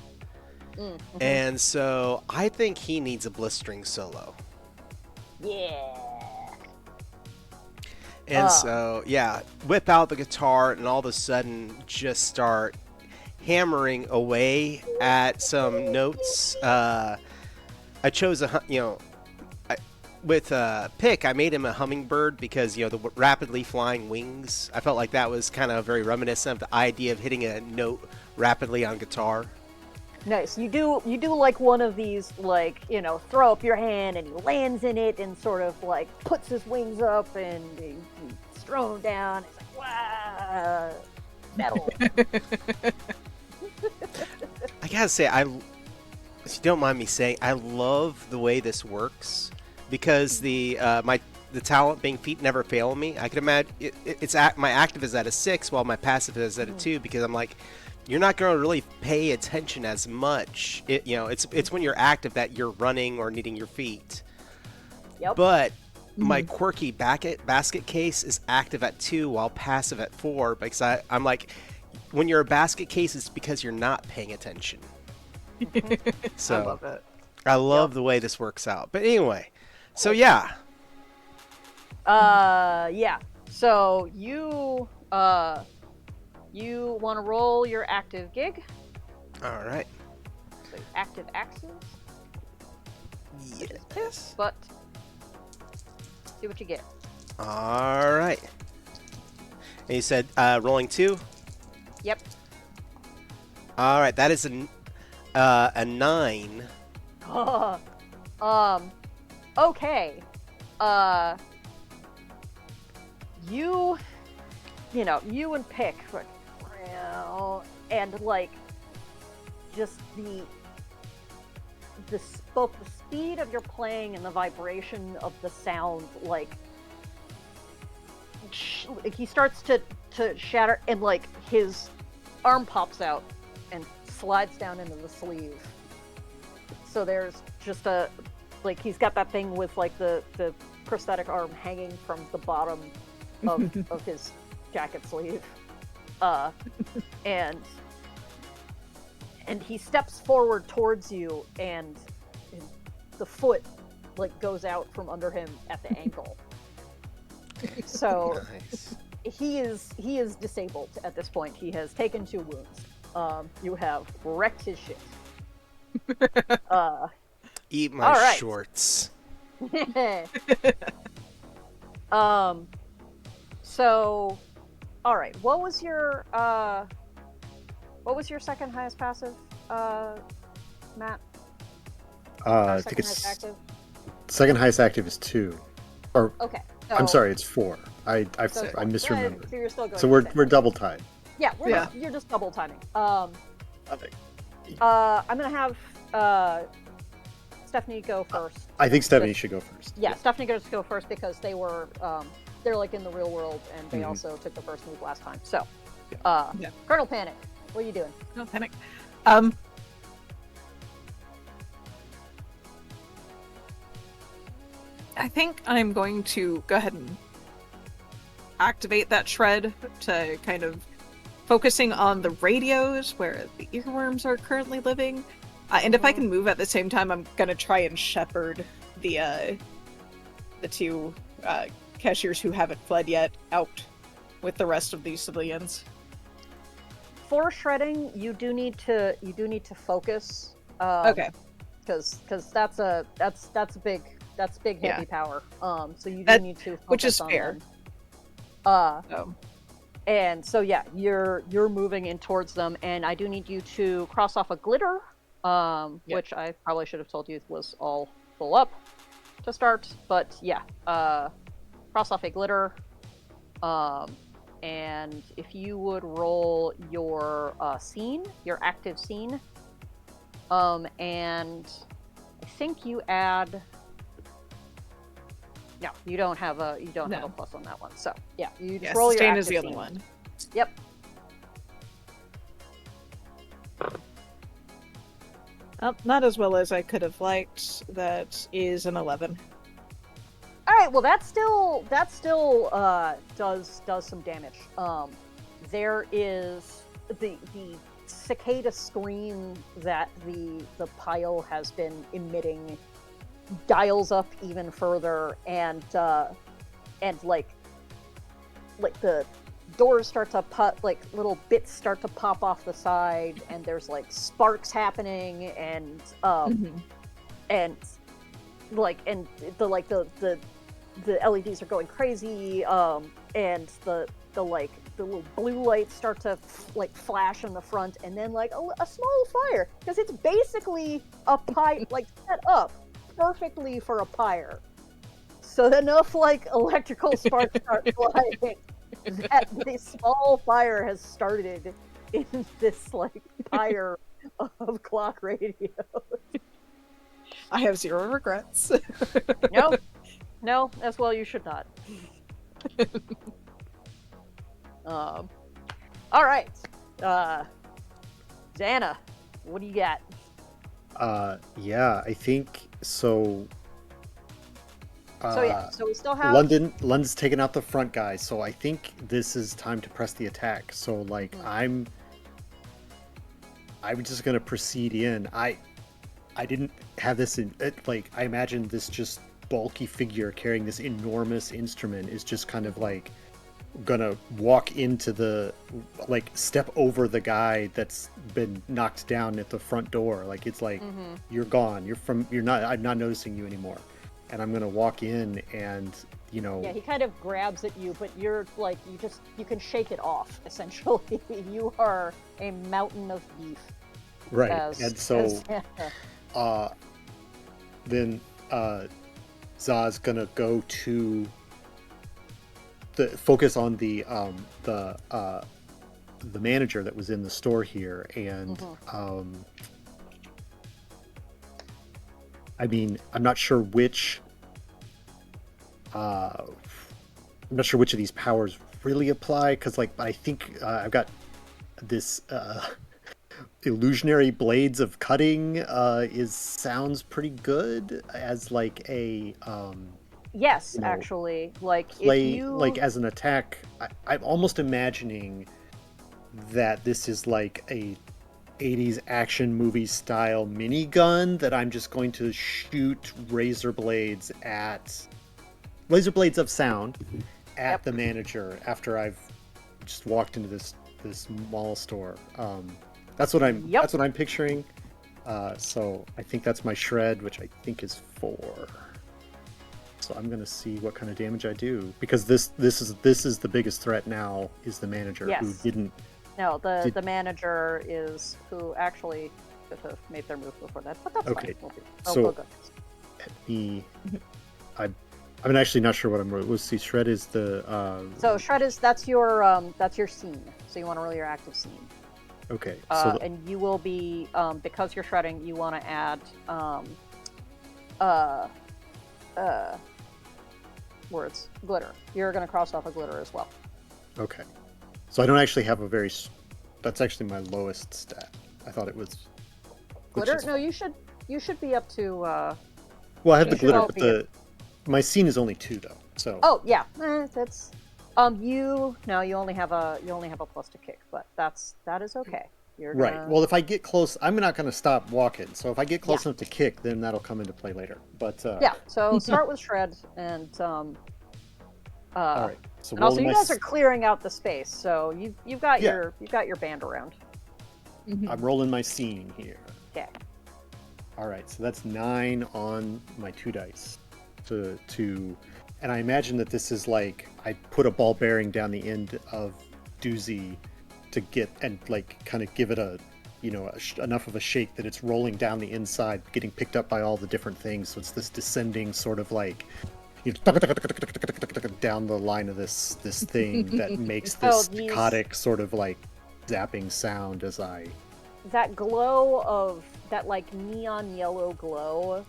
Mm-hmm. And so I think he needs a blistering solo. Yeah. And so, whip out the guitar and all of a sudden just start hammering away at some notes. I chose with Pick, I made him a hummingbird because, the rapidly flying wings. I felt like that was kind of very reminiscent of the idea of hitting a note rapidly on guitar. Nice. You do like one of these, like, throw up your hand and he lands in it and sort of like puts his wings up and he's thrown down. It's like, wow, metal. I gotta say, if you don't mind me saying, I love the way this works because the talent being feet never fail me. I can imagine my active is at a 6 while my passive is at a 2 because I'm like, you're not going to really pay attention as much. It's when you're active that you're running or needing your feet. Yep. But my quirky basket case is active at 2 while passive at 4 because I'm like, when you're a basket case, it's because you're not paying attention. So I love it. I love the way this works out. But anyway, so yeah. Yeah. So you want to roll your active gig? All right. So active axes. Yes. But see what you get. All right. And you said rolling 2? Yep. All right, that is a 9. Okay. You and Pick, like, and like, just both the speed of your playing and the vibration of the sound, like, he starts to shatter, and like his arm pops out and slides down into the sleeve. So there's just he's got that thing with like the prosthetic arm hanging from the bottom of his jacket sleeve. And he steps forward towards you, and the foot like goes out from under him at the ankle. So Nice. he is disabled at this point. He has taken 2 wounds. You have wrecked his shit. Uh, Eat my all right. shorts. um. So, all right. What was your second highest passive, Matt? Or I think second highest it's active? second highest active is 2, or Okay. I'm So, sorry, it's 4. I so I 4. misremembered. So you're still going So at the same we're rate. double tied. Yeah, Yeah. you're just double timing. Okay. I'm gonna have Stephanie go first. I think Stephanie Just- should go first. Yeah, Stephanie goes to go first because they're like in the real world and they Mhm. also took the first move last time. So, Yeah. Colonel Panic, what are you doing? No panic. I think I'm going to go ahead and activate that shred to kind of focusing on the radios where the earworms are currently living. And if I can move at the same time, I'm gonna try and shepherd the 2 cashiers who haven't fled yet out with the rest of these civilians. For shredding, you do need to focus. Okay. Because that's big heavy Yeah. power. So you do That- need to focus which is on fair. them. So And so yeah, you're moving in towards them, and I do need you to cross off a glitter, Yep. which I probably should have told you was all full up to start. But yeah, cross off a glitter, and if you would roll your scene, your active scene, and I think you add. No, you don't have a No. plus on that one. So yeah, you just yeah, roll your sustain active is the other scene. one. Yep. Not as well as I could have liked. That is an 11. All right. Well, that still does some damage. There is the cicada scream that the pile has been emitting dials up even further, and like the doors start to pop, like little bits start to pop off the side, and there's like sparks happening, and and and the LEDs are going crazy, and the little blue lights start to like flash in the front, and then like a small fire, because it's basically a pyre, like set up perfectly for a pyre. So enough like electrical sparks start flying that this small fire has started in this like pyre of clock radio. I have 0 regrets. No, as well you should not. All right, Xana, what do you got? Yeah, I think so. So we still have London's taken out the front guy, so I think this is time to press the attack. So like I'm just gonna proceed in. I didn't have this in like I imagined this just bulky figure carrying this enormous instrument is just kind of like gonna walk into the like step over the guy that's been knocked down at the front door. Like it's like you're gone. You're not. I'm not noticing you anymore. And I'm gonna walk in and Yeah, he kind of grabs at you, but you're like you can shake it off. Essentially, you are a mountain of beef. right. As, And so then Za's gonna go to the focus on the manager that was in the store here, and I mean, I'm not sure which of these powers really apply, because like I think I've got this illusionary blades of cutting sounds pretty good as like a yes, you know, actually, like if play you like as an attack. I'm almost imagining that this is like a 80s action movie style minigun that I'm just going to shoot razor blades of sound at the manager after I've just walked into this mall store. That's what I'm picturing. So I think that's my shred, which I think is 4. So I'm gonna see what kind of damage I do, because this is the biggest threat now, is the manager who Yes. didn't. No, the manager is who actually could have made their move before that, but that's Okay. fine. So go. I'm actually not sure what I'm. Let's see. Shred is the. So shred is that's your scene. So you want to roll your active scene. Okay. So And you will be because you're shredding, you want to add words, glitter. You're going to cross off a glitter as well. okay. So I don't actually have a very. That's actually my lowest stat. I thought it was. Glitter? No, you should be up to. Well, I have the should glitter, all but be my scene is only 2 though. So. Oh yeah, that's. You only have a plus to kick, but that is okay. You're Right. gonna... Well, if I get close, I'm not going to stop walking. So if I get close enough to kick, then that'll come into play later. But yeah. So start with shred, and all right. So and also you guys are clearing out the space, so you've got your band around. I'm rolling my scene here. Okay. All right. So that's 9 on my 2 dice. And I imagine that this is like I put a ball bearing down the end of Doozy to get and like kind of give it a, enough of a shake that it's rolling down the inside, getting picked up by all the different things. So it's this descending sort of like down the line of this thing that makes this staccatic sort of like zapping sound as I. That glow of that like neon yellow glow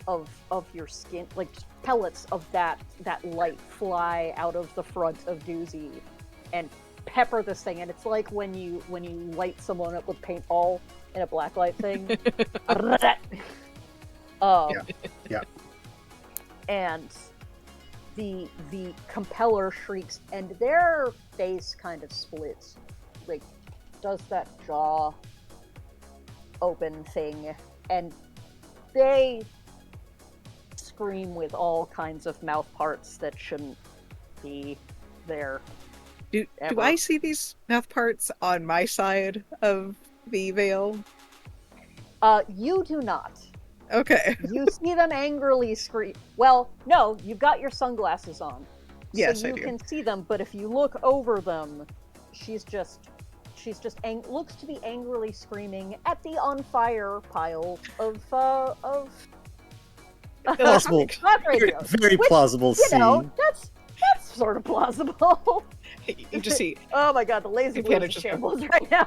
of your skin, like just pellets of that light fly out of the front of Doozy and pepper this thing, and it's like when you light someone up with paintball in a blacklight thing. Yeah. And the compeller shrieks, and their face kind of splits, like does that jaw open thing, and they scream with all kinds of mouth parts that shouldn't be there. Do I see these mouth parts on my side of the veil? You do not. Okay. You see them angrily scream. Well, no, you've got your sunglasses on. Yes, so I you do. can see them, but if you look over them, she's just looks to be angrily screaming at the on fire pile of Plausible. Very plausible scene. That's sort of plausible. You just see. Oh my god, the lazy blue is shambles right now.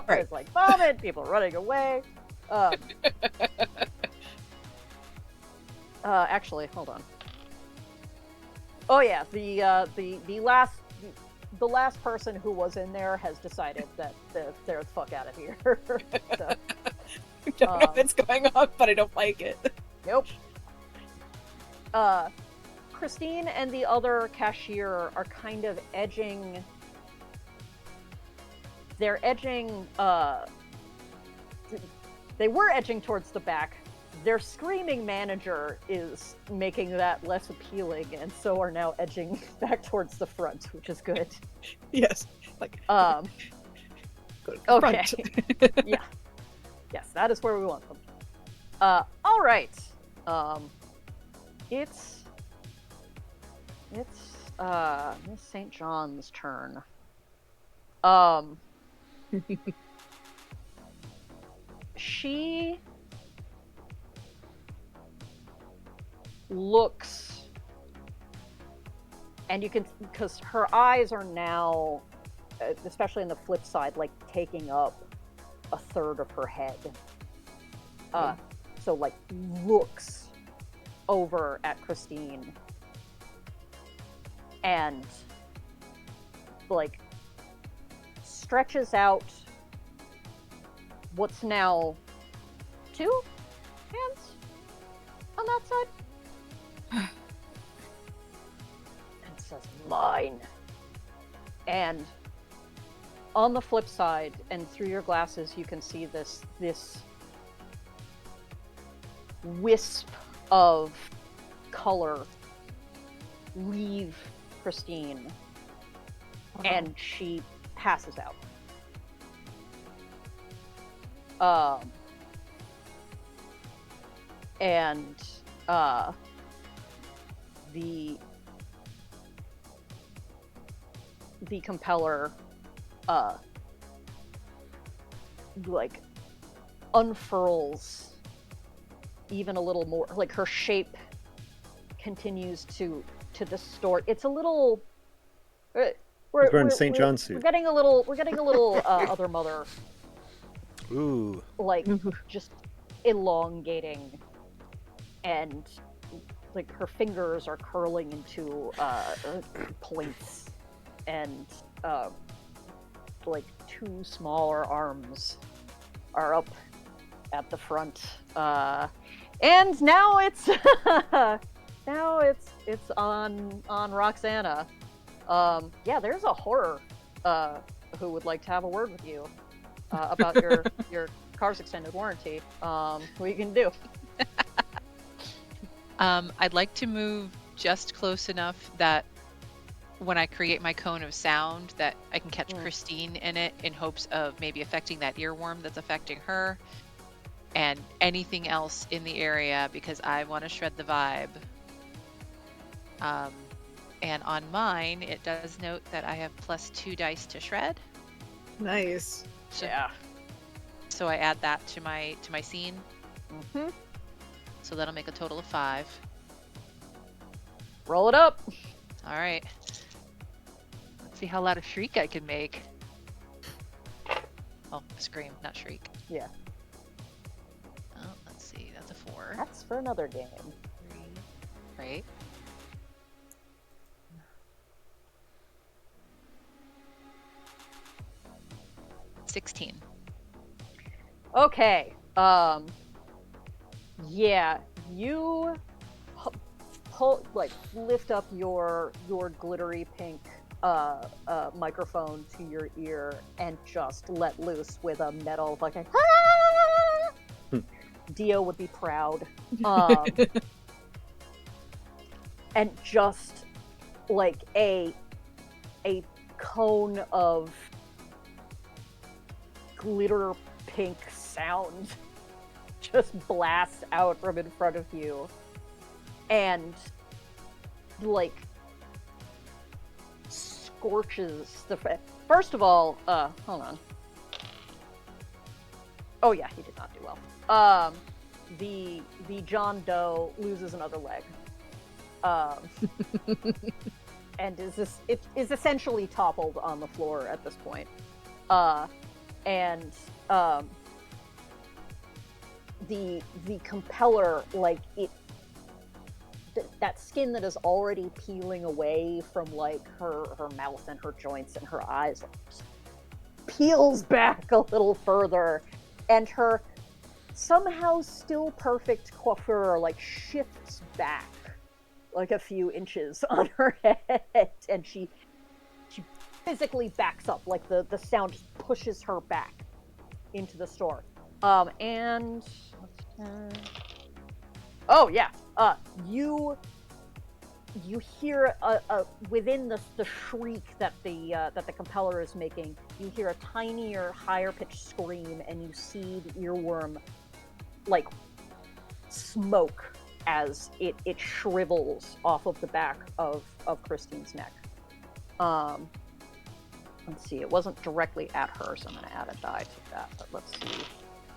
Right. It's like vomit, people running away. Actually, hold on. Oh yeah, the last person who was in there has decided that they're the fuck out of here. So, I don't know what's going on, but I don't like it. Nope. Christine and the other cashier are kind of edging. They're edging. They were edging towards the back. Their screaming manager is making that less appealing, and so are now edging back towards the front, which is good. Yes. Like. Okay. Front. Yeah. Yes, that is where we want them. All right. It's Miss St. John's turn. She looks, and you can, because her eyes are now, especially on the flip side, like taking up a third of her head. So like looks over at Christine and like stretches out what's now 2 hands on that side and says mine. And on the flip side and through your glasses you can see this wisp of color weave Christine, and she passes out. And the compeller like unfurls even a little more. Like her shape continues to distort. It's a little. He's wearing St. John's suit. We're getting a little other mother. Ooh. Like just elongating, and like her fingers are curling into points, and like two smaller arms are up at the front, and now it's it's on Roxana. Yeah, there's a horror who would like to have a word with you about your car's extended warranty. What you can do? I'd like to move just close enough that when I create my cone of sound that I can catch Christine in it, in hopes of maybe affecting that earworm that's affecting her and anything else in the area, because I want to shred the vibe. And on mine, it does note that I have +2 dice to shred. Nice. Yeah. So I add that to my scene. Mm-hmm. So that'll make a total of 5. Roll it up. All right. Let's see how loud a shriek I can make. Oh, scream, not shriek. Yeah. Oh, let's see. That's a 4. That's for another game. 3. Right. $16. Okay. Yeah, you lift up your glittery pink microphone to your ear and just let loose with a metal fucking Dio would be proud. And just like a cone of glitter pink sound just blasts out from in front of you, and like scorches the first of all, hold on. Oh yeah, he did not do well. The John Doe loses another leg. And is essentially toppled on the floor at this point. And the compeller, like that skin that is already peeling away from like her mouth and her joints and her eyes peels back a little further, and her somehow still perfect coiffure like shifts back like a few inches on her head, and she physically backs up, like the sound just pushes her back into the store. And oh yeah, you hear within the shriek that the compeller is making, you hear a tinier, higher pitched scream, and you see the earworm like smoke as it shrivels off of the back of Christine's neck. Let's see, it wasn't directly at her, so I'm going to add a die to that, but let's see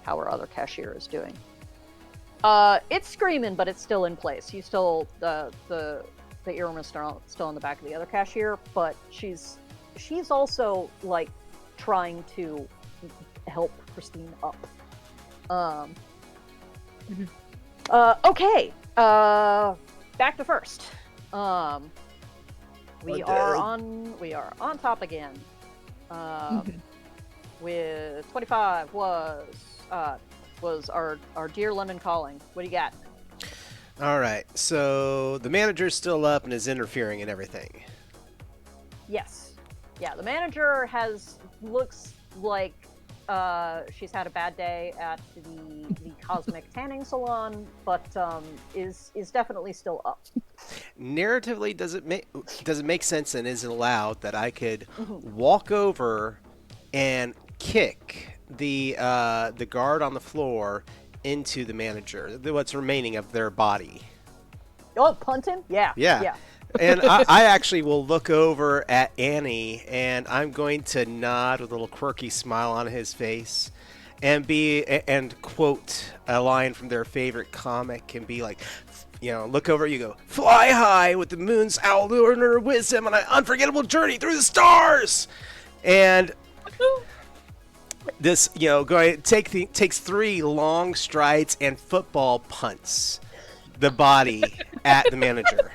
how our other cashier is doing. It's screaming, but it's still in place. You still, the earworm is still on the back of the other cashier, but she's also, like, trying to help Christine up. Okay, back to first. We are on top again. With 25 was our dear London Calling. What do you got? All right, so the manager's still up and is interfering in everything. Yes. Yeah, the manager looks like she's had a bad day at the cosmic tanning salon, but is definitely still up. Narratively, does it make sense and is it allowed that I could Mhm. walk over and kick the guard on the floor into the manager, what's remaining of their body? Oh, punt him? Yeah, Yeah. yeah. And I actually will look over at Annie and I'm going to nod with a little quirky smile on his face and quote a line from their favorite comic and be like, look over, you go, fly high with the moon's owl lunar wisdom on an unforgettable journey through the stars. And this, takes 3 long strides and football punts the body at the manager.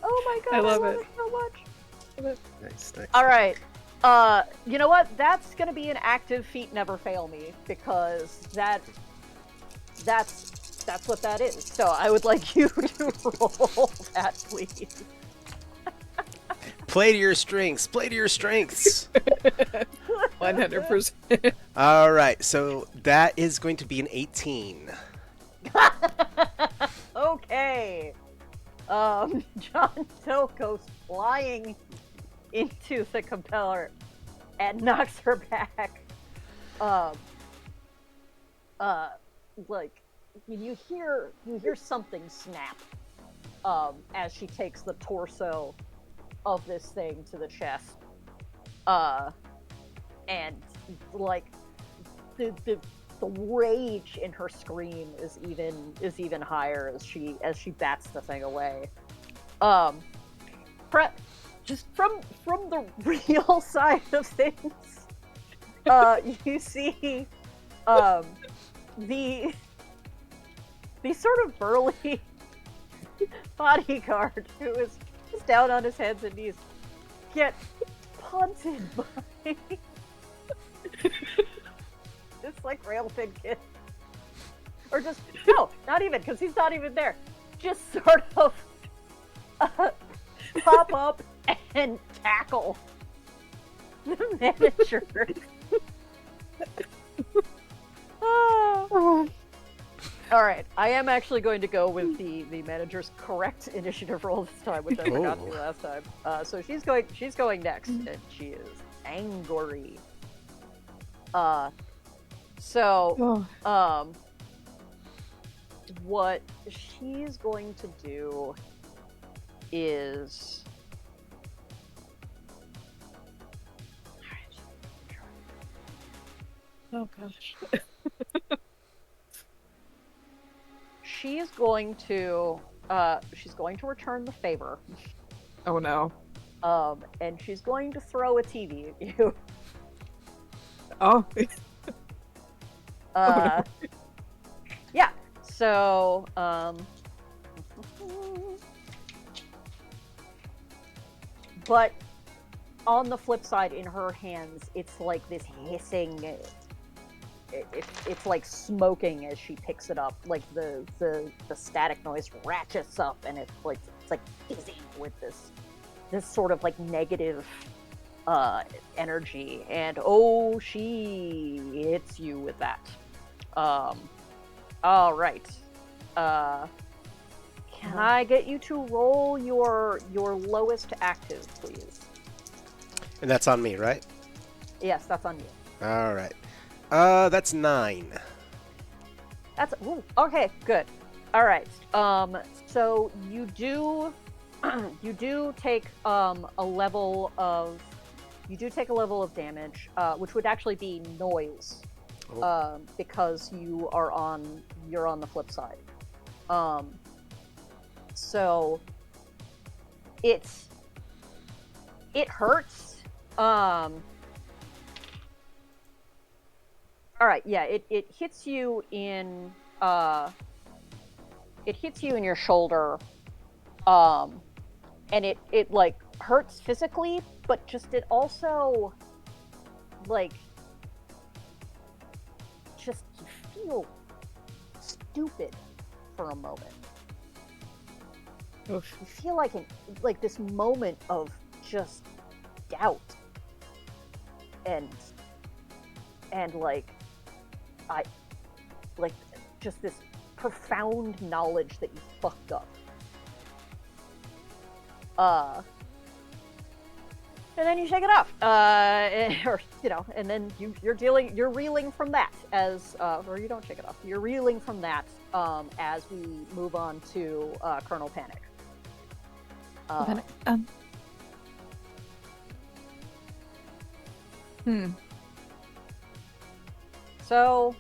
Oh my god, I I love love it. it so much. Nice, nice. All right. You know what? That's gonna be an active feat never fail me because that's what that is. So I would like you to roll that, please. Play to your strengths. Play to your strengths. 100%. All right, so that is going to be an 18. Okay. John Doe goes flying into the compeller and knocks her back. Um, like you hear something snap as she takes the torso of this thing to the chest. And like the rage in her scream is even higher as she bats the thing away. Just from the real side of things, you see the sort of burly bodyguard who is down on his hands and knees get punted by this like railpin kid, or just no, not even because he's not even there. Just sort of pop up and tackle the manager. Oh. All right, I am actually going to go with the manager's correct initiative roll this time, which I forgot to do last time. So she's going next, and she is angry. What she's going to do is Oh gosh. she's going to return the favor. Oh no. And she's going to throw a TV at you. Oh. No. Yeah. So, but on the flip side, in her hands, it's like this hissing. It's like smoking as she picks it up. Like the static noise ratchets up, and it's like fizzing with this sort of like negative energy. And oh, she hits you with that. All right. Can I get you to roll your lowest active, please? And that's on me, right? Yes, that's on you. All right. That's 9. That's okay. Good. All right. So you do take a level of damage, which would actually be noise, because you're on the flip side. So it hurts. All right, yeah, it hits you in your shoulder, and it like hurts physically, but just it also like just you feel stupid for a moment. Oof. You feel like this moment of just doubt and and like I like just this profound knowledge that you fucked up. And then you shake it off, or and then you're reeling from that as, or you don't shake it off. You're reeling from that as we move on to Colonel Panic. Panic. So,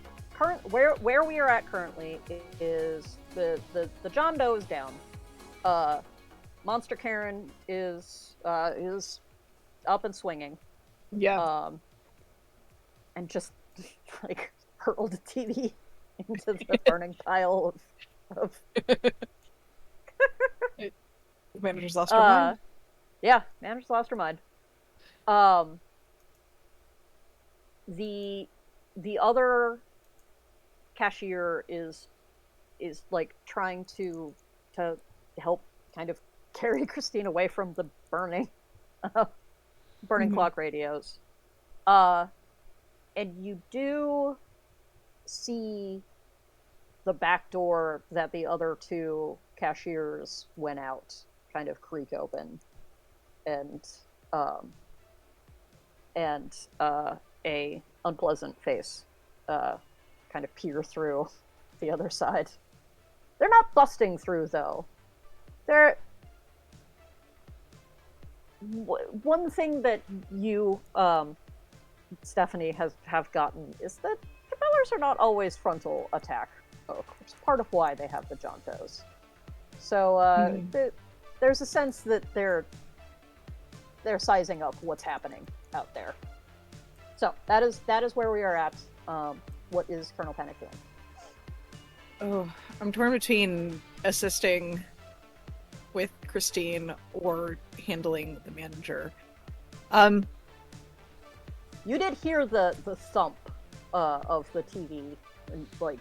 where we are at currently is the John Doe is down. Monster Karen is up and swinging. Yeah. And just like hurled a TV into the burning pile of Manager's lost her mind. Yeah, manager's lost her mind. The other cashier is like trying to help kind of carry Christine away from the burning clock radios. And you do see the back door that the other two cashiers went out kind of creak open, and a unpleasant face kind of peer through the other side. They're not busting through though. They're one thing that you Stephanie have gotten is that propellers are not always frontal attack. Of course, part of why they have the John Does. So there's a sense that they're sizing up what's happening out there. So that is where we are at. What is Colonel Panic doing? Oh, I'm torn between assisting with Christine or handling the manager. You did hear the thump of the TV and like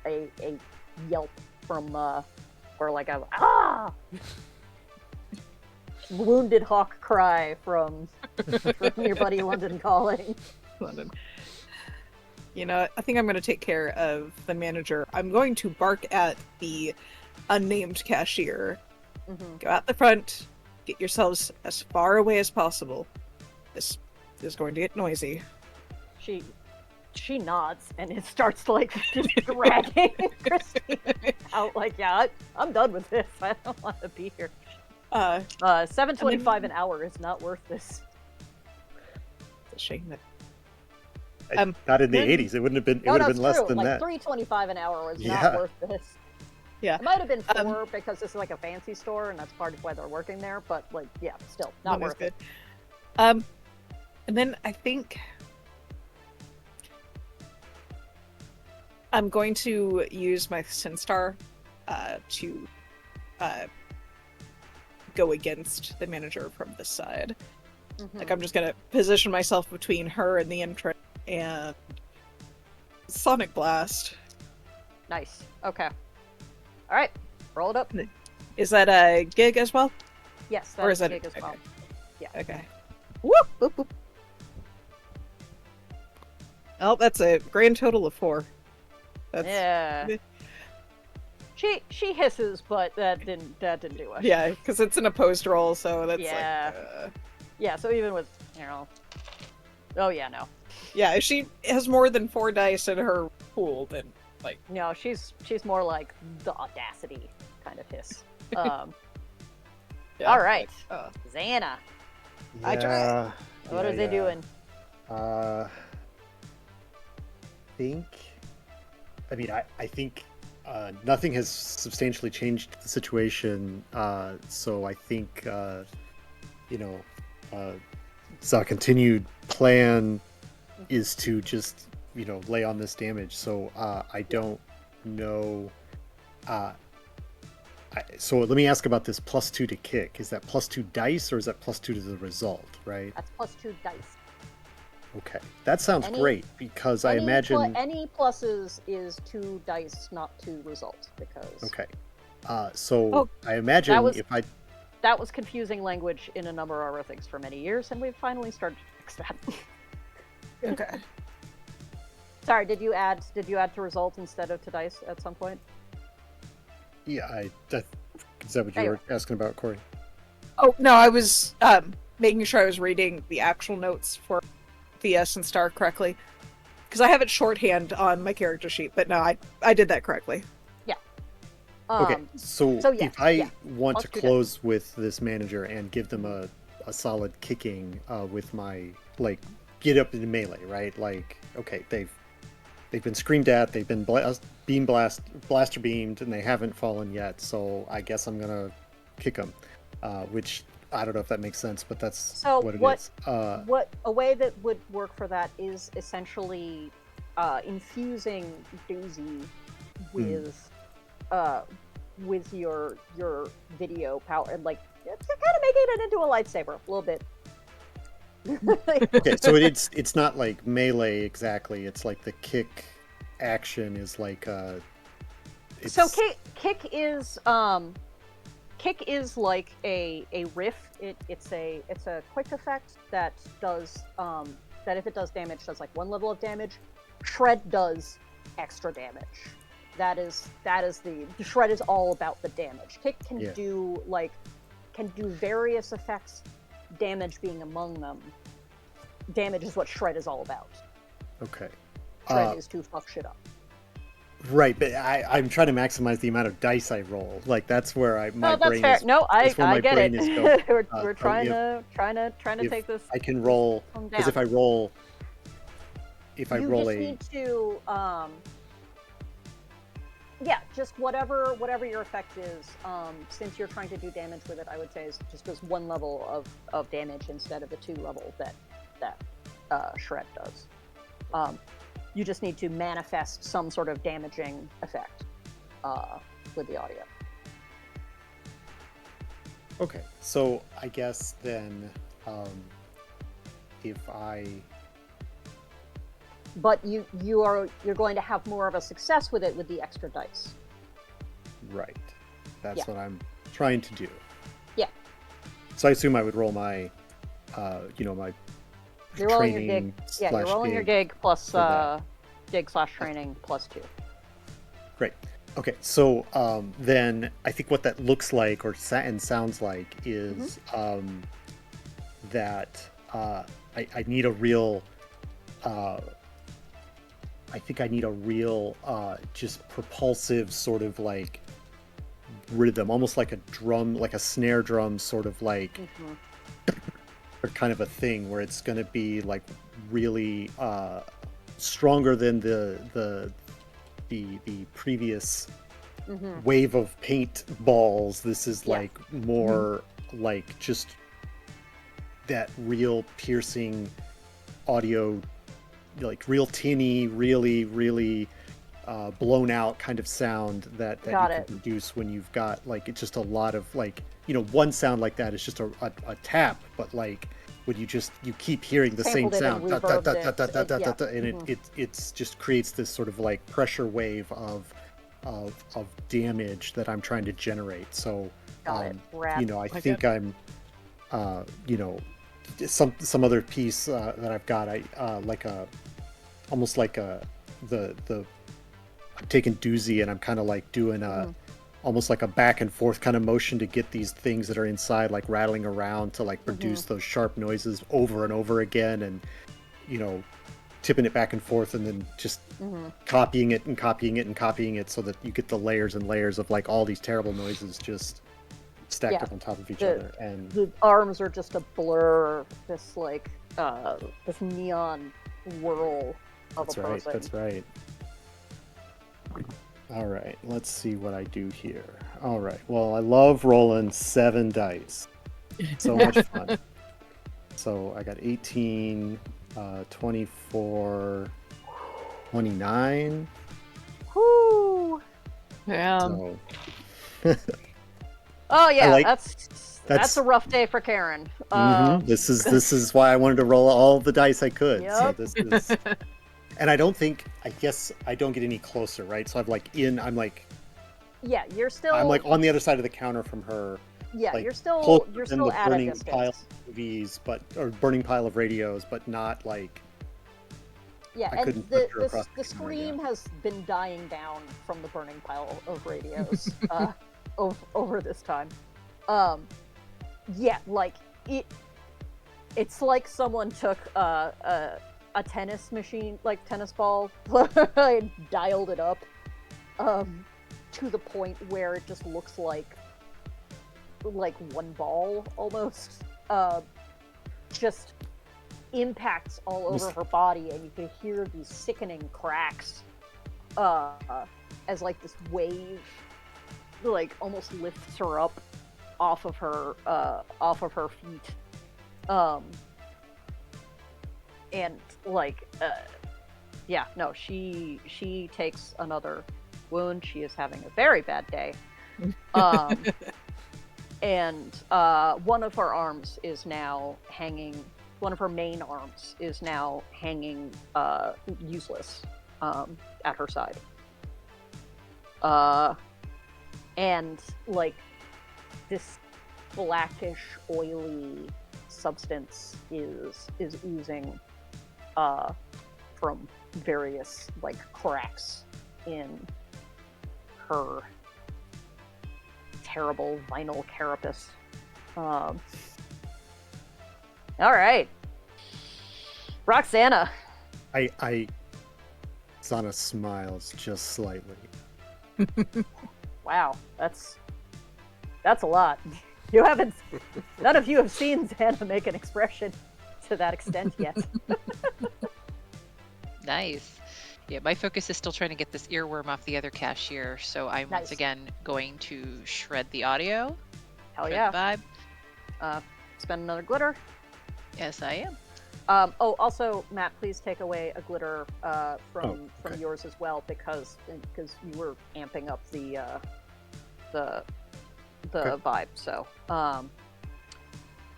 a yelp from or like a wounded hawk cry from your buddy London Calling. London. I think I'm going to take care of the manager. I'm going to bark at the unnamed cashier. Go out the front, get yourselves as far away as possible. This is going to get noisy. She nods and it starts like just dragging Christine out. Like, yeah, I'm done with this. I don't want to be here. $7.25 an hour is not worth this. It's a shame that. Not in the 80s. It would have been less than that. $3.25 an hour was not worth this. Yeah. It might have been $4 because this is like a fancy store and that's part of why they're working there. But like, yeah, still not worth it. And then I think I'm going to use my Sinstar to go against the manager from this side. Like, I'm just going to position myself between her and the entrance and Sonic Blast. Nice. Okay. All right. Roll it up. Is that a gig as well? Yes, that is a gig as well. Okay. Yeah. Okay. Whoop, whoop, whoop. Oh, that's a grand total of 4. Yeah. She hisses, but that didn't do it. Yeah, because it's an opposed roll, so that's Yeah, so even with, oh yeah, no. Yeah, if she has more than 4 dice in her pool, then like no, she's more like the audacity kind of hiss. All right, Xana. Yeah, I try. What are they doing? I think nothing has substantially changed the situation. So I think so a continued plan is to just lay on this damage. So I don't know. So let me ask about this +2 to kick. Is that +2 dice or is that +2 to the result? Right. That's +2 dice. Okay, that sounds great because I imagine any pluses is 2 dice, not 2 result. Because okay, so I imagine that was confusing language in a number of other things for many years, and we've finally started to fix that. Okay. Sorry, did you add to result instead of to dice at some point? Yeah, is that what you Anyway. were asking about, Kori? Oh no, I was making sure I was reading the actual notes for the S and star correctly. Because I have it shorthand on my character sheet, but no, I did that correctly. Yeah. Okay, so So yeah, if I yeah. want to Plus 2 dice. close with this manager and give them a solid kicking with my, like, get up into melee, right? Like, okay, they've been screamed at, they've been blaster beamed, and they haven't fallen yet. So I guess I'm gonna kick them, which I don't know if that makes sense, but that's So what it what is. what a way that would work for that is essentially infusing Doozy with your video power, and like kind of making it into a lightsaber a little bit. Okay, so it's not like melee exactly. It's like the kick action is like it's So kick is like a riff. It's a quick effect that does that if it does damage does like 1 level of damage. Shred does extra damage. That is the shred is all about the damage. Kick can Yeah. do various effects, damage being among them. Damage is what shred is all about. okay. Shred is to fuck shit up. Right, but I'm trying to maximize the amount of dice I roll. Like that's where my No, that's brain fair. is. No, That's where I my get brain it. is going. We're So trying to if take this. I can roll, Calm because down. if I roll You just need to yeah, just whatever your effect is. Since you're trying to do damage with it, I would say is just does 1 level of damage instead of the 2 level that shred does. You just need to manifest some sort of damaging effect with the audio. Okay, so I guess then if I But you're going to have more of a success with it with the extra dice. right, that's Yeah. what I'm trying to do. Yeah. So I assume I would roll my my You're rolling your training gig. Yeah, you're rolling your gig plus gig/training plus 2. Great. Okay, so then I think what that looks like and sounds like is that I need a real. I think I need a real, just propulsive sort of like rhythm, almost like a drum, like a snare drum, sort of like or kind of a thing where it's going to be like really stronger than the previous wave of paint balls. This is like more like just that real piercing audio, like real tinny, really blown out kind of sound that you can produce when you've got like it's just a lot of like, one sound like that is just a tap, but like when you keep hearing the same sound and it's just creates this sort of like pressure wave of damage that I'm trying to generate. So I think I'm some other piece that I've got, like almost like I'm taking doozy and I'm kind of like doing almost like a back and forth kind of motion to get these things that are inside like rattling around to like produce those sharp noises over and over again, and tipping it back and forth and then just copying it and copying it and copying it so that you get the layers and layers of like all these terrible noises just stacked up on top of each other. And the arms are just a blur, this like this neon whirl of a person. That's right. All right, let's see what I do here. All right, well, I love rolling 7 dice. So much fun. So I got 18, 24, 29. Whoo! Yeah. So oh yeah, that's a rough day for Karen. This is why I wanted to roll all the dice I could. Yep. So this is, and I guess I don't get any closer, right? So I'm like you're still. I'm like on the other side of the counter from her. Yeah, like, you're still at a burning distance. pile of movies, or burning pile of radios, but not like Yeah, I and couldn't punch her across the the camera, yeah. scream has been dying down from the burning pile of radios over this time. Yeah, like it's like someone took a tennis machine, like tennis ball, and dialed it up to the point where it just looks like one ball almost. Just impacts all over her body, and you can hear these sickening cracks as like this wave like almost lifts her up off of her feet. And like yeah, no, she takes another wound. She is having a very bad day. And one of her arms is now hanging. One of her main arms is now hanging useless at her side. And like this blackish, oily substance is oozing from various like cracks in her terrible vinyl carapace. All right, Roxana. Sana smiles just slightly. Wow, that's a lot. You haven't. None of you have seen Xana make an expression to that extent yet. Nice. Yeah, my focus is still trying to get this earworm off the other cashier, so I'm once Nice. again going to shred the audio. Hell shred yeah. the vibe. Spend another glitter. Yes, I am. Oh, also, Matt, please take away a glitter from okay. yours as well, because you were amping up the Okay. vibe. So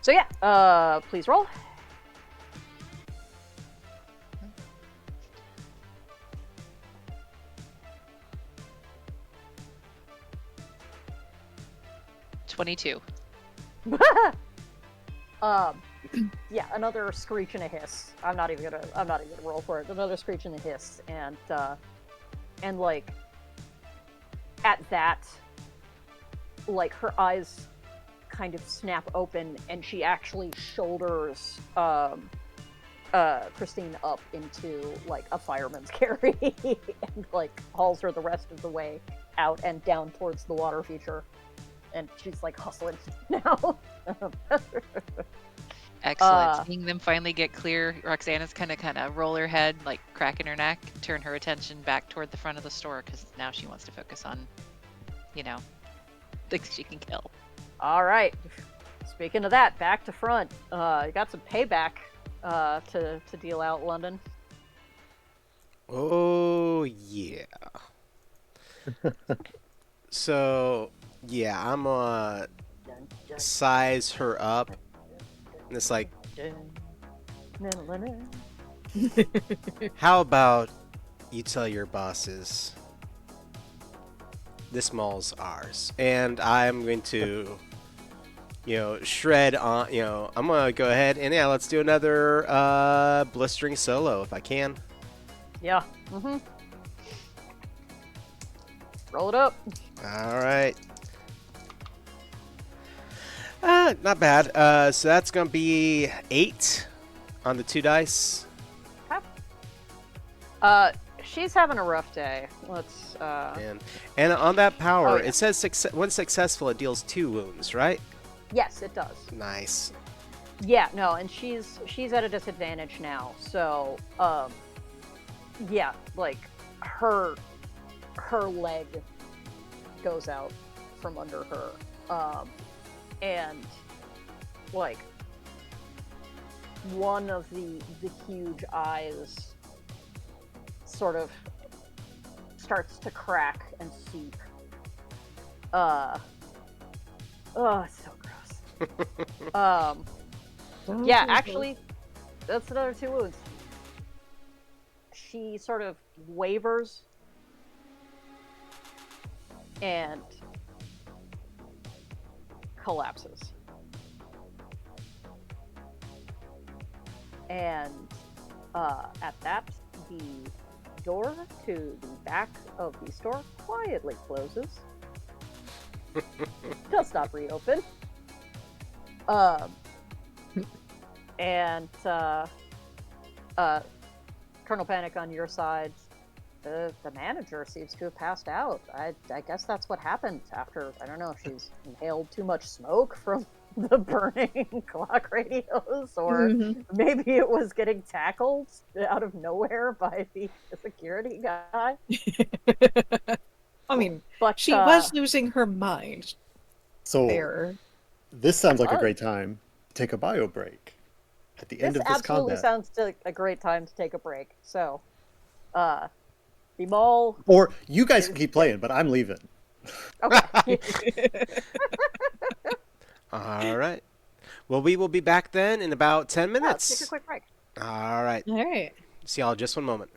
yeah. Please roll. $22. Yeah, another screech and a hiss. I'm not even gonna roll for it. Another screech and a hiss, and like at that, like her eyes kind of snap open, and she actually shoulders Christine up into like a fireman's carry, and like hauls her the rest of the way out and down towards the water feature, and she's like hustling now. Excellent. Seeing them finally get clear, Roxana's kind of roll her head, like cracking her neck, turn her attention back toward the front of the store because now she wants to focus on, things she can kill. All right. Speaking of that, back to front. You got some payback to deal out, London. Oh yeah. So yeah, I'm gonna size her up. And it's like, how about you tell your bosses this mall's ours, and I'm going to, shred on. I'm gonna go ahead and yeah, let's do another blistering solo if I can. Yeah. Mm-hmm. Roll it up. All right. Not bad. So that's gonna be 8 on the 2 dice. She's having a rough day. Let's. And on that power, Oh, yeah. it says when successful, it deals 2 wounds, right? Yes, it does. Nice. Yeah, no, and she's at a disadvantage now. So, yeah, like her leg goes out from under her, and like one of the huge eyes sort of starts to crack and seep. Oh, it's so gross. Yeah, actually, that's another 2 wounds. She sort of wavers and collapses. And at that, the door to the back of the store quietly closes. Does not reopen. And Colonel Panic on your side, the manager seems to have passed out. I guess that's what happened after, I don't know, she's inhaled too much smoke from the burning clock radios, or maybe it was getting tackled out of nowhere by the security guy. I mean, But she was losing her mind. So There. this sounds like a was. great time to take a bio break at the end This of this absolutely combat. sounds like a great time to take a break. So, the mall Or you guys is can keep playing, but I'm leaving. okay. All right. Well, we will be back then in about 10 Yeah, let's take a minutes. quick break. All right. All right. See y'all in just one moment.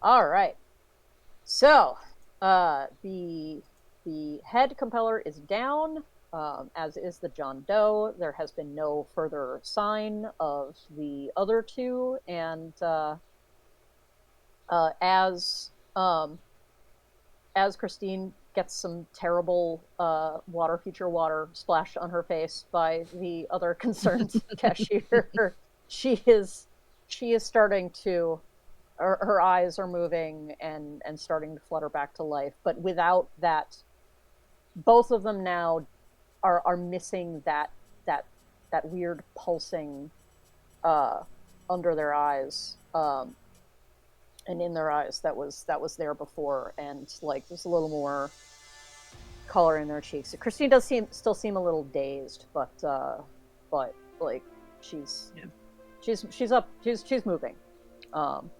All right. So, the head compeller is down, as is the John Doe. There has been no further sign of the other two, and uh, as um, as Christine gets some terrible future water splashed on her face by the other concerned cashier, she is starting to her eyes are moving and starting to flutter back to life. But without that, both of them now are missing that that weird pulsing uh, under their eyes. And in their eyes that was there before, and like there's a little more color in their cheeks. Christine does still seem a little dazed, but like she's Yeah. she's up, she's moving. Um,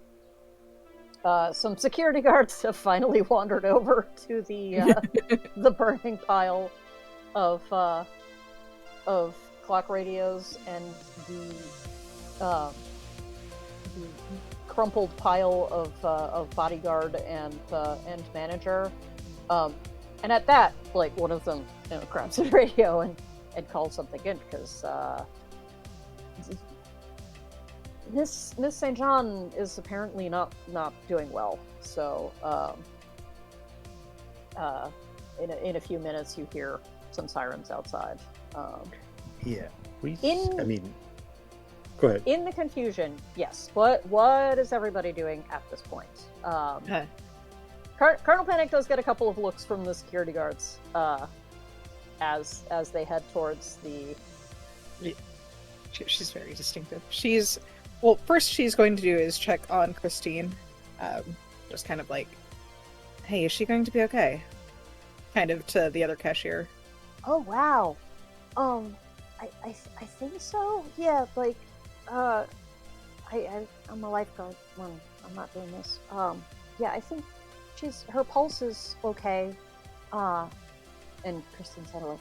some security guards have finally wandered over to the burning pile of clock radios and uh, the crumpled pile of bodyguard and manager. Um, and at that, like one of them, grabs the radio and calls something in because Miss Saint John is apparently not doing well. So in a few minutes, you hear some sirens outside. Yeah. In I mean, go ahead. in the confusion, yes. What is everybody doing at this point? Colonel Panic does get a couple of looks from the security guards as they head towards the. She's very distinctive. First she's going to do is check on Christine, just kind of like, hey, is she going to be okay? Kind of to the other cashier. Oh wow, I think so. Yeah, like, I'm a lifeguard when I'm not doing this. Yeah, I think her pulse is okay. And Kristen said like,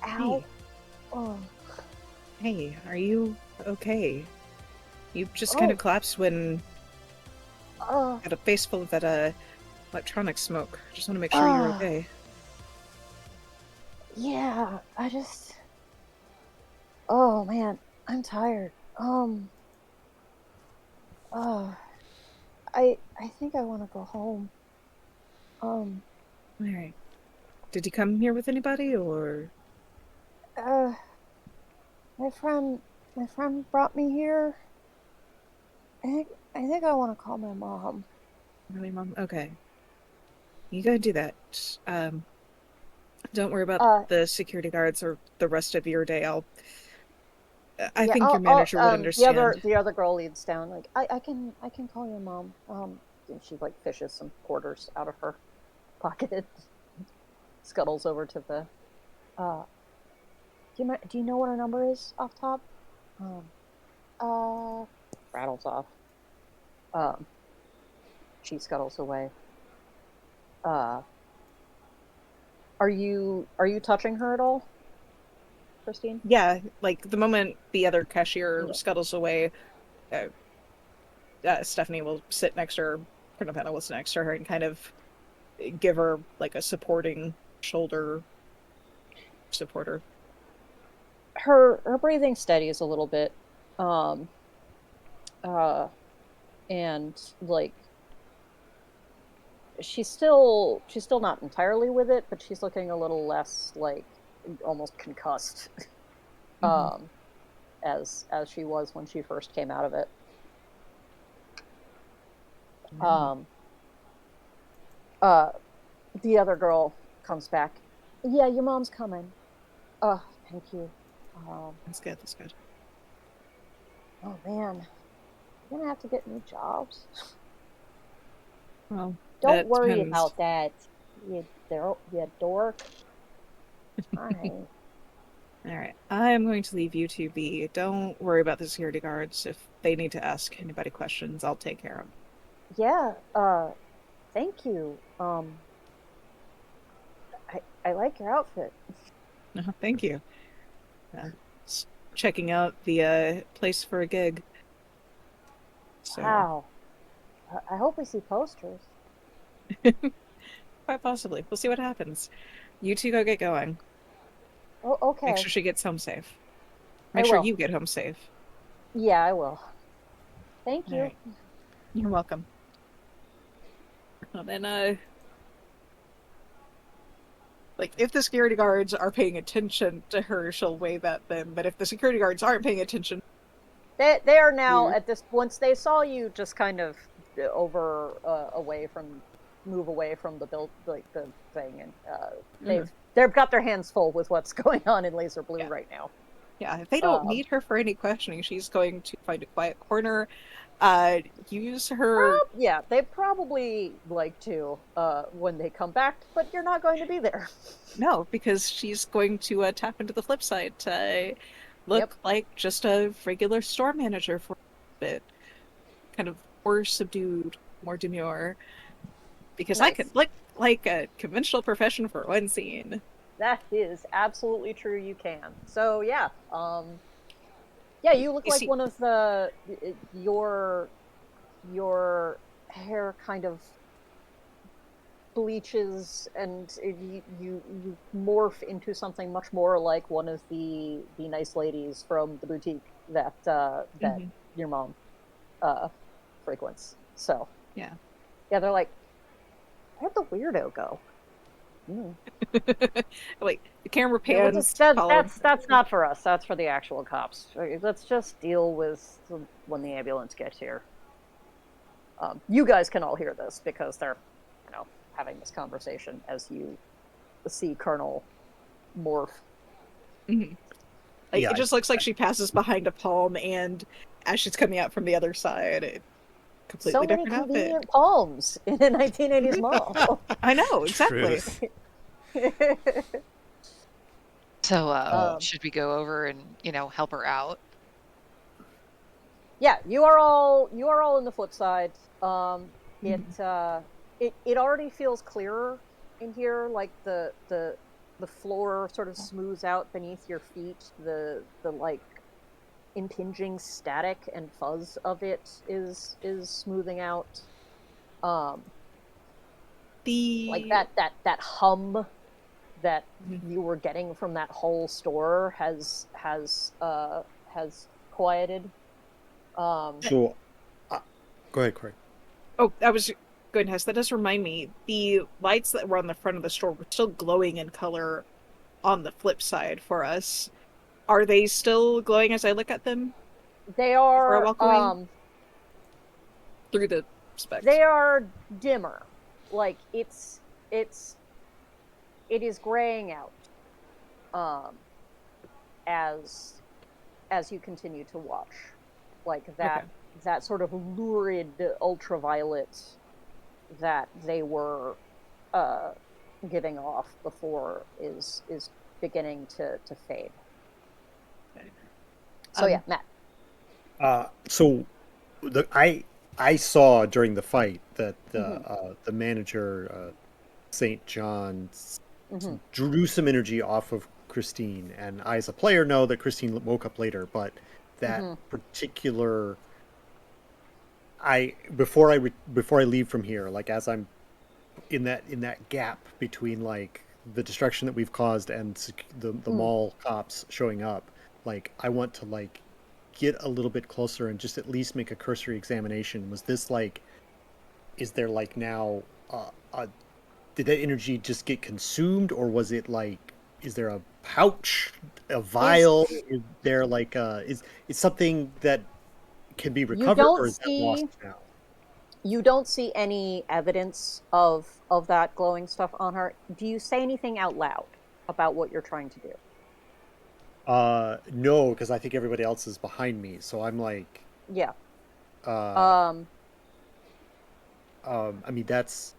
ow. Hey. Oh. Hey, are you okay? You just Oh. kind of collapsed when had a face full of that electronic smoke. Just want to make sure you're okay. Yeah, oh man, I'm tired. I think I want to go home. All right. Did you come here with anybody, or? Uh, my friend brought me here. I think I want to call my mom. Really, Mom? Okay. You gotta do that. Don't worry about the security guards or the rest of your day. I think your manager would understand. The other girl leads down like, I can call your mom. And she like fishes some quarters out of her pocket, scuttles over to the do you know what her number is off top? Rattles off. She scuttles away. Are you touching her at all, Christine? Yeah, like the moment the other cashier scuttles away, Stephanie will sit next to her, Pernapena will sit next to her, and kind of give her like a supporting shoulder supporter. Her breathing steadies a little bit, and like she's still not entirely with it, but she's looking a little less like almost concussed, as she was when she first came out of it. The other girl comes back. Yeah, your mom's coming. Oh, thank you. That's good. That's good. Oh man, you're gonna have to get new jobs. Well, don't worry depends. about that. You dork. Fine. All right, I'm going to leave you two be. Don't worry about the security guards. If they need to ask anybody questions, I'll take care of them. Yeah. Thank you. I like your outfit. Thank you. Checking out the place for a gig. So, wow. I hope we see posters. Quite possibly. We'll see what happens. You two go get going. Oh, Make okay. sure she gets home safe. I Make sure will. you get home safe. Yeah, I will. Thank All you. right. You're welcome. Well, then, like, if the security guards are paying attention to her, she'll wave at them. But if the security guards aren't paying attention, They are now you... at this. Once they saw you, just kind of move away from the build, like the thing, and they've got their hands full with what's going on in Laser Blue Yeah. right now. Yeah, if they don't need her for any questioning, she's going to find a quiet corner, use her... Yeah, they probably like to when they come back, but you're not going to be there. No, because she's going to tap into the flip side to look like just a regular store manager for a bit. Kind of more subdued, more demure. Because I could Nice. look like a conventional profession for one scene. That is absolutely true. You can. So yeah, yeah, you look You like see, one of the your hair kind of bleaches and you morph into something much more like one of the nice ladies from the boutique that your mom uh frequents. So yeah. yeah, they're like, where'd the weirdo go? Like, the camera Yeah, we'll just pans, follow. that's not for us. That's for the actual cops. Let's just deal with when the ambulance gets here. You guys can all hear this because they're, having this conversation as you see Colonel morph. Like, Yeah, it just looks like she passes behind a palm, and as she's coming out from the other side, So completely many different outfit. convenient palms in a 1980s mall. I know, exactly. Truth. So, uh, should we go over and, help her out? Yeah, you are all in the flip side. It already feels clearer in here, like the floor sort of smooths out beneath your feet. The like impinging static and fuzz of it is smoothing out. Um like The that hum that you were getting from that whole store has quieted. Um so, go ahead, Corey. Oh, I was going to ask. That does remind me. The lights that were on the front of the store were still glowing in color on the flip side for us. Are they still glowing as I look at them they before I are walk away through the specs? they are dimmer. Like it's it is graying out um as you continue to watch. Like Okay. that sort of lurid ultraviolet that they were uh giving off before is beginning to fade. Okay. So yeah, Matt. So I saw during the fight that Mm-hmm. the manager St. John's Mm-hmm. drew some energy off of Christine, and I, as a player, know that Christine woke up later. But that Mm-hmm. particular, before I leave from here, like as I'm in that gap between like the destruction that we've caused and the Mm. mall cops showing up, like I want to like get a little bit closer and just at least make a cursory examination. Was this like, is there like now did that energy just get consumed, or was it like, is there a pouch, a Is vial? Is there like is something that can be you recovered, don't or is that lost see now? you don't see any evidence of that glowing stuff on her. Do you say anything out loud about what you're trying to do? No, because I think everybody else is behind me, so I'm like, Yeah. uh, Um. I mean that's,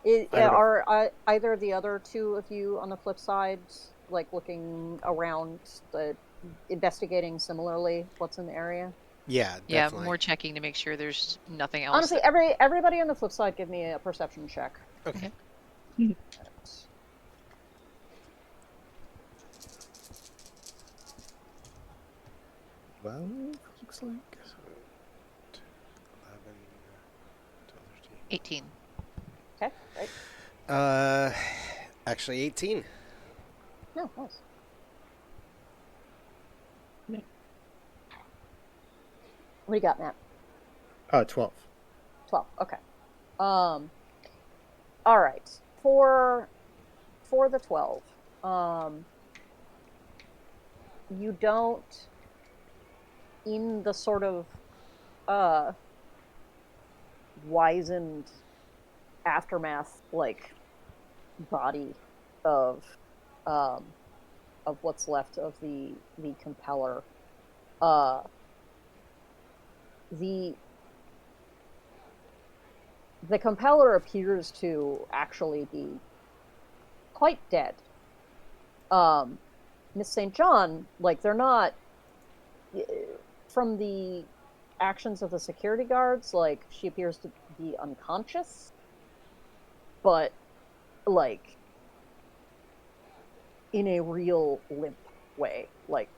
I don't know. Are either the other two of you on the flip side like looking around, investigating similarly what's in the area? Yeah, Yeah, definitely. more checking to make sure there's nothing else Honestly, that. everybody on the flip side, give me a perception check. Okay. Okay. 12 looks like. 11. 18. Okay, great. Uh, actually 18. No, nice. What do you got, Matt? 12. 12. Okay. All right. For the 12, you don't, in the sort of uh wizened aftermath, like, body of um what's left of the compeller, uh the the compeller appears to actually be quite dead. um Miss St. John, like, they're not, eh, from the actions of the security guards, like, she appears to be unconscious, but, like, in a real limp way. Like,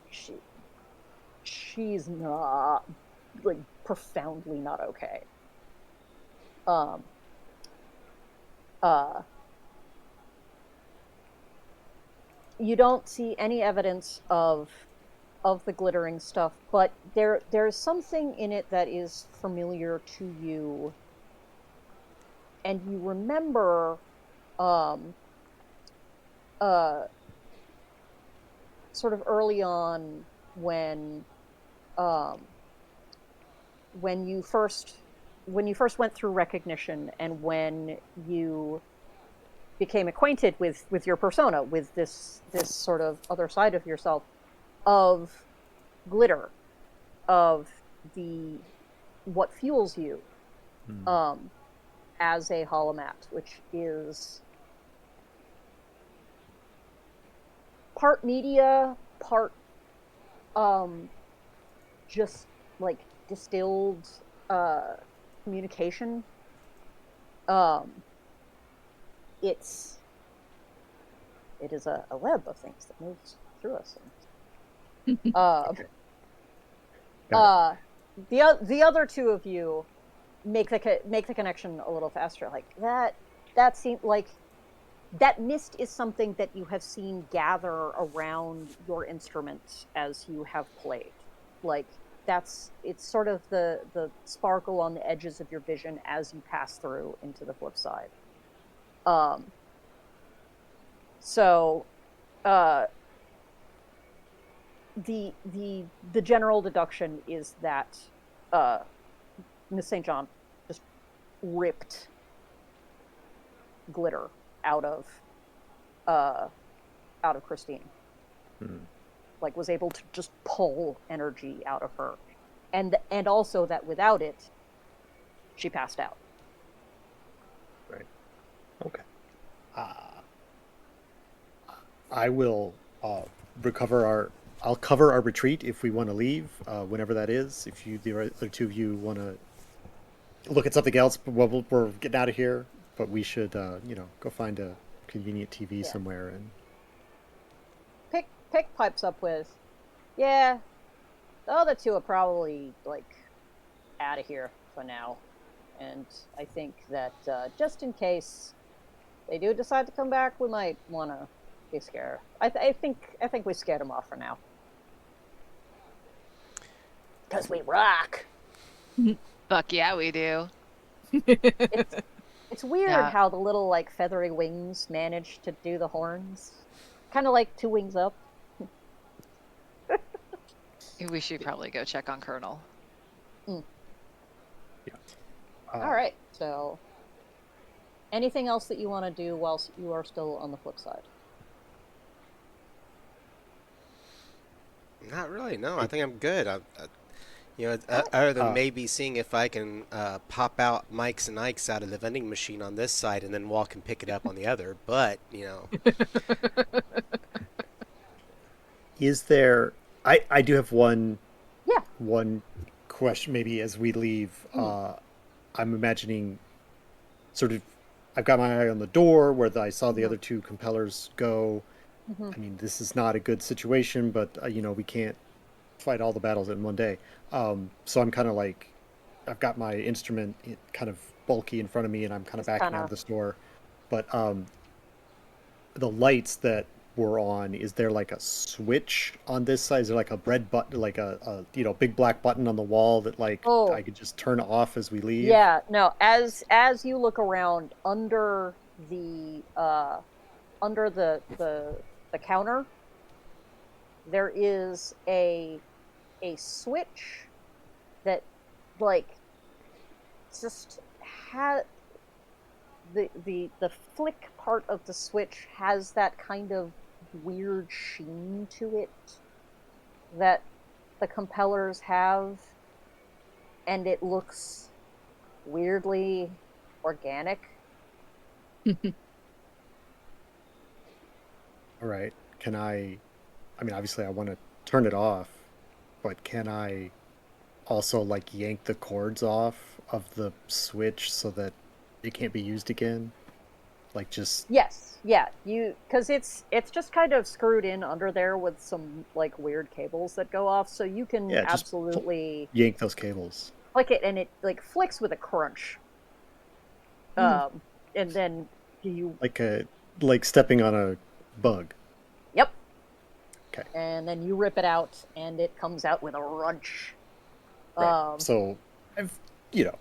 she's not, like, profoundly not okay. Um uh you don't see any evidence of the glittering stuff, but there's something in it that is familiar to you, and you remember, um uh sort of early on, um when you first went through recognition, and when you became acquainted with your persona, with this sort of other side of yourself, of glitter, of the what fuels you, Hmm. um as a holomat, which is part media, part, um just, like, distilled uh communication. um it's it is a web of things that moves through us. And, uh Okay, got it. uh the other two of you make the connection a little faster. Like, that seemed like that mist is something that you have seen gather around your instrument as you have played. Like, it's sort of the sparkle on the edges of your vision as you pass through into the flip side. um so uh the general deduction is that uh Miss St. John just ripped glitter out of uh out of Christine. Hmm. Like, was able to just pull energy out of her, and also that without it, she passed out. Right. Okay. Uh, I will recover our. I'll cover our retreat if we want to leave, whenever that is. If you, the other two of you, want to look at something else, but we're getting out of here. But we should, go find a convenient TV Yeah. somewhere. And Pick pipes up with, yeah, the other two are probably, like, out of here for now. And I think that, just in case they do decide to come back, we might want to be scared. I think we scared them off for now, because we rock. Fuck yeah, we do. It's it's weird Yeah, how the little, like, feathery wings manage to do the horns, kind of like two wings up. we should probably go check on Colonel. Mm. yeah, All right. So, anything else that you want to do whilst you are still on the flip side? Not really. No, I I, think I'm good. All right. Other than uh, maybe seeing if I can pop out Mike's and Ike's out of the vending machine on this side and then walk and pick it up on the other. But is there? I do have Yeah. one question. Maybe as we leave, Mm. I'm imagining sort of. I've got my eye on the door where I saw the Hmm. other two compellers go. Hmm. I mean, this is not a good situation, but we can't fight all the battles in one day. So I'm kind of like, I've got my instrument kind of bulky in front of me, and I'm kind of Just backing out kinda of the store. But the lights that were on, is there like a switch on this side? Is there like a red button, like a big black button on the wall that like Oh, I could just turn off as we leave? yeah, no, as you look around under the counter, there is a switch that like just had the flick part of the switch has that kind of weird sheen to it that the compellers have, and it looks weirdly organic. All right. Can I mean, obviously I want to turn it off, but can I also like yank the cords off of the switch so that it can't be used again? Like just Yes, yeah, you because it's just kind of screwed in under there with some like weird cables that go off, so you can yeah, just absolutely yank those cables. click it and it like flicks with a crunch. Mm. Um, and then you, Like stepping on a bug. yep, Okay. and then you rip it out and it comes out with a wrench. Right. Um, So I've you know,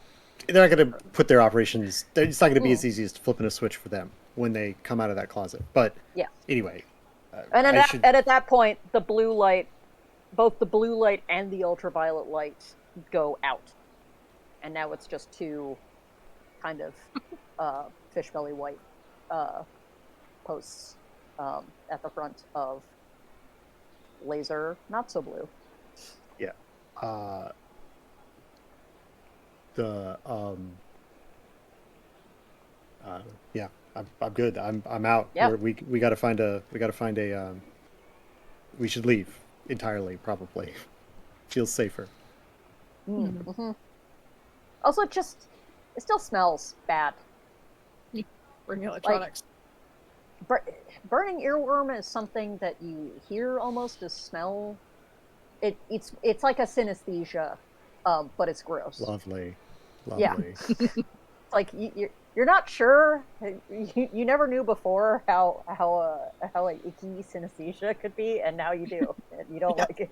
they're not going to put their operations. It's not going to be mm, as easy as flipping a switch for them when they come out of that closet. But yeah, anyway, and I should. at that point, both the blue light and the ultraviolet light go out, and now it's just two kind of fish belly white uh, posts at the front of laser not so blue. Yeah. Uh, the uh, yeah. I'm good. I'm out. Yep. We got to find a. We should leave entirely. Probably feels safer. Mm. Mm-hmm. Also, it still smells bad. Bring Like electronics. bur- burning earworm is something that you hear almost as smell. It's like a synesthesia, but it's gross. Lovely, Yeah, lovely. it's like you're not sure. You never knew before how like icky synesthesia could be, and now you do. And you don't Yeah. like it.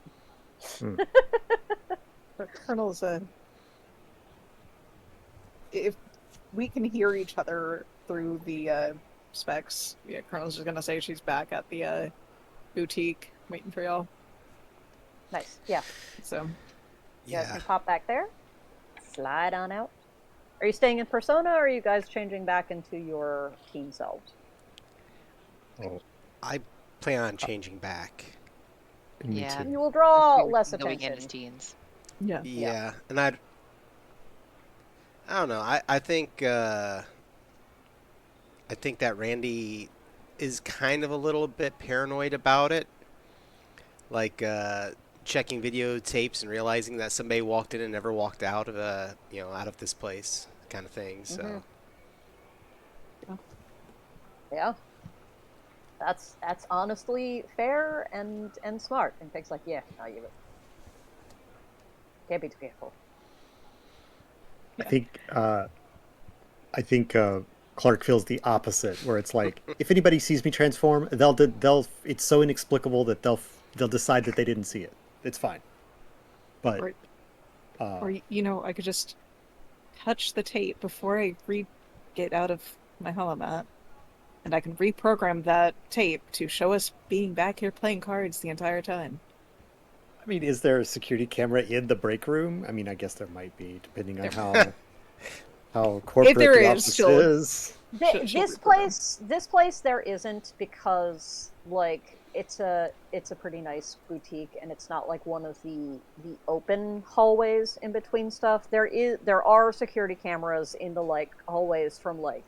Hmm. Colonel's if we can hear each other through the specs, yeah, Colonel's just gonna say she's back at the boutique waiting for y'all. Nice. Yeah, So you guys Yeah. can pop back there. Slide on out. Are you staying in Persona, or are you guys changing back into your team selves? Oh, I plan on changing back. me Yeah, too. You will as draw we were less going in as attention. teens. yeah. Yeah. Yeah, and I don't know. I think that Randy is kind of a little bit paranoid about it, like checking videotapes and realizing that somebody walked in and never walked out of out of this place, kind of thing. Mm-hmm. So Yeah. That's honestly fair and smart. And Pig's like, yeah, no, you can't be too careful. I Yeah. think Clark feels the opposite, where it's like if anybody sees me transform, they'll it's so inexplicable that they'll decide that they didn't see it. It's fine. But Or uh, I could just touch the tape before I get out of my holomat, and I can reprogram that tape to show us being back here playing cards the entire time. I mean, is there a security camera in the break room? I mean, I guess there might be, depending on There. how If corporate there the is, office is. she'll reprogram. This place there isn't, because like it's a pretty nice boutique, and it's not like one of the open hallways in between stuff. There are security cameras in the like hallways from like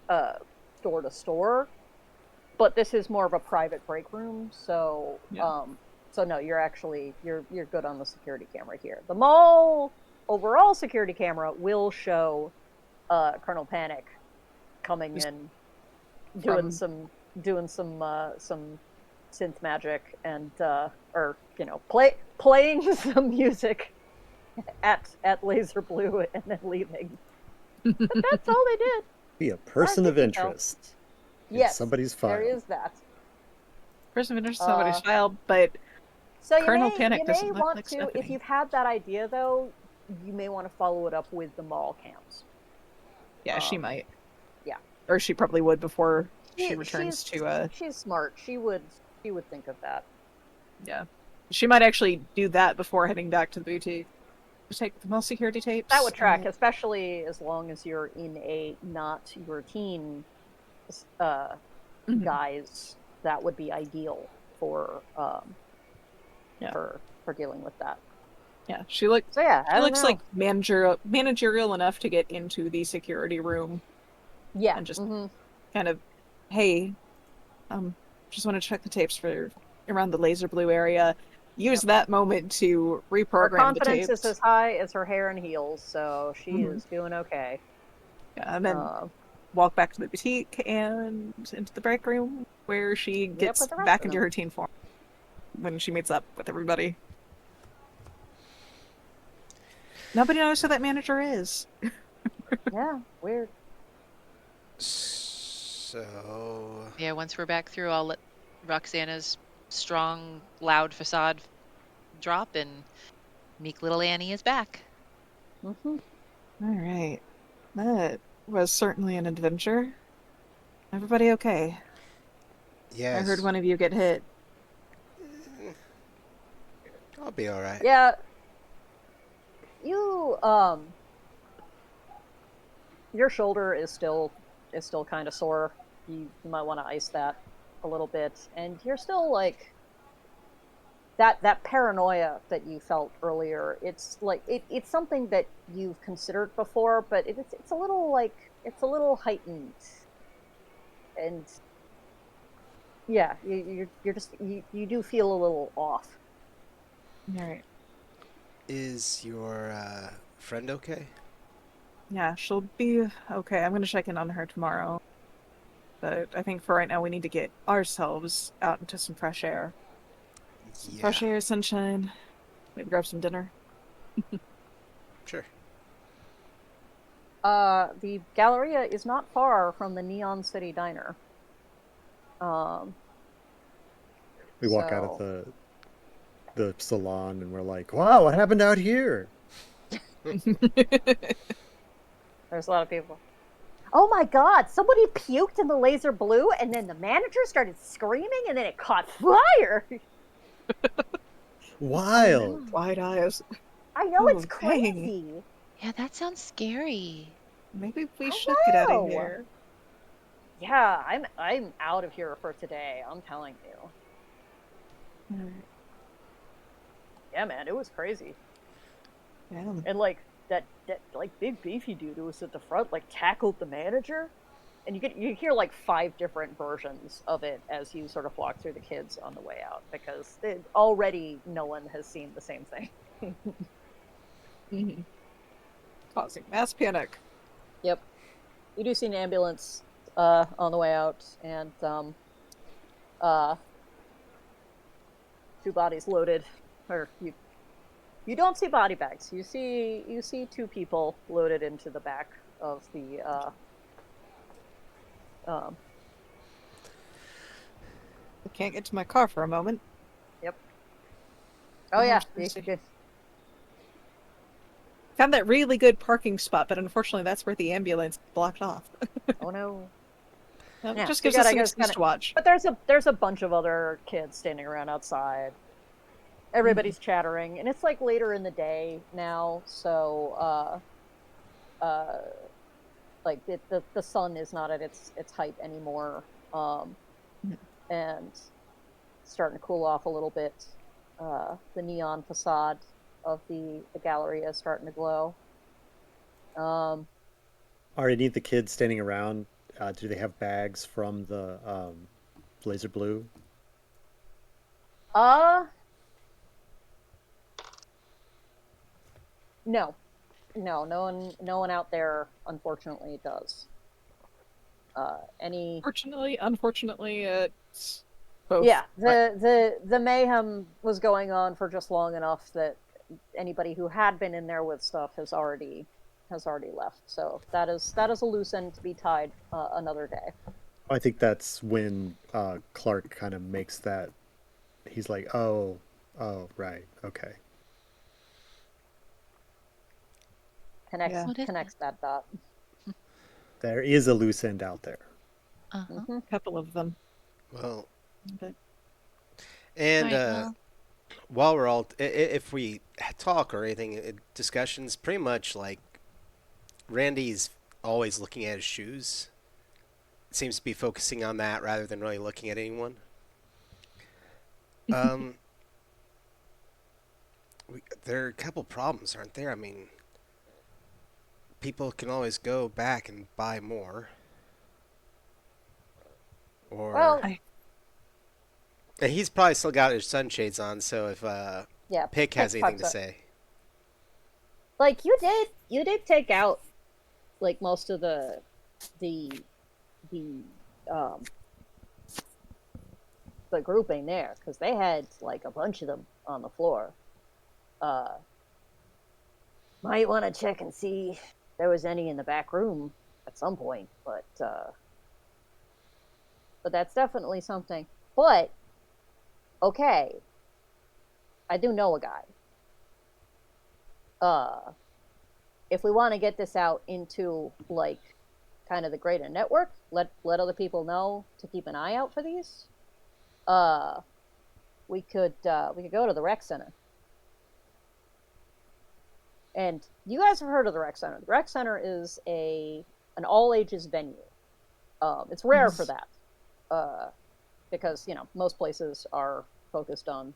uh store to store, but this is more of a private break room, so Yeah. so no, you're good on the security camera here. The mall overall security camera will show Colonel Panic coming Just in, doing from some synth magic, and or playing some music at Laser Blue and then leaving. But that's all they did. Be a As far as person we of can tell. interest in Yes, somebody's there file. is that. Person of interest in somebody's Uh, file, but so Colonel you Panic may doesn't look want like to, if Stephanie. you've had that idea though, you may want to follow it up with the mall camps. Yeah, she Um, might. yeah. Or she probably would before she She, returns she's to she's smart. She would think of that. yeah. She might actually do that before heading back to the boutique. Just take the mall security That tapes would and track, especially as long as you're in a not routine uh, Mhm. guise. That would be ideal for Yeah. for dealing with that. Yeah. So yeah, I She don't looks know. like managerial enough to get into the security room Yeah. and just Mm-hmm. kind of, hey, just want to check the tapes for around the laser blue area. Use Yep. that moment to Her reprogram the confidence is tapes. as high as her hair and heels, so she Hmm. is doing okay. Yeah, and then Uh, walk back to the boutique and into the break room where she meet up with gets the rest back of into them. her teen form when she meets up with everybody. Nobody knows who that manager is. Yeah, weird. So, Yeah, once we're back through, I'll let Roxana's strong, loud facade drop, and meek little Annie is back. Mm-hmm. All right. That was certainly an adventure. Everybody okay? I heard yes, one of you get hit. I'll be all right. Yeah, you your shoulder is still kind of sore. You might want to ice that a little bit, and you're still like that paranoia that you felt earlier. It's like it's something that you've considered before, but it's a little like it's a little heightened, and yeah, you're just you do feel a little off. All right. Is your friend okay? Yeah, she'll be okay. I'm gonna check in on her tomorrow. But I think for right now we need to get ourselves out into some fresh air. Some Yeah, fresh air, sunshine. Maybe grab some dinner. sure. The Galleria is not far from the Neon City Diner. Um, We walk out of so the salon and we're like, "Wow, what happened out here?" there's a lot of people. Oh my god, somebody puked in the laser blue and then the manager started screaming and then it caught fire. Oh Wild. no. Wide eyes. I know it's Oh, dang. crazy. Yeah, that sounds scary. Maybe we I should get out of know. here. Yeah, I'm out of here for today. I'm telling you. Alright. Yeah, man, it was crazy. Yeah. And like that like big beefy dude who was at the front like tackled the manager. And you hear like five different versions of it as you sort of walk through the kids on the way out because already no one has seen the same thing. Mhm. Causing mass panic. Yep, you do see an ambulance on the way out, and uh, two bodies loaded, or you don't see body bags. You see two people loaded into the back of the um, I can't get to my car for a moment. yep. Oh Go home yeah, Thursday. Found that really good parking spot, but unfortunately that's where the ambulance blocked off. oh no. It Yeah, just so you gives got us I an guess excuse kind of, to watch. but there's a bunch of other kids standing around outside. Mhm. Everybody's chattering, and it's like later in the day now, so uh like the sun is not at its height anymore, Mhm. and starting to cool off a little bit. The neon facade of the gallery is starting to glow. um Are any of the kids standing around? Do they have bags from the laser blue? uh no, no one out there unfortunately does. Any Fortunately, unfortunately, it's both. Yeah, the mayhem was going on for just long enough that anybody who had been in there with stuff has already left. So that is a loose end to be tied another day. I think that's when Clark kind of makes that. He's like, oh, right, okay. Yeah. What is it? Connects that dot. There is a loose end out there. Uh-huh. Hmm. A couple of them. Well, But and All right, well, while we're all, if we talk or anything, discussions, pretty much like Randy's always looking at his shoes. Seems to be focusing on that rather than really looking at anyone. Um, there are a couple problems, aren't there? I mean, people can always go back and buy more, or Well, I and he's probably still got his sunshades on. So if yeah, Pick has Pick anything pops to up. say, Like you did take out like most of the the um the grouping there because they had like a bunch of them on the floor. Uh, might want to check and see if there was any in the back room at some point, but that's definitely something. But okay, I do know a guy. Uh, if we want to get this out into like kind of the greater network, let other people know to keep an eye out for these. Uh, we could go to the rec center. And you guys have heard of the rec center. The rec center is an all ages venue. It's rare for yes. that, because most places are focused on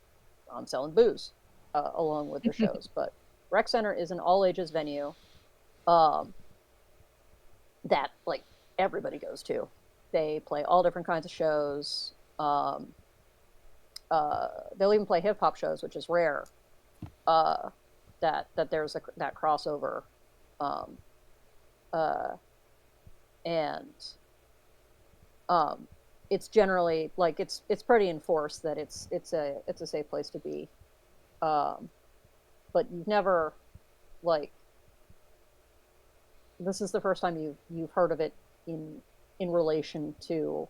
selling booze along with their shows. But rec center is an all ages venue um, that like everybody goes to. They play all different kinds of shows. They'll even play hip hop shows, which is rare. Uh, that there's that crossover, um, uh, and um, it's generally like it's pretty enforced that it's a safe place to be. Um, but you've never like this is the first time you've heard of it in relation to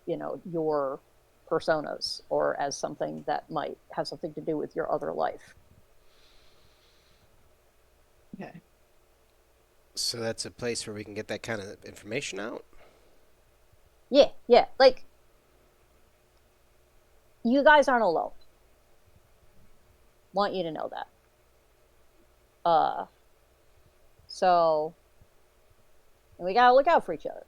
your personas or as something that might have something to do with your other life. Okay. so that's a place where we can get that kind of information out. Yeah, like you guys aren't alone. Want you to know that. Uh, so we gotta look out for each other.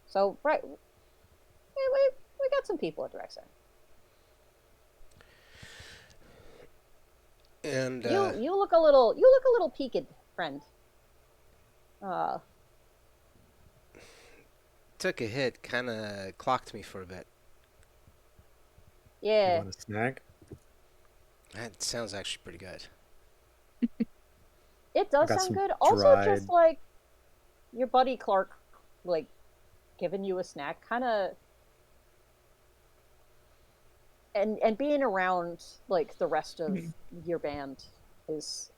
So right, we got some people at Direct Center. And You look a little peaked, friend. Uh, took a hit, kind of clocked me for a bit. You yeah, want a snack? That sounds actually pretty good. it I does got sound some good. Also, dried. just like your buddy Clark, like giving you a snack, kind of, and being around like the rest of Mhm. your band is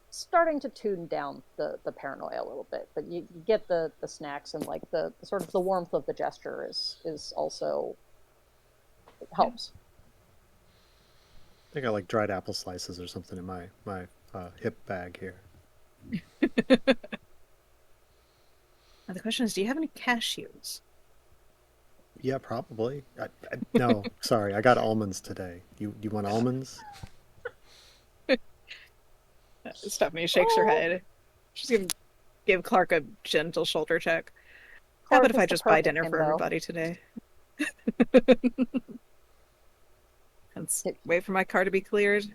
starting to tune down the paranoia a little bit. But you get the snacks and like the sort of the warmth of the gesture is also it Yeah. helps. I think I like dried apple slices or something in my hip bag here. Now the question is, do you have any cashews? Yeah, probably. No, sorry, I got almonds today. You want almonds? Stephanie shakes her Oh, head. She's gonna give Clark a gentle shoulder check. How about Clark if is I the just buy perfect dinner for himbo. everybody today? Let's wait for my car to be cleared,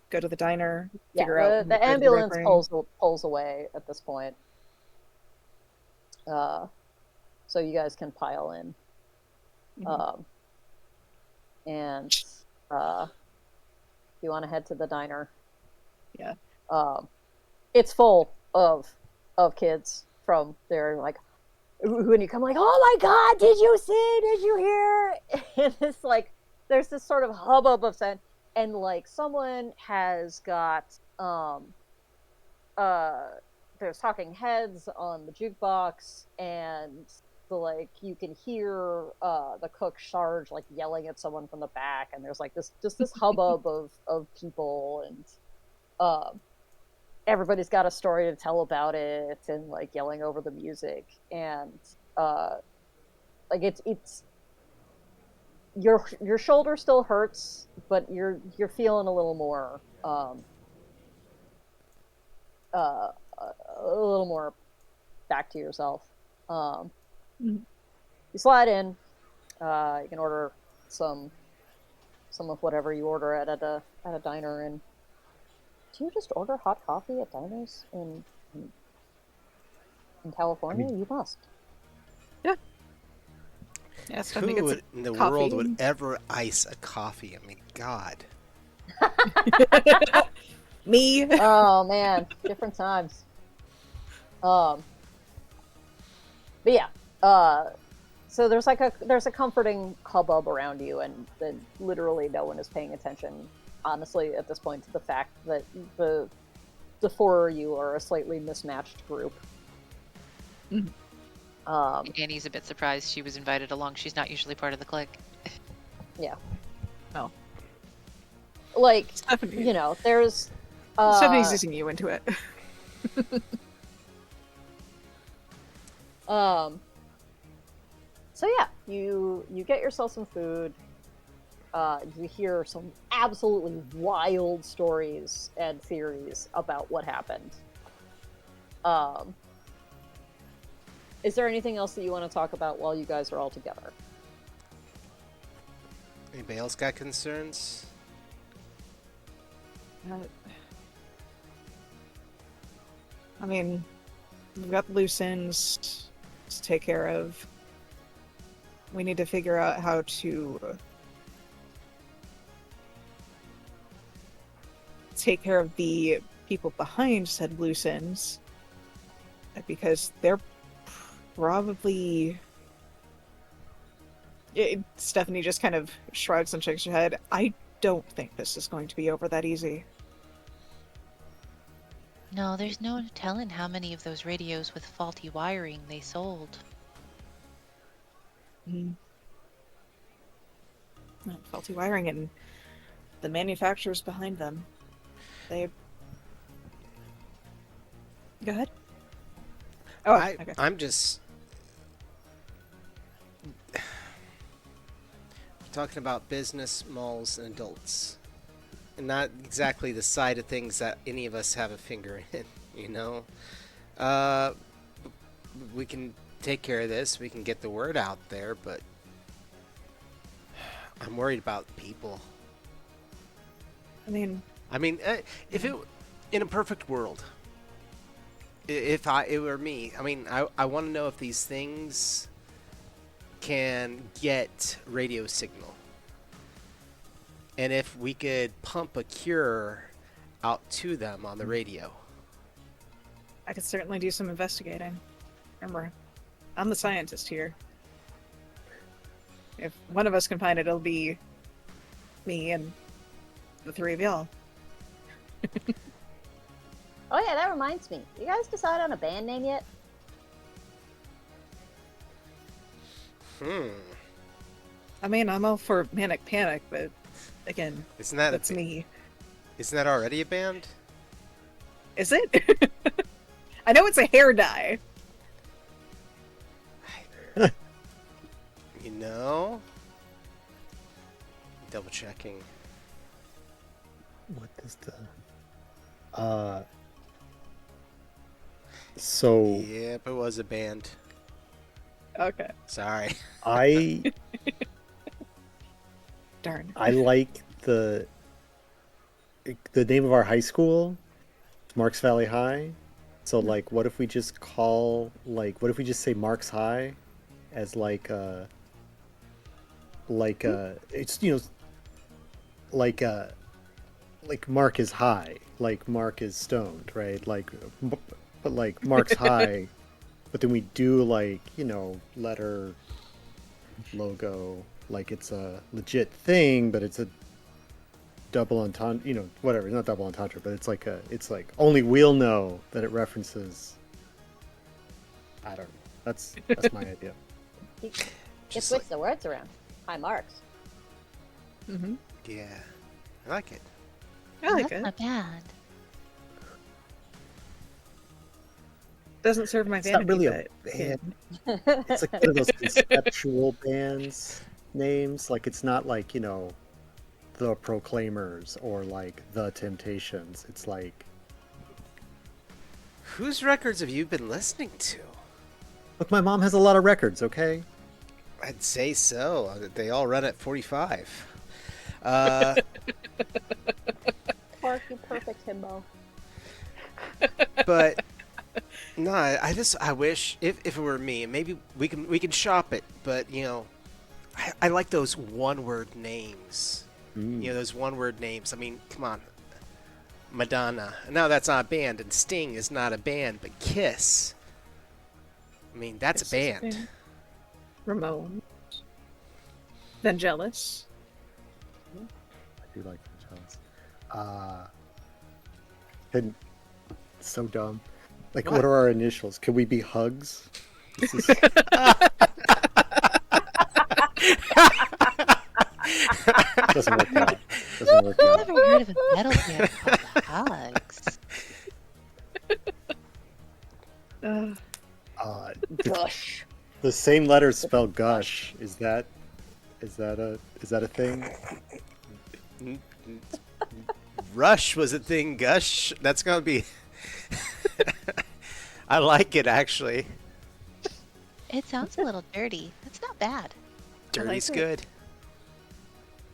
go to the diner, Yeah, figure out when the to go to the rec ambulance room. pulls away at this point, uh, so you guys can pile in, Mhm. um, and uh, you want to head to the diner. Yeah. Um, it's full of kids from there, like when you come, like, oh my god, did you see? Did you hear? And it's like there's this sort of hubbub of sound, and like someone has got there's talking heads on the jukebox, and you can hear the cook Sarge like yelling at someone from the back, and there's like this hubbub of people, and everybody's got a story to tell about it, and like yelling over the music, and like it's your shoulder still hurts, but you're feeling a little more uh, a little more back to yourself. Um, Mhm. you slide in. You can order some of whatever you order at a diner. And do you just order hot coffee at diners in I California? mean, You must. Yeah. Yeah, Stephanie Who gets a in the world would coffee. ever ice a coffee? I mean, God. Me. Oh man, different times. Um, but yeah. So there's a comforting hubbub around you, and then literally no one is paying attention. Honestly, at this point, to the fact that the four of you are a slightly mismatched group. Mhm. Annie's a bit surprised she was invited along. She's not usually part of the clique. Yeah, Oh, like Stephanie. there's Stephanie's uh easing you into it. um. So yeah, you get yourself some food. You hear some absolutely wild stories and theories about what happened. Um, is there anything else that you want to talk about while you guys are all together? Anybody else got concerns? Uh, I mean, we've got loose ends to take care of. We need to figure out how to take care of the people behind said loose ends, because they're probably. Stephanie just kind of shrugs and shakes her head. I don't think this is going to be over that easy. No, there's no telling how many of those radios with faulty wiring they sold. Mm. Faulty wiring and the manufacturers behind them. They. Go ahead. Oh, okay. I'm just talking about business, malls, and adults. And not exactly the side of things that any of us have a finger in, you know? Uh, we can take care of this, we can get the word out there, but I'm worried about people. I mean, If it, in a perfect world, if it were me, I want to know if these things can get radio signal. And if we could pump a cure out to them on the radio. I could certainly do some investigating. Remember, I'm the scientist here. If one of us can find it, it'll be me and the three of y'all. Oh yeah, that reminds me. You guys decide on a band name yet? I mean, I'm all for Manic Panic, but again, Isn't that that's me. Isn't that already a band? Is it? I know it's a hair dye. You know? Double checking. what is the so Yep, it was a band. Okay. Sorry. I Darn. I like the name of our high school, Marks Valley High. So like, what if we just say Marks High as it's like Mark is high, like Mark is stoned, right? But like Mark's high, but then we do letter logo, like it's a legit thing, but it's a double entendre, whatever, not double entendre, but it's like only we'll know that it references. I don't know. That's my idea. You Just switch like, the words around. High marks. Mm-hmm. yeah, I like it. I like That's it. not bad. Doesn't serve my It's not vanity, really a but band. It's like one of those conceptual bands names. Like it's not like the Proclaimers or like the Temptations. It's like, Whose records have you been listening to? look, my mom has a lot of records. Okay. I'd say so. They all run at 45. Uh, Clark, you perfect himbo. but no, I wish if it were me, maybe we can shop it. But I like those one-word names. Mm. Those one-word names. I mean, come on, Madonna. No, that's not a band, and Sting is not a band, but Kiss. I mean, that's a Kiss is a band. band. Ramon. Vangelis. I do like the Jones. Couldn't. So dumb. Like, What? what are our initials? Can we be Hugs? This is doesn't work out. Doesn't work I've out. never heard of a metal band called the Hugs. The, Gush. the same letters spell gush. Is that a thing? Rush was a thing. Gush. That's gonna be. I like it actually. It sounds a little dirty. That's not bad. Dirty's it. good.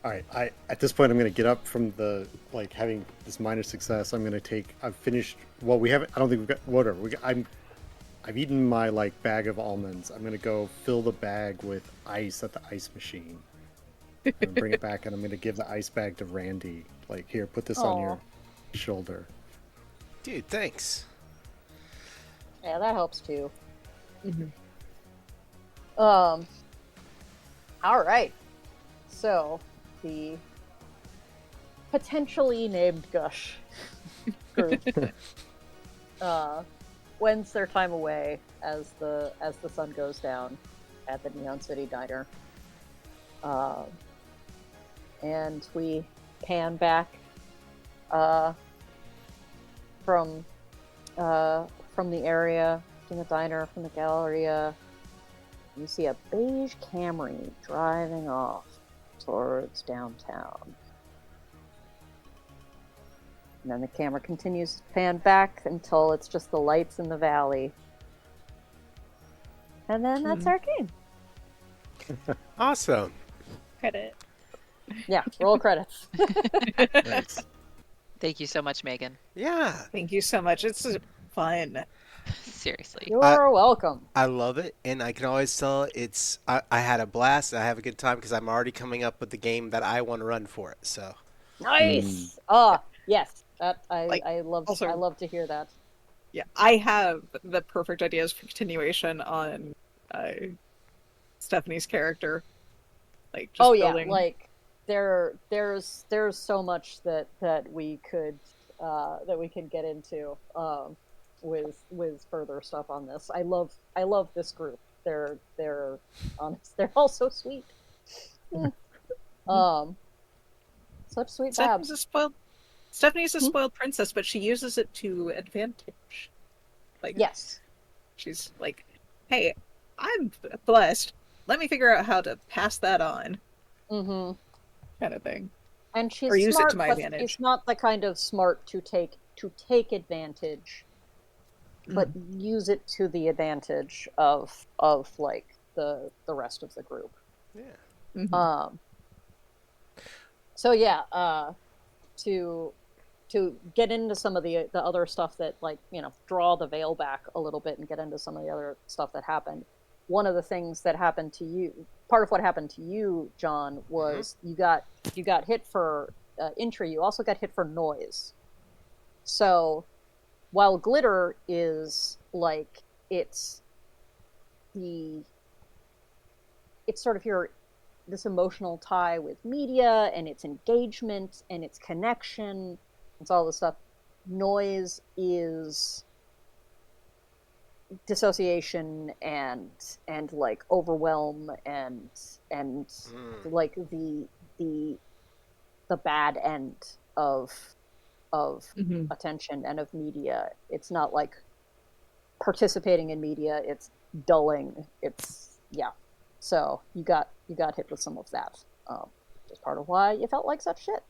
All right. At this point I'm going to get up from the having this minor success. I've finished. Well, we haven't. I don't think we've got whatever. I've eaten my bag of almonds. I'm going to go fill the bag with ice at the ice machine. And bring it back, and I'm going to give the ice bag to Randy. Like, here, put this on your shoulder. Dude, thanks. Yeah, that helps too. Mhm. All right. So the potentially named Gush group wends their time away as the sun goes down at the Neon City Diner, and we pan back from the area, from the diner, from the Galleria. You see a beige Camry driving off towards downtown. And then the camera continues to pan back until it's just the lights in the valley. And then that's our game. Awesome. Credit. Yeah, roll credits. Nice. Thank you so much, Megan. Yeah, Thank you so much. It's fun. Seriously. You're welcome. I love it, and I can always tell I had a blast. I have a good time because I'm already coming up with the game that I want to run for it. So Nice. Yes. That I love also- I love to hear that. Yeah, I have the perfect ideas for continuation on Stephanie's character. Just building. There's so much that we could get into with further stuff on this. I love this group. They're honest. They're all so sweet. Such sweet babs. Stephanie's a spoiled princess, but she uses it to advantage. Yes. She's like, hey, I'm blessed. Let me figure out how to pass that on. Mm-hmm. Kind of thing. And she's Or use it smart, to my but advantage. she's not the kind of smart to take advantage, but use it to the advantage of the rest of the group. yeah, Mhm. So yeah, to get into some of the other stuff that draw the veil back a little bit and get into some of the other stuff that happened. One of the things that happened to you, part of what happened to you, John, was you got hit for entry. You also got hit for noise. So while glitter is it's sort of your this emotional tie with media and its engagement and its connection. It's all this stuff. Noise is dissociation and like overwhelm and like the the bad end of Mhm. attention and of media. It's not like participating in media, it's dulling. It's yeah. So you got hit with some of that. Just part of why you felt like such shit.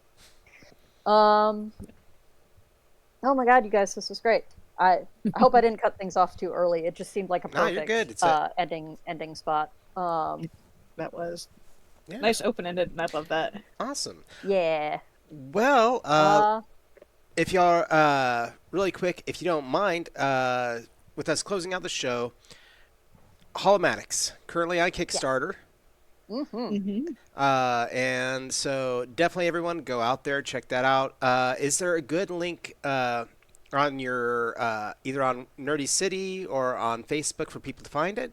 Um oh my god, you guys, this was great. I hope I didn't cut things off too early. It just seemed like a No, you're perfect good. It's a ending spot. That was yeah, nice open ended, and I love that. awesome. Yeah. Well, Uh if y'all really quick, if you don't mind, with us closing out the show, Holomatixx currently on yeah. Kickstarter. Mhm. Hmm. And so definitely everyone go out there, check that out. Is there a good link on your either on Nerdy City or on Facebook for people to find it?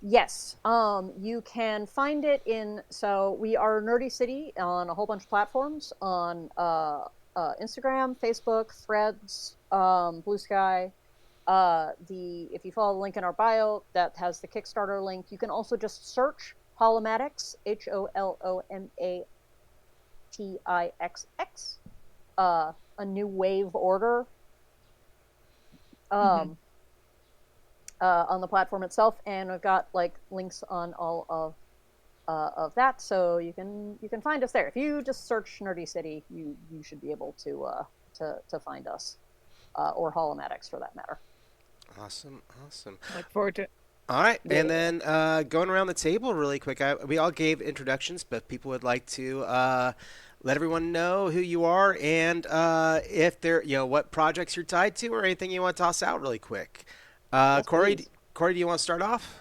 Yes. You can find it in, so we are Nerdy City on a whole bunch of platforms on Instagram, Facebook, Threads, Blue Sky. The If you follow the link in our bio, that has the Kickstarter link. You can also just search Holomatixx, Holomatixx, a new wave order. Hmm. Um, on the platform itself, and we've got like links on all of that, so you can find us there. If you just search Nerdy City, you should be able to find us, or Holomatixx for that matter. Awesome, awesome. I look forward to it. All right, and Yeah. then going around the table really quick, we all gave introductions, but people would like to let everyone know who you are and if they're, what projects you're tied to or anything you want to toss out really quick. Yes, Corey, please. Corey, do you want to start off?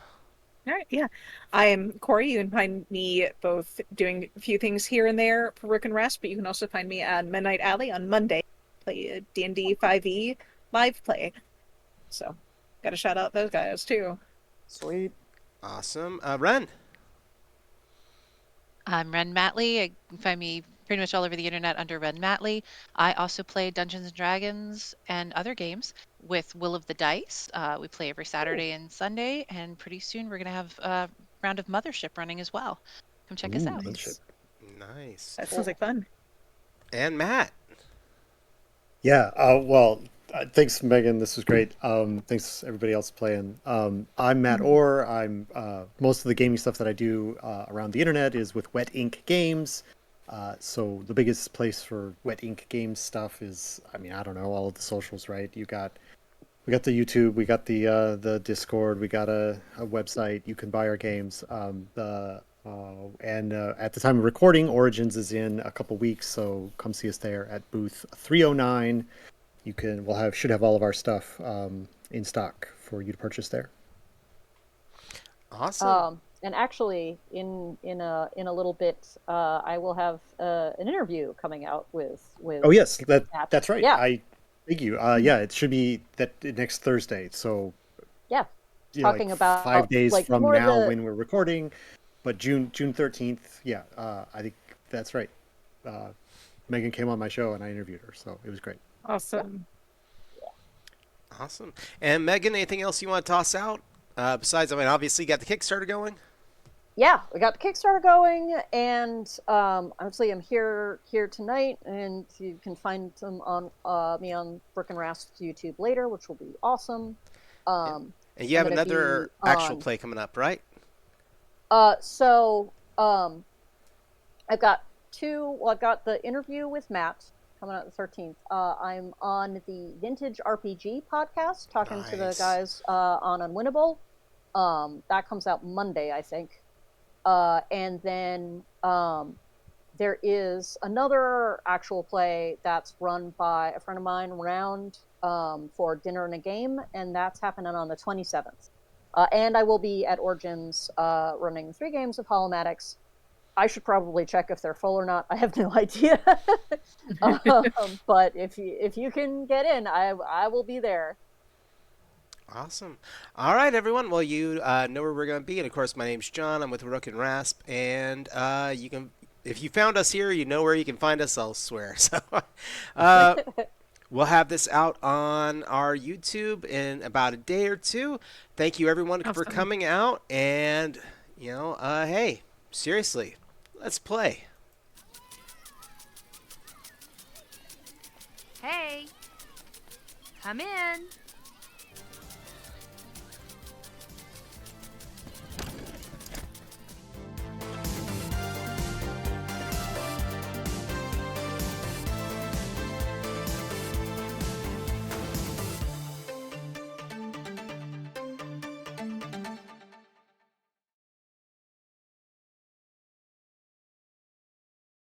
All right, yeah. I am Kori. You can find me both doing a few things here and there for work and rest, but you can also find me at Midnight Alley on Monday. Play a D&D 5e live play. So, got to shout out those guys too. Sweet. Awesome. Ren. I'm Ren Matley. You can find me pretty much all over the internet under Ren Matley. I also play Dungeons and Dragons and other games with Will of the Dice. We play every Ooh. Saturday and Sunday, and pretty soon we're going to have a round of Mothership running as well. Come check us Ooh, out. mothership. Nice. Nice. That sounds Cool. like fun. And Matt. Yeah. Well, thanks, Megan. This was great. Thanks everybody else playing. I'm Matt Mhm. Orr. I'm most of the gaming stuff that I do around the internet is with Wet Ink Games. So the biggest place for Wet Ink Games stuff is, I mean, I don't know, all of the socials, right? We got the YouTube, we got the Discord, we got a website. You can buy our games. And at the time of recording, Origins is in a couple weeks, so come see us there at booth 309. Should have all of our stuff in stock for you to purchase there. Awesome. And actually, in a little bit, I will have an interview coming out Oh with yes, Matt. that's right. Yeah, Thank you. Mhm. Yeah, it should be that next Thursday. So yeah. like Talking 5 days like from more of now the when we're recording, but June 13th. Yeah, I think that's right. Uh, Megan came on my show and I interviewed her, so it was great. yeah. Awesome. Awesome. And Megan, anything else you want to toss out? Besides, I mean, obviously you got the Kickstarter going. Yeah, we got the Kickstarter going, and obviously I'm here tonight, and you can find some on me on Brick and Rast's YouTube later, which will be awesome. Yeah. Um, And you I'm have gonna another be actual on. play coming up, right? So I've got two. Well, I've got the interview with Matt coming out the 13th. I'm on the Vintage RPG podcast talking to the Nice. guys on Unwinnable. That comes out Monday, I think. And then there is another actual play that's run by a friend of mine, Round, for Dinner and a Game, and that's happening on the 27th. And I will be at Origins running 3 games of Holomatixx. I should probably check if they're full or not. I have no idea. But if you can get in, I will be there. Awesome. All right, everyone. Well, you know where we're going to be. And of course, my name's John. I'm with Rook and Rasp. And you can, if you found us here, you know where you can find us elsewhere. So uh, we'll have this out on our YouTube in about a day or two. Thank you, everyone, for Awesome. coming out. And, hey, seriously, let's play. Hey, come in.